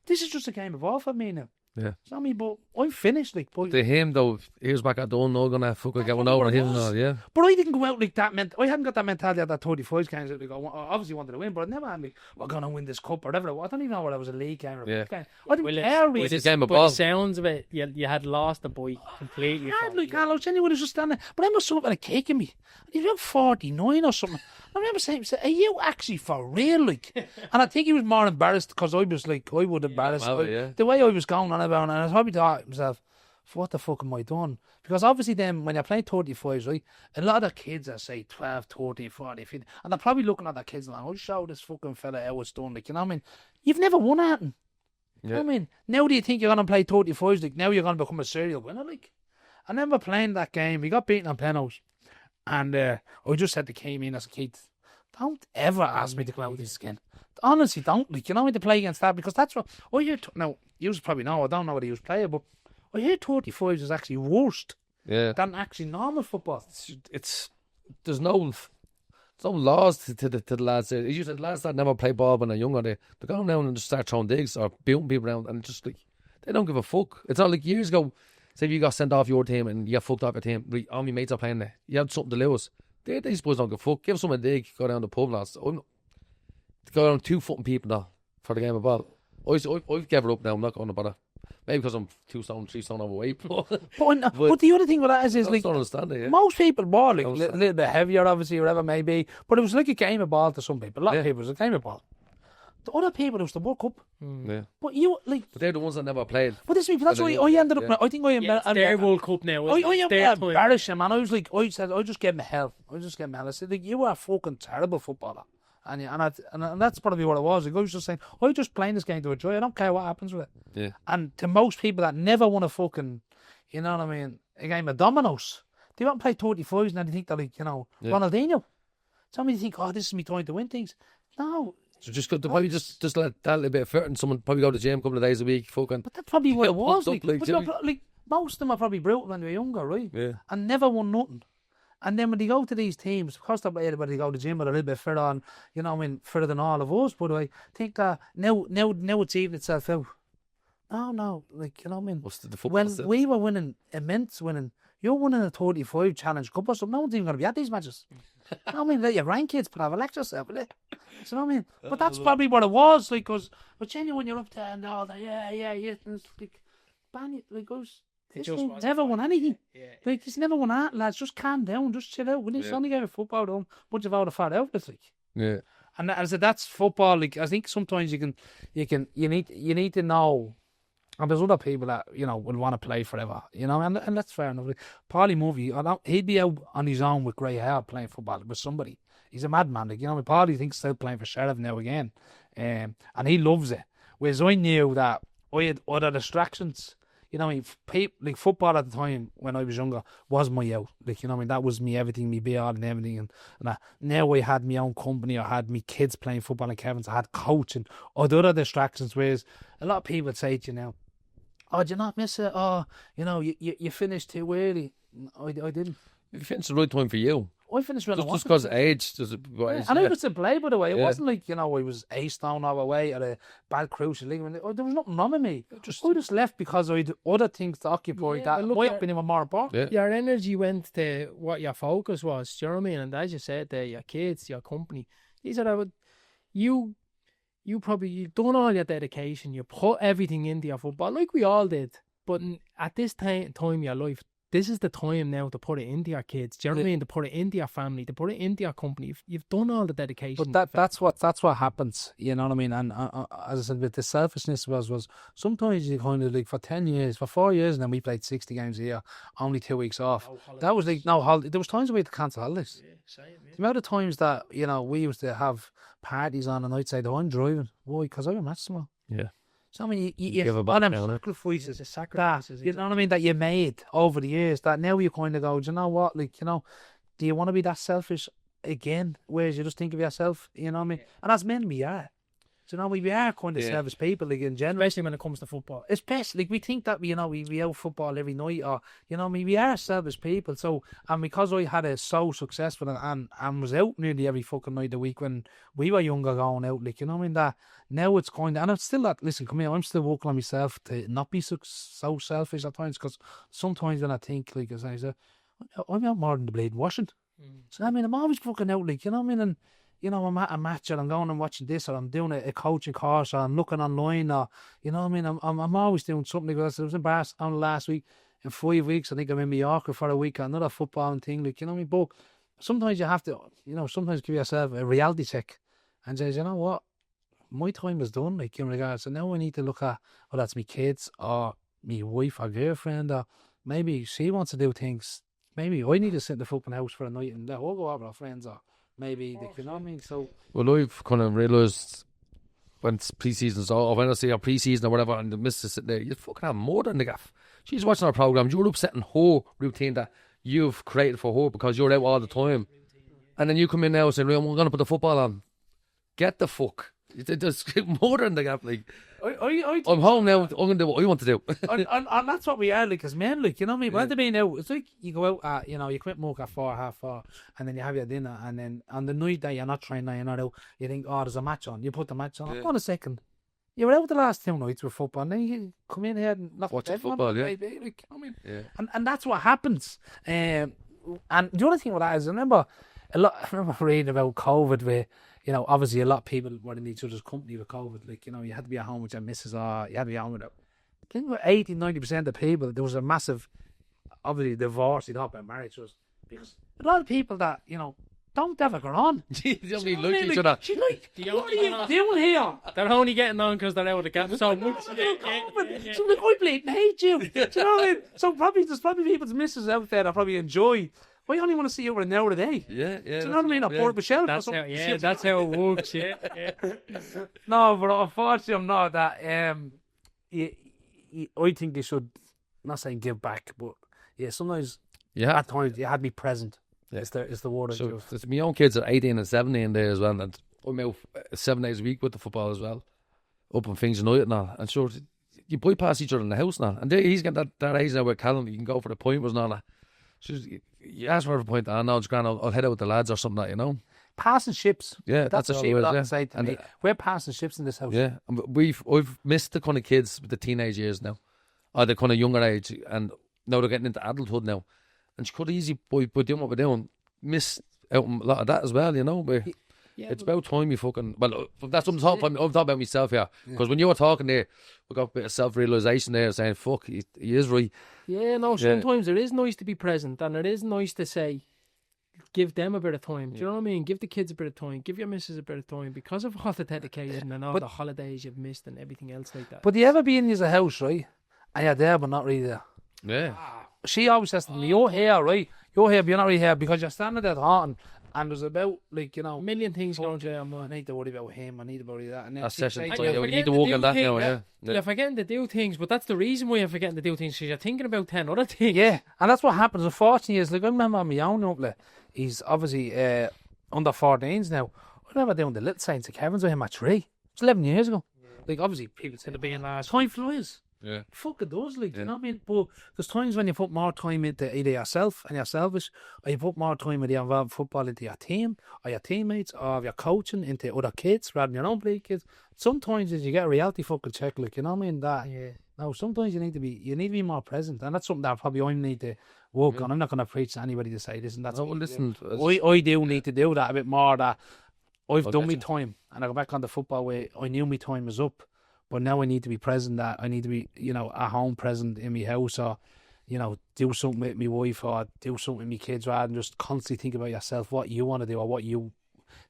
This is just a game of war for me now. Yeah. It's not me, but I'm finished. Like, but to him, though, he was back at Dunne, not going to fucking get one over him. Yeah. But I didn't go out like that. I hadn't got that mentality at that 35s kind of. Like, I obviously wanted to win, but I never had we're going to win this cup or whatever. I don't even know whether it was a league game or a cup game. I didn't care really. It's a game of ball. ball. The sounds of it, you had lost the boy completely. I had, like, Carlos, anyone was just standing there. But I must have something kicking me. He was about 49 or something. I remember saying, are you actually for real? Like, and I think he was more embarrassed because I was like, I would embarrass the way I was going on about it. And I was probably thought to myself, what the fuck am I doing? Because obviously then when you're playing 35s, right, a lot of kids are say 12, 13, 14, 15, and they're probably looking at their kids like, I'll show this fucking fella how it's done. Like, you know what I mean? You've never won anything. Yeah. You know what I mean? Now do you think you're going to play 35s? Like, now you're going to become a serial winner? Like, I remember playing that game. We got beaten on penalties. And I just said to Kane as a kid, don't ever ask me to go out with this again. Honestly, don't. Like, you know, to play against that, because that's what I hear. Now, you probably know, I don't know what he was playing, but I hear 35s is actually worse than actually normal football. There's no laws to the lads there. It's usually the lads that never play ball when they're younger, they go down and just start throwing digs or beating people around, and just like, they don't give a fuck. It's not like years ago, say if you got sent off your team and you got fucked off your team, all my mates are playing there, you had something to lose. They suppose don't give a fuck. Give someone a dig, go down the pub, lads. Go down 2 fucking people now for the game of ball. I've given up now, I'm not going to bother. Maybe because I'm 2 stone, 3 stone overweight. But the other thing with that is I like, don't understand it, most people ball like a little bit heavier, obviously, whatever it may be. But it was like a game of ball to some people. A lot of people, it was a game of ball. The other people, it was the World Cup. Yeah. But they're the ones that never played. But that's why I ended up. I think it's their World Cup now. I embarrassed him, man. I was like, I just gave him hell. I said, like, you are a fucking terrible footballer. And that's probably what it was. The guy was just saying, I'm just playing this game to enjoy. I don't care what happens with it. Yeah. And to most people that never won a fucking, you know what I mean, a game of dominoes, they want to play 35s and they think they're like, you know, Ronaldinho. Some of you think, this is me trying to win things. No. So just go to probably just let that a little bit of effort, and someone probably go to the gym a couple of days a week, fucking. But that's probably what it was. Like like, most of them are probably brutal when they were younger, right? Yeah. And never won nothing. And then when they go to these teams, of course they're able to go to the gym, but a little bit further on, you know, I mean, further than all of us. But I think that now it's evened itself out. No, like, you know what I mean? When we were winning, immense winning, you're winning a 35 challenge cup or something, no one's even going to be at these matches. You know what I mean? Let your grandkids have a lecture yourself, will it? You know what I mean? But that's probably what it was, like, because, but genuinely when you're up there and all that, yeah, and it's like, this ain't never won anything. Yeah. Like, it's never won that, lads. Just calm down, just chill out. It's only game of football, though. Bunch of out of fat outlets, like. Yeah. And as I said, that's football. Like, I think sometimes you need to know. And there's other people that, you know, will want to play forever, you know, and that's fair enough. Like, Paulie Murphy, he'd be out on his own with grey hair playing football with somebody. He's a madman, like, you know. Paulie thinks still playing for Sheriff now again, and he loves it. Whereas I knew that I had other distractions. You know, like football at the time when I was younger was my out. Like, you know, that was me everything, me be all and everything. And that. Now I had my own company. I had me kids playing football in Kevin's. I had coaching. I had other distractions. Whereas a lot of people would say to you now, "Oh, did you not miss it? Oh, you know, you finished too early." I didn't. You finished the right time for you. I finished when I wanted. Just because of age. And I was to play, by the way. It wasn't like, you know, I was a stone all the way at a bad crucial league. There was nothing wrong with me. I just left because I had other things to occupy that might have been even more important. Your energy went to what your focus was. Do you know what I mean? And as you said, your kids, your company. These are you've done all your dedication. You put everything into your football, like we all did. But at this time in your life, this is the time now to put it into your kids. Do you know what I mean? To put it into your family, to put it into your company. You've done all the dedication. But that's what happens. You know what I mean? And as I said, with the selfishness was sometimes you kind of like for 4 years, and then we played 60 games a year, only 2 weeks off. That was like no holiday. There was times we had to cancel holidays. Yeah, same, yeah. The amount of times that, you know, we used to have parties on, and I'd say, "I'm driving." Why? Because I have a match tomorrow. Yeah. So I mean, you give all them sacrifices, you know what I mean, that you made over the years. That now you kind of go, do you know what? Like, you know, do you want to be that selfish again? Whereas you just think of yourself, you know what I mean? And as men, we are. So, you know, we are kind of selfish people, like, in general. Especially when it comes to football. Especially, like, we think that, you know, we out football every night, or, you know, I mean, we are selfish people. So, and because I had it so successful and was out nearly every fucking night of the week when we were younger going out, like, you know what I mean, that now it's kind of, and I'm still that, listen, come here, I'm still working on myself to not be so selfish at times, because sometimes when I think, like, as I said, I'm out more than the bleeding washing. So, I mean, I'm always fucking out, like, you know what I mean, and, you know, I'm at a match and I'm going and watching this, or I'm doing a coaching course, or I'm looking online, or, you know what I mean, I'm always doing something. Because I was in Barcelona last week. In 5 weeks, I think I'm in Mallorca for a week, another football thing, like, you know what I mean. But sometimes you have to, you know, sometimes give yourself a reality check and say, you know what, my time is done, like, in regards. So now I need to look at, whether that's my kids or my wife or girlfriend, or maybe she wants to do things. Maybe I need to sit in the fucking house for a night and let her go over with her friends, or maybe, you know what I mean? So, well, I've kind of realised when pre-season's or when I see a pre-season or whatever, and the missus sitting there, you fucking have more than the gaff. She's watching our programmes. You're upsetting her routine that you've created for her because you're out all the time. And then you come in now and say, "I'm going to put the football on." Get the fuck. There's more than the gaff. Like, I'm home now. I'm going to do what I want to do. and that's what we are, like, as men, like, you know what I mean? When they're being out, it's like you go out at, you know, you quit work at 4:30, and then you have your dinner, and then on the night that you're not training, you're not out, you think, oh, there's a match on. You put the match on. Hold on a second. You were out the last 2 nights with football, and then you come in here and watch football, like, you know what I mean? And that's what happens. And the other thing with that is, I remember reading about COVID, where, you know, obviously a lot of people were in each other's company with COVID. Like, you know, you had to be at home with your missus, or you had to be at home with it. I think about 80-90% of people, there was a massive, obviously, divorce. You talk about marriage, was because a lot of people that, you know, don't ever go on. They don't really like each other. She's like, what are you doing here? They're only getting on because they're out of the gap so much. So, like, I bleeding hate you. Do you know what I mean? So there's probably people's missus out there that probably enjoy I only want to see you over an hour a day. Yeah. Do you know what I mean? A Port Michelle. That's how it works. Yeah. No, but unfortunately, I'm not that. I think they should, not saying give back, but sometimes at times you had to be present. Yeah. Is the word I So use. there's my own kids are 18 and 17 there as well, and I'm out 7 days a week with the football as well, up on things United and all. And sure, you bypass each other in the house now, and he's getting that age now where Callum, you can go for the pointers and all that. So you ask for a point, no, it's grand, I'll head out with the lads or something like that, you know. Passing ships. Yeah, that's all what it she is, would say to me. We're passing ships in this house. Yeah, and I've missed the kind of kids with the teenage years now, or the kind of younger age, and now they're getting into adulthood now, and she could easily by doing what we're doing miss out on a lot of that as well, you know. But it's about time you fucking that's what I'm talking about. I'm talking about myself here, because when you were talking there, we got a bit of self-realisation there, saying fuck, he is right. Yeah, no, sometimes it is nice to be present, and it is nice to say, give them a bit of time. Do you know what I mean? Give the kids a bit of time. Give your missus a bit of time, because of all the dedication and all the holidays you've missed and everything else like that. But do you ever be in his house, right? And you're there, but not really there. Yeah. She always says to me, "You're here, right? You're here, but you're not really here because you're standing there talking." And there's about, like, you know, a million things going to I need to worry about him. I need to worry about that. And then That she session, says, we need to walk on that now. Yeah. You're forgetting to do things, but that's the reason why you're forgetting to do things, because you're thinking about 10 other things. Yeah, and that's what happens. Unfortunately, is like I remember my own uncle. He's obviously under 14s now. I remember doing the Little Saints of Kevin's with him at 3. It was 11 years ago. Like, obviously, people say the being last. Time flies. Yeah. Fuck, it does, like, you know what I mean? But there's times when you put more time into either yourself and you're selfish, or you put more time with the involved football into your team, or your teammates, or your coaching into other kids rather than your own play kids. Sometimes as you get a reality fucking check, like, you know what I mean? That, no, sometimes you need to be more present, and that's something that probably I need to work on. I'm not going to preach to anybody to say this and that's. No, listen, I do need to do that a bit more. That I've done my time, and I go back on the football way. I knew my time was up. But now I need to be present. That I need to be, you know, at home, present in my house, or, you know, do something with my wife, or do something with my kids, rather than just constantly think about yourself, what you want to do or what you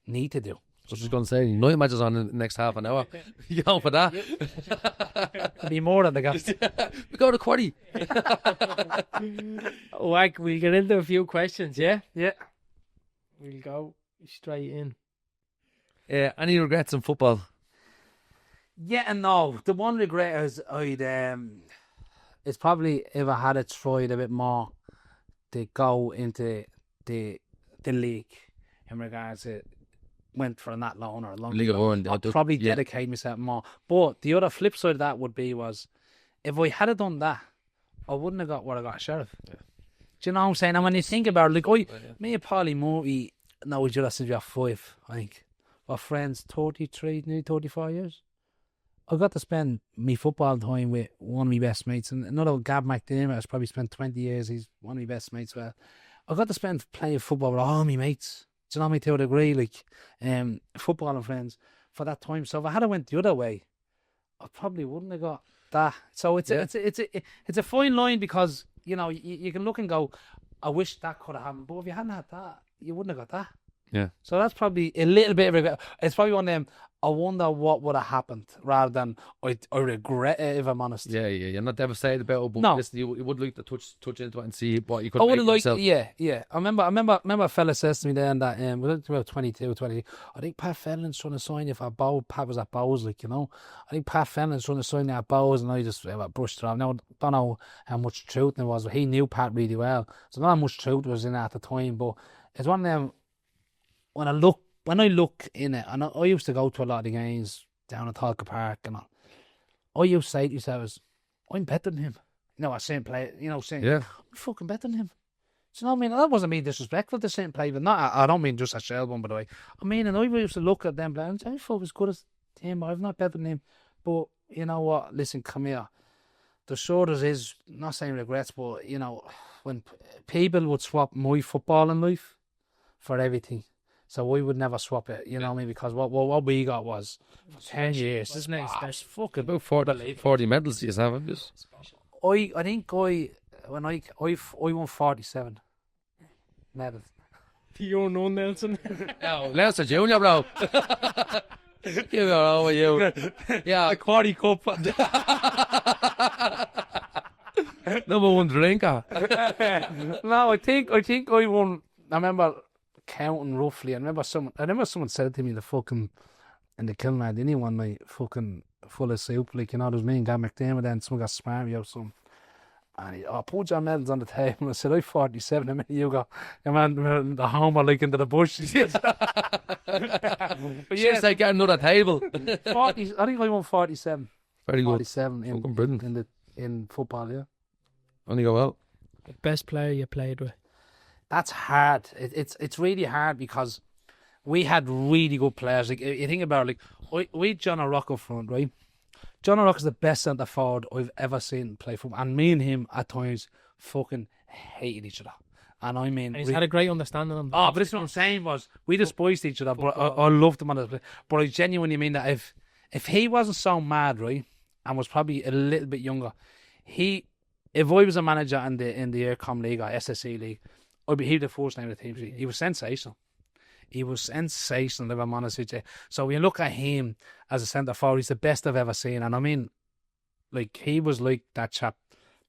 need to do. I was just going to say, United matches on in the next half an hour. You going for that? There'll be more than the guys. We go to Quarry. Whack, we'll get into a few questions, yeah? Yeah. We'll go straight in. Any regrets in football? Yeah and no. The one regret is it's probably if I had tried a bit more to go into the league in regards to went for a that long or a long League of Ireland. I'd probably dedicate myself more. But the other flip side of that would be was if I had done that, I wouldn't have got what I got at Sheriff. Yeah. Do you know what I'm saying? And when you think about it, like me and Paulie Murphy know each other since we were 5, I think. We're friends 33, nearly 34 years. I got to spend me football time with one of my best mates, and another Gab McDermott has probably spent 20 years. He's one of my best mates. Well, I got to spend playing football with all my mates. Do you know me, to a degree, like football and friends for that time. So if I had went the other way, I probably wouldn't have got that. So it's a fine line, because you know you can look and go, I wish that could have happened, but if you hadn't had that, you wouldn't have got that. Yeah. So that's probably a little bit of regret. It's probably one of them, I wonder what would have happened, rather than I regret it, if I'm honest. Yeah. You're not devastated about it, but listen, you would like to touch into it and see what you could I make would have liked, yourself. yeah. I remember a fella says to me then that we looked about 22, 20. I think Pat Fenlon's trying to sign you for Bow. Pat was at Bowes, like, you know. I think Pat Fenlon's trying to sign you at Bowes, and I just brushed it off. Now, I don't know how much truth there was, but he knew Pat really well. So not how much truth was in it at the time, but it's one of them, when I look in it, and I used to go to a lot of the games down at Talca Park, and I used to say to myself, I'm better than him. You know, I same play, you know, saying, I'm fucking better than him. Do you know what I mean? That wasn't me disrespectful to same play, but I don't mean just a Shelbourne, by the way. I mean, and I used to look at them playing and say, I thought as good as him, I'm not better than him. But you know what? Listen, come here. The shoulders is, not saying regrets, but you know, when people would swap my football in life for everything. So we would never swap it, you know what I mean? Because what we got was for 10 years. Isn't it? It's fucking about 40 medals you have, haven't you? I think I won 47 medals. The unknown Nelson. Oh, Nelson Junior, bro. You are over you. Yeah, a Quarry Cup. Number one drinker. No, I think I won. I remember counting roughly. I remember someone said to me in the Kilmar, didn't he want my fucking full of soup, like, you know, there's me and Gavin McDermott then someone got smarmy or something. And he, put your medals on the table. I said, I'm 47, how many you got? Your man, the homer, like, into the bush. But yes, I got another table. 40, I think I won 47. Very good. 47 Fucking brilliant. in football, yeah. Only go well. Best player you played with? That's hard. It's really hard because we had really good players. Like, you think about it, like, we had John O'Rourke up front, right? John O'Rourke is the best centre forward I've ever seen play football. And me and him, at times, fucking hated each other. And I mean... And he's had a great understanding of but this is what I'm saying was, we despised each other, but I loved him on the play. But I genuinely mean that if he wasn't so mad, right, and was probably a little bit younger, if I was a manager in the Aircom League or SSE League, he'd be the first name of the team. He was sensational. He was sensational, if I'm honest with you. So when you look at him as a centre forward, he's the best I've ever seen. And I mean, like, he was like that chap,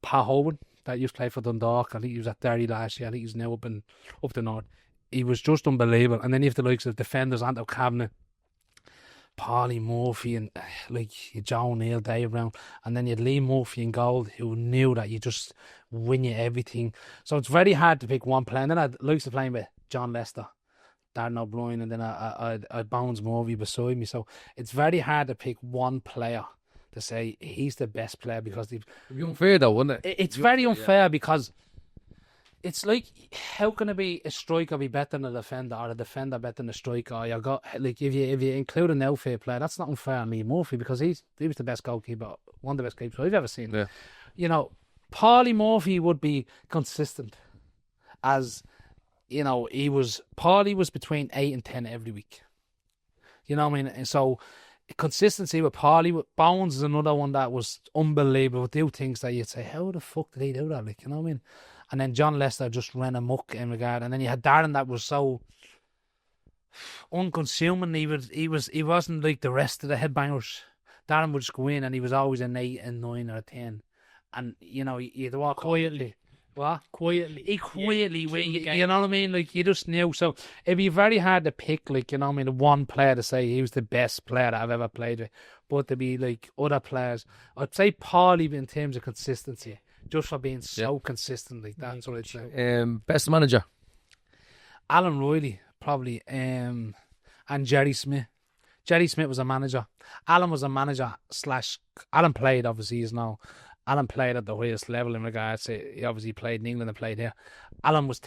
Pat Hoban, that used to play for Dundalk. I think he was at Derry last year. I think he's now up the north. He was just unbelievable. And then you have the likes of defenders, Anto Cabinet, Paulie Murphy, and like Joe Neal, Dave Brown, and then you had Lee Murphy in goal, who knew that you just win you everything. So it's very hard to pick one player. And then I likes to play with John Lester, Darren O'Brien, and then I Bones Murphy beside me. So it's very hard to pick one player to say he's the best player because It'd be unfair though, wouldn't it? it's very unfair because it's like, how can it be a striker be better than a defender or a defender better than a striker? You got, like, if you include an outfield player, that's not unfair on Lee Murphy because he was the best goalkeeper, one of the best keepers I've ever seen. Yeah. You know, Paulie Murphy would be consistent as, you know, Paulie was between 8 and 10 every week. You know what I mean? And so consistency with Paulie, Bones is another one that was unbelievable. Do things that you'd say, how the fuck did he do that? Like, you know what I mean? And then John Lester just ran amok in regard. And then you had Darren that was so unconsuming. He wasn't like the rest of the headbangers. Darren would just go in and he was always an 8 and 9 or a 10. And, you know, you'd walk Quietly. What? Quietly. You know what I mean? Like, you just knew. So it'd be very hard to pick, like, you know what I mean, one player to say he was the best player that I've ever played with. But to be like other players, I'd say Paulie in terms of consistency, just for being so consistent like that. That's what I'd say. Best manager? Alan Riley, probably, and Jerry Smith. Jerry Smith was a manager. Alan was a manager / Alan played, obviously, as now. Alan played at the highest level in regards to, he obviously played in England and played here. Alan was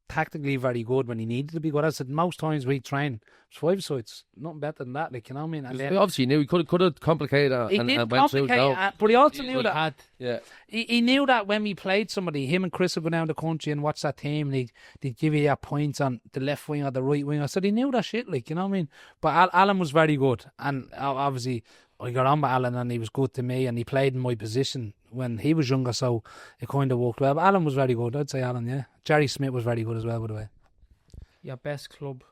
tactically very good when he needed to be good. As I said, most times we train 5 sides, nothing better than that, like, you know what I mean? And then, Obviously, he knew he could have complicated it. he did complicate it, but he also knew that. Yeah. He knew that when we played somebody, him and Chris would go down the country and watch that team, and they'd give you your points on the left wing or the right wing. I said he knew that shit, like, you know what I mean? But Alan was very good, and obviously I got on with Alan and he was good to me, and he played in my position when he was younger, so it kind of worked well. But Alan was very good, I'd say Alan, yeah. Jerry Smith was very good as well, by the way. Your best club?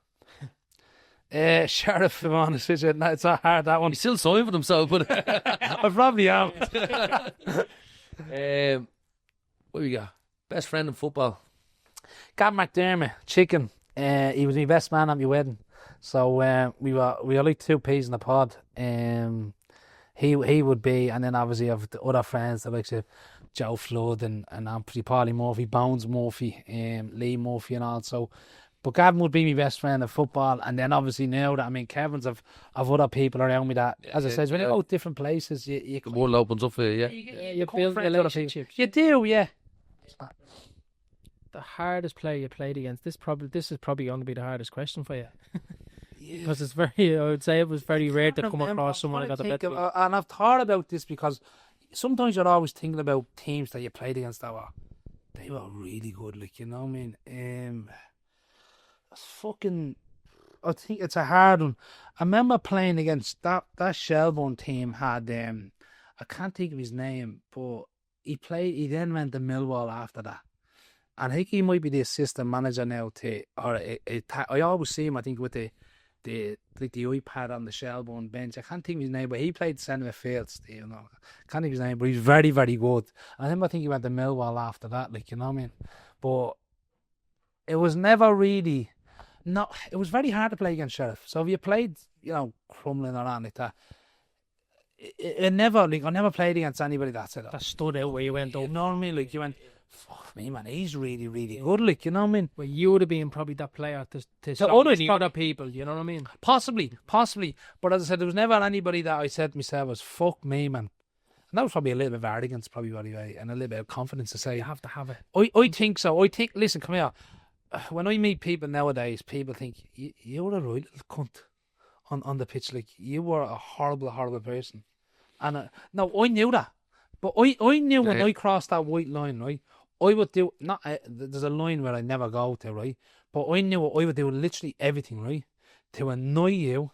Sheriff, if I'm honest with you. No, it's not hard, that one. He's still signed for himself, but I probably am. what we got? Best friend in football? Gavin McDermott, chicken. He was my best man at my wedding. So we were like 2 peas in the pod. He would be, and then obviously of the other friends, the likes of Joe Flood and obviously Paulie Murphy, Bones Murphy, Lee Murphy and all. So, but Gavin would be my best friend of football. And then obviously now that, I mean, Kevin's of other people around me that, as I said, when you go to different places, you The world opens up for you, yeah. You build a lot of relationships. You do, yeah. The hardest player you played against. This is probably going to be the hardest question for you. Because it's very, I would say it was very rare to come across someone that got the better. And I've thought about this because sometimes you're always thinking about teams that you played against that they were really good, like, you know what I mean? I think it's a hard one. I remember playing against that Shelbourne team had, I can't think of his name, but he then went to Millwall after that. And I think he might be the assistant manager now I always see him, I think, with the the iPad on the Shelbourne bench. I can't think of his name, but he played centre midfield. You know, I can't think of his name, but he's very, very good. I think he went to Millwall after that. Like, you know what I mean? But it was never really. No, it was very hard to play against Sheriff. So if you played, you know, Crumlin or anything like that, it never, like, I never played against anybody that stood out where you went up. You know what I mean? Like, you went, fuck me, man, he's really, really good. Like, you know what I mean? Well, you would have been probably that player to stop other people. You know what I mean? Possibly. But as I said, there was never anybody that I said to myself was, fuck me, man. And that was probably a little bit of arrogance, probably, anyway, and a little bit of confidence to say. You have to have it. I think so. Listen, come here. When I meet people nowadays, people think you were a right little cunt on the pitch. Like, you were a horrible, horrible person. And no, I knew that, but I knew when I crossed that white line, right, I would do there's a line where I never go to, right, but I knew I would do literally everything, right, to annoy you,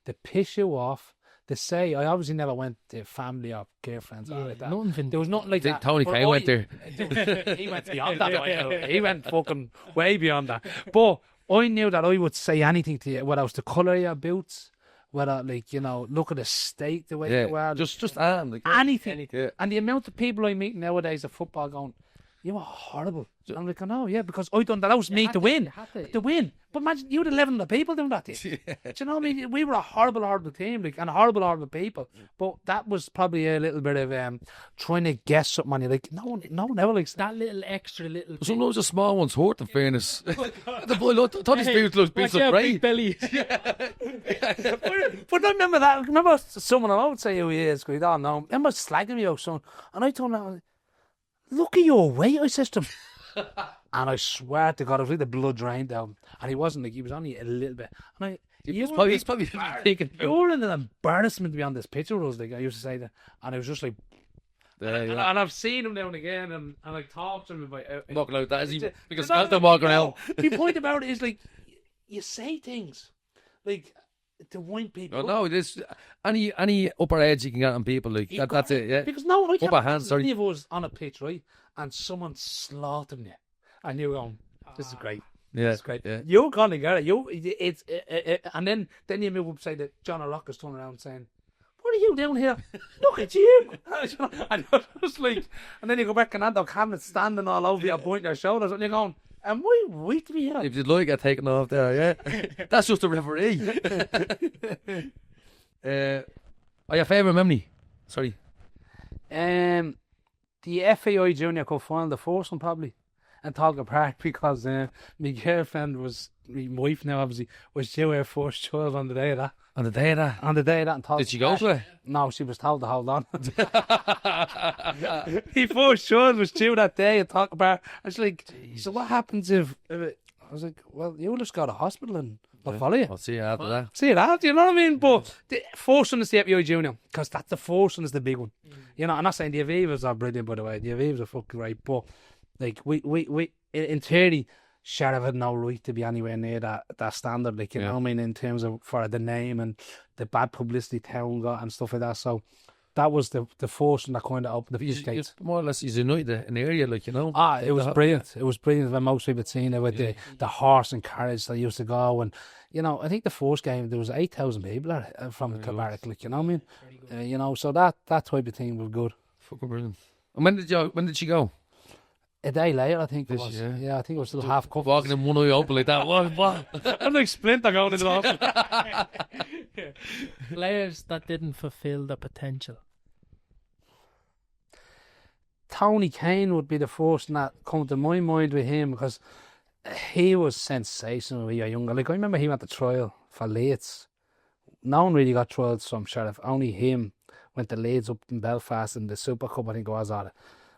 to piss you off, to say. I obviously never went to family or girlfriends or like that. There was nothing like that. Tony Kay went there. He went beyond that. He went fucking way beyond that. But I knew that I would say anything to you, whether it was the colour of your boots, whether, like, you know, look at the steak the way you were. Just like, anything. Yeah. And the amount of people I meet nowadays at football going, you were horrible. I'm like, oh yeah, because I done that. That was me to win. To win. But imagine you had 11 other people doing that. Do you know what I mean? We were a horrible, horrible team, like, and horrible, horrible people. But that was probably a little bit of trying to guess something. And you're like, no one ever likes that little extra little. Sometimes the small ones hurt. In fairness, the boy thought his beard looked great. Belly. But I remember that. I remember someone, I would say who he is, because I don't know. I remember slagging me out, son, and I told him, look at your weight, I said to him. And I swear to God, it was like the blood drained down. And he wasn't, like, he was only a little bit. And he's probably thinking, you're an embarrassment to be on this picture with us, like I used to say that. And it was just like, and I've seen him now and again, and I talked to him about walking out that, is he? Because I'm walking out. The point about it is, like, you say things like to wind people. Oh, no, this any upper edge you can get on people, like that's it. Yeah, because no, I can't. Upper hand, sorry. Any of us on a pitch, right, and someone slaughtering you, and you're going, this is great. Yeah, it's great. Yeah. You're gonna get it. And then you move up, say that John O'Lough's turning around saying, "What are you doing here? Look at you!" And you're just like, and then you go back and that cabinet standing all over you, pointing your shoulders, and you're going, "Am I right to be here?" If you'd like, get taken off there. Yeah, that's just a referee. Your favourite memory? Sorry. The FAI Junior Cup final, the first one probably, in Talga Park, because my girlfriend was, my wife now obviously, was due her first child on the day of that. On the day of that? On the day of that in Talga. Did she go to it? No, she was told to hold on. My first child was due that day at Talga Park. I was like, so what happens if I was like, well, you'll just go to hospital and I'll follow you. I'll see you after that. See you after, you know what I mean? But the first one is the FAI Junior, because that's the first one is the big one. You know, I'm not saying the Avivas are brilliant, by the way. The Avivas are fucking great, but like we in theory, Sheriff had no right to be anywhere near that standard. Like, you know what I mean, in terms of for the name and the bad publicity town got and stuff like that. So that was the first one that kind of opened the floodgates. More or less, he's united an area, like, you know. It was brilliant. It was brilliant when most people had seen it with the horse and carriage that used to go. And, you know, I think the first game, there was 8,000 people from Kilbarrack, like, you know what I mean? You know, so that type of thing was good. Fucking brilliant. And when did she go? A day later, I think it was. Yeah, I think it was still half covered. Walking in one eye open like that. What? I'm like Splinter going into the hospital. Players that didn't fulfil the potential. Tony Kane would be the first one that come to my mind with him, because he was sensational when he was younger. Like, I remember he went to trial for Leeds. No one really got trials from Sheriff. Only him went to Leeds up in Belfast in the Super Cup, I think it was, or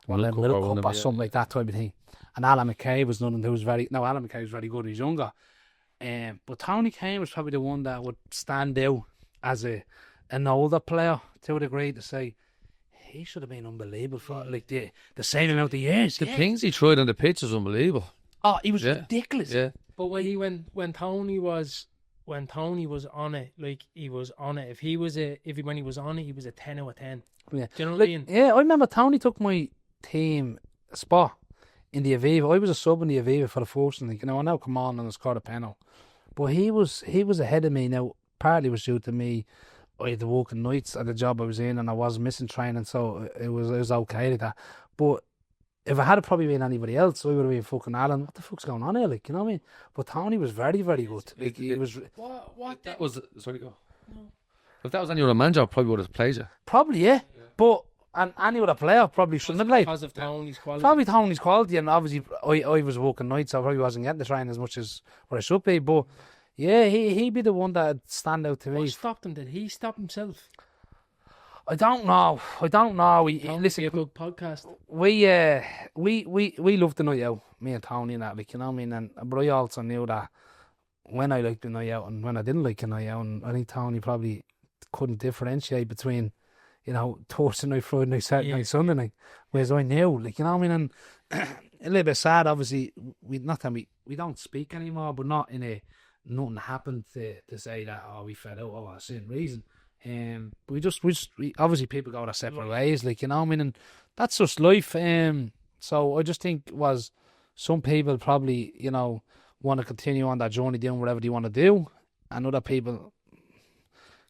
Little Cup or something like that type of thing. And Alan McKay was nothing who was Alan McKay was very good when he was younger. But Tony Kane was probably the one that would stand out as an older player to a degree, to say he should have been unbelievable for like the same amount of years. The things he tried on the pitch was unbelievable. Oh, he was ridiculous. Yeah. But when Tony was on it, like, he was on it. When he was on it, he was a 10 out of 10. Yeah. Do you know what I mean? Yeah, I remember Tony took my team spot in the Aviva. I was a sub in the Aviva for the first one. Like, you know, I now come on and scored a penalty. But he was ahead of me. Now, partly was due to me. I had to work at nights at the job I was in, and I was missing training, so it was okay like that. But if I had probably been anybody else, I would have been fucking Alan. What the fuck's going on here? Like, you know what I mean? But Tony was very, very good. Like, he was. What that was? Sorry, go. No. If that was any other manager, I probably would have played you. Probably, yeah. But and any other player probably shouldn't have played. Because of Tony's quality. Probably Tony's quality, and obviously I was working nights, so I probably wasn't getting the training as much as what I should be. But yeah, he'd be the one that'd stand out to me. What stopped him? Did he stop himself? I don't know. Listen, a good podcast. We loved the night out, me and Tony and that, like, you know what I mean. And but I also knew that when I liked the night out and when I didn't like the night out, and I think Tony probably couldn't differentiate between, you know, Thursday night, Friday night, Saturday night, Sunday night. Whereas I knew, like, you know what I mean. And a little bit sad, obviously. We don't speak anymore, but not in a nothing happened to say that we fell out a certain reason. We obviously people go their separate ways, like, you know what I mean, and that's just life. So I just think was some people probably, you know, want to continue on that journey doing whatever they want to do, and other people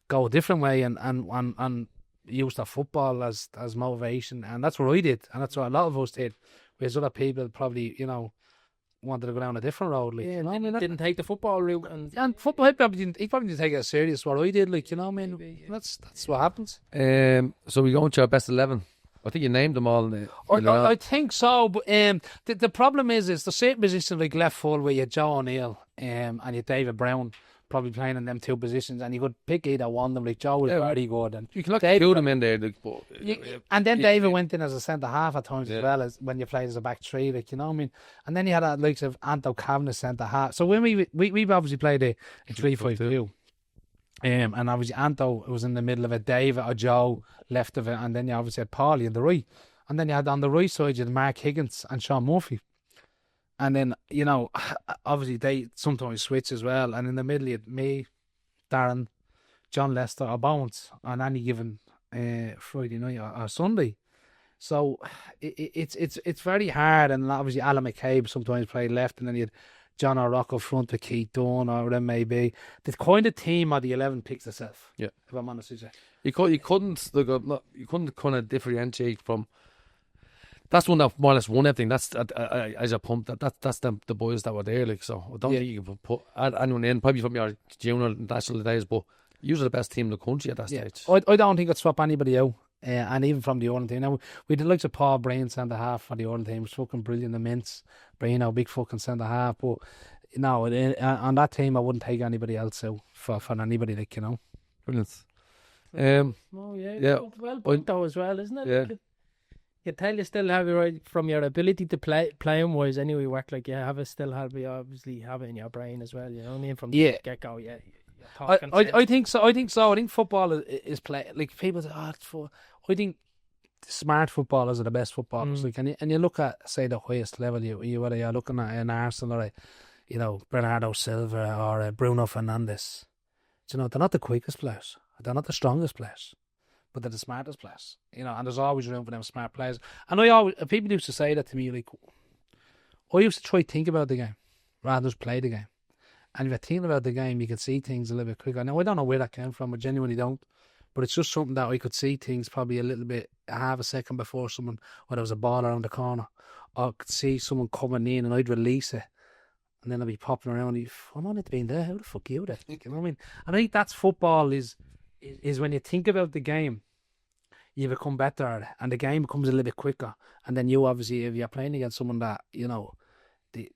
go a different way and use their football as motivation, and that's what I did, and that's what a lot of us did. Whereas other people probably, you know, wanted to go down a different road, like, Yeah, you know what I mean? didn't take the football route, And football, he probably didn't take it as serious what I did, like, you know what I mean? Maybe, yeah. That's what happens. So we go into our best 11. I think you named them all. I think so, but the problem is the certain positions like left full where you had Joe O'Neill and you David Brown probably playing in them two positions, and you could pick either one of them. Like, Joe was very good, and you can look at them in there. Like, and then David went in as a centre half at times as well, as when you played as a back three, like, you know what I mean. And then you had that likes of Anto Kavanagh centre half. So when we've obviously played a 3-5-2. And obviously Anto was in the middle of it, David or Joe left of it, and then you obviously had Paulie on the right, and then you had on the right side you had Mark Higgins and Sean Murphy, and then, you know, obviously they sometimes switch as well, and in the middle you had me, Darren, John Lester or Bones on any given Friday night or Sunday. So it's very hard, and obviously Alan McCabe sometimes played left, and then you had John O'Rourke up front with Keith Dunn or whatever it may be. The kind of team of the 11 picks itself. Yeah, if I'm honest with you. You couldn't kind of differentiate from. That's one that more or less won everything. That's as a pump. That's the boys that were there. Like, so I don't think you can add anyone in. Probably from your junior national days, but you were the best team in the country at that stage. I don't think I'd swap anybody out. And even from the Ireland team. Now, we did like Paul Bryan centre half for the Ireland team. It was fucking brilliant, immense. Bryan, big fucking centre half. But, you know, on that team, I wouldn't take anybody else out for anybody, like, you know. Brilliant. Well put though as well, isn't it? Yeah. You tell you still have it right from your ability to playing wise anyway, work like you obviously have it in your brain as well, you know what I mean? From the get go, I think so. I think football is play. Like, people say, it's for. I think smart footballers are the best footballers. Like, and you look at, say, the highest level. Whether you're looking at an Arsenal or Bernardo Silva or Bruno Fernandes. You know, they're not the quickest players. They're not the strongest players, but they're the smartest players. You know, and there's always room for them smart players. And people used to say that to me. Like, I used to try to think about the game rather than just play the game. And if you're thinking about the game, you can see things a little bit quicker. Now, I don't know where that came from. I genuinely don't. But it's just something that I could see things probably a little bit, half a second before someone, whether there was a ball around the corner, or I could see someone coming in and I'd release it. And then I'd be popping around. I'm on it being there. How the fuck are you there? You know what I mean? And I think that's football is when you think about the game, you become better at it. And the game becomes a little bit quicker. And then you obviously, if you're playing against someone that, you know, the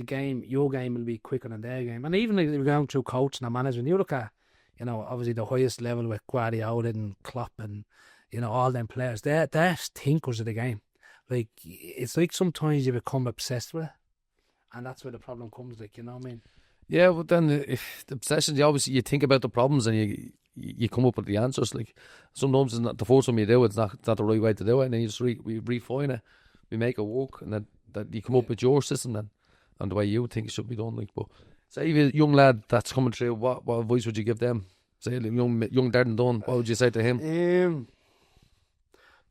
game, your game will be quicker than their game. And even if you're going through coaching and management, you look at, you know, obviously the highest level with Guardiola and Klopp and, you know, all them players, they're thinkers of the game. Like, it's like sometimes you become obsessed with it. And that's where the problem comes, like, you know what I mean? Yeah, but then if the obsession, you think about the problems and you come up with the answers. Like, sometimes it's not the first time you do it, it's not the right way to do it, and then you just we refine it, we make it work, and then that you come up with your system then, and the way you think it should be done. Like, but say if a young lad that's coming through, what advice would you give them? Say young Darren Dunne, what would you say to him?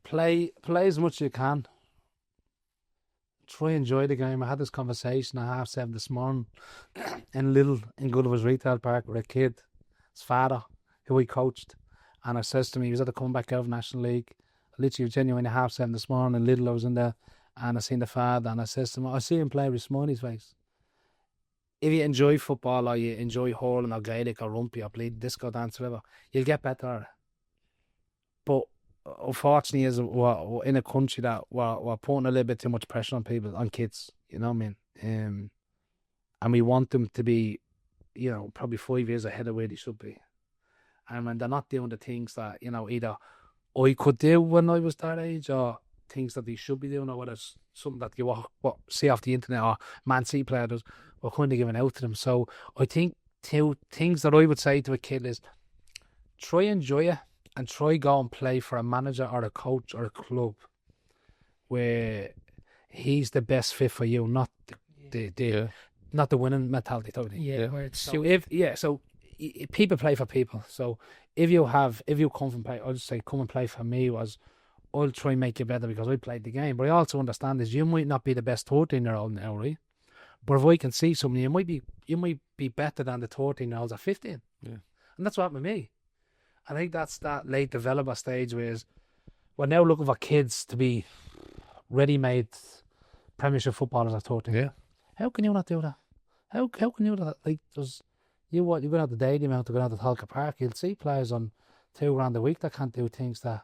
Play as much as you can. try enjoy the game. I had this conversation at 7:30 this morning in Gulliver's Retail Park with a kid, his father, who he coached, and I says to me, he was at the comeback out of National League. Literally, genuinely, at 7:30 this morning, and Lidl, I was in there, and I seen the father, and I says to him, I see him play with a smile on his face. If you enjoy football, or you enjoy hurling, or Gaelic, or rugby, or bleed, disco dance, whatever, you'll get better at it. But unfortunately, we're in a country that we're putting a little bit too much pressure on people, on kids, you know what I mean? And we want them to be, probably 5 years ahead of where they should be. And when they're not doing the things that, either I could do when I was that age, or things that they should be doing, or whether it's something that you see off the internet, or Man City players, we're kind of giving out to them. So I think two things that I would say to a kid is, try enjoy it, and try go and play for a manager or a coach or a club where he's the best fit for you, not not the winning mentality type thing. Yeah, where it's so people play for people. So if you come from play, I'll just say come and play for me. I'll try and make you better because I played the game. But I also understand is you might not be the best 13-year-old now, right? But if I can see something, you might be better than the 13-year-olds at 15. Yeah, and that's what happened with me. I think that's that late developer stage where we're now looking for kids to be ready-made Premiership footballers at 13. yeah. How can you not do that? How can you do that? Like, you're going out the daily amount to go out to Talca Park, you'll see players on £2,000 a week that can't do things that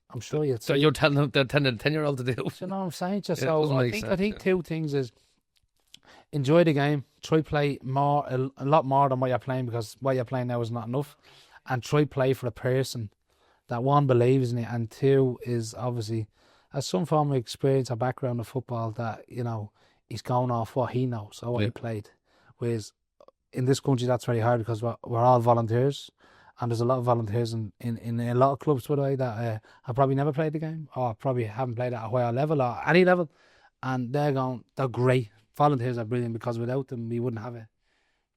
I'm sure you'll see. So you're telling them they're telling a 10-year-old to do? You know what I'm saying? Yeah, So I think two things is enjoy the game, try play more, a lot more than what you're playing, because what you're playing now is not enough, and try play for a person that one believes in it, and two is obviously has some form of experience or background of football that he's going off what he knows or what he played. Whereas in this country that's very hard because we're all volunteers, and there's a lot of volunteers in a lot of clubs, by the way, that have probably never played the game or probably haven't played at a higher level or any level, and they're great. Volunteers are brilliant because without them we wouldn't have it.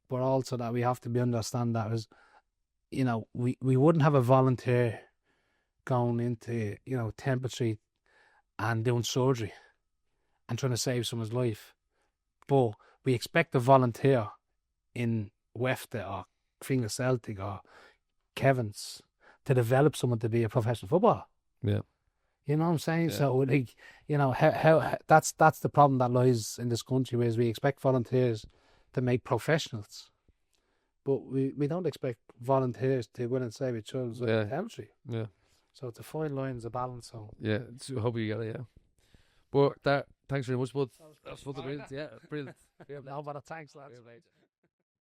But also that we have to understand that is, we wouldn't have a volunteer going into temperature and doing surgery and trying to save someone's life, but we expect a volunteer in Wefta or Finger Celtic or Kevin's to develop someone to be a professional footballer. Yeah, you know what I'm saying. Yeah. So how that's the problem that lies in this country, whereas we expect volunteers to make professionals, but we don't expect volunteers to go in and save each other's territory. Yeah. So it's a fine line, it's a balance. So yeah, I hope you get it. Yeah, but thanks very much, bud. That's what it is. Yeah, brilliant. no, but thanks, lads.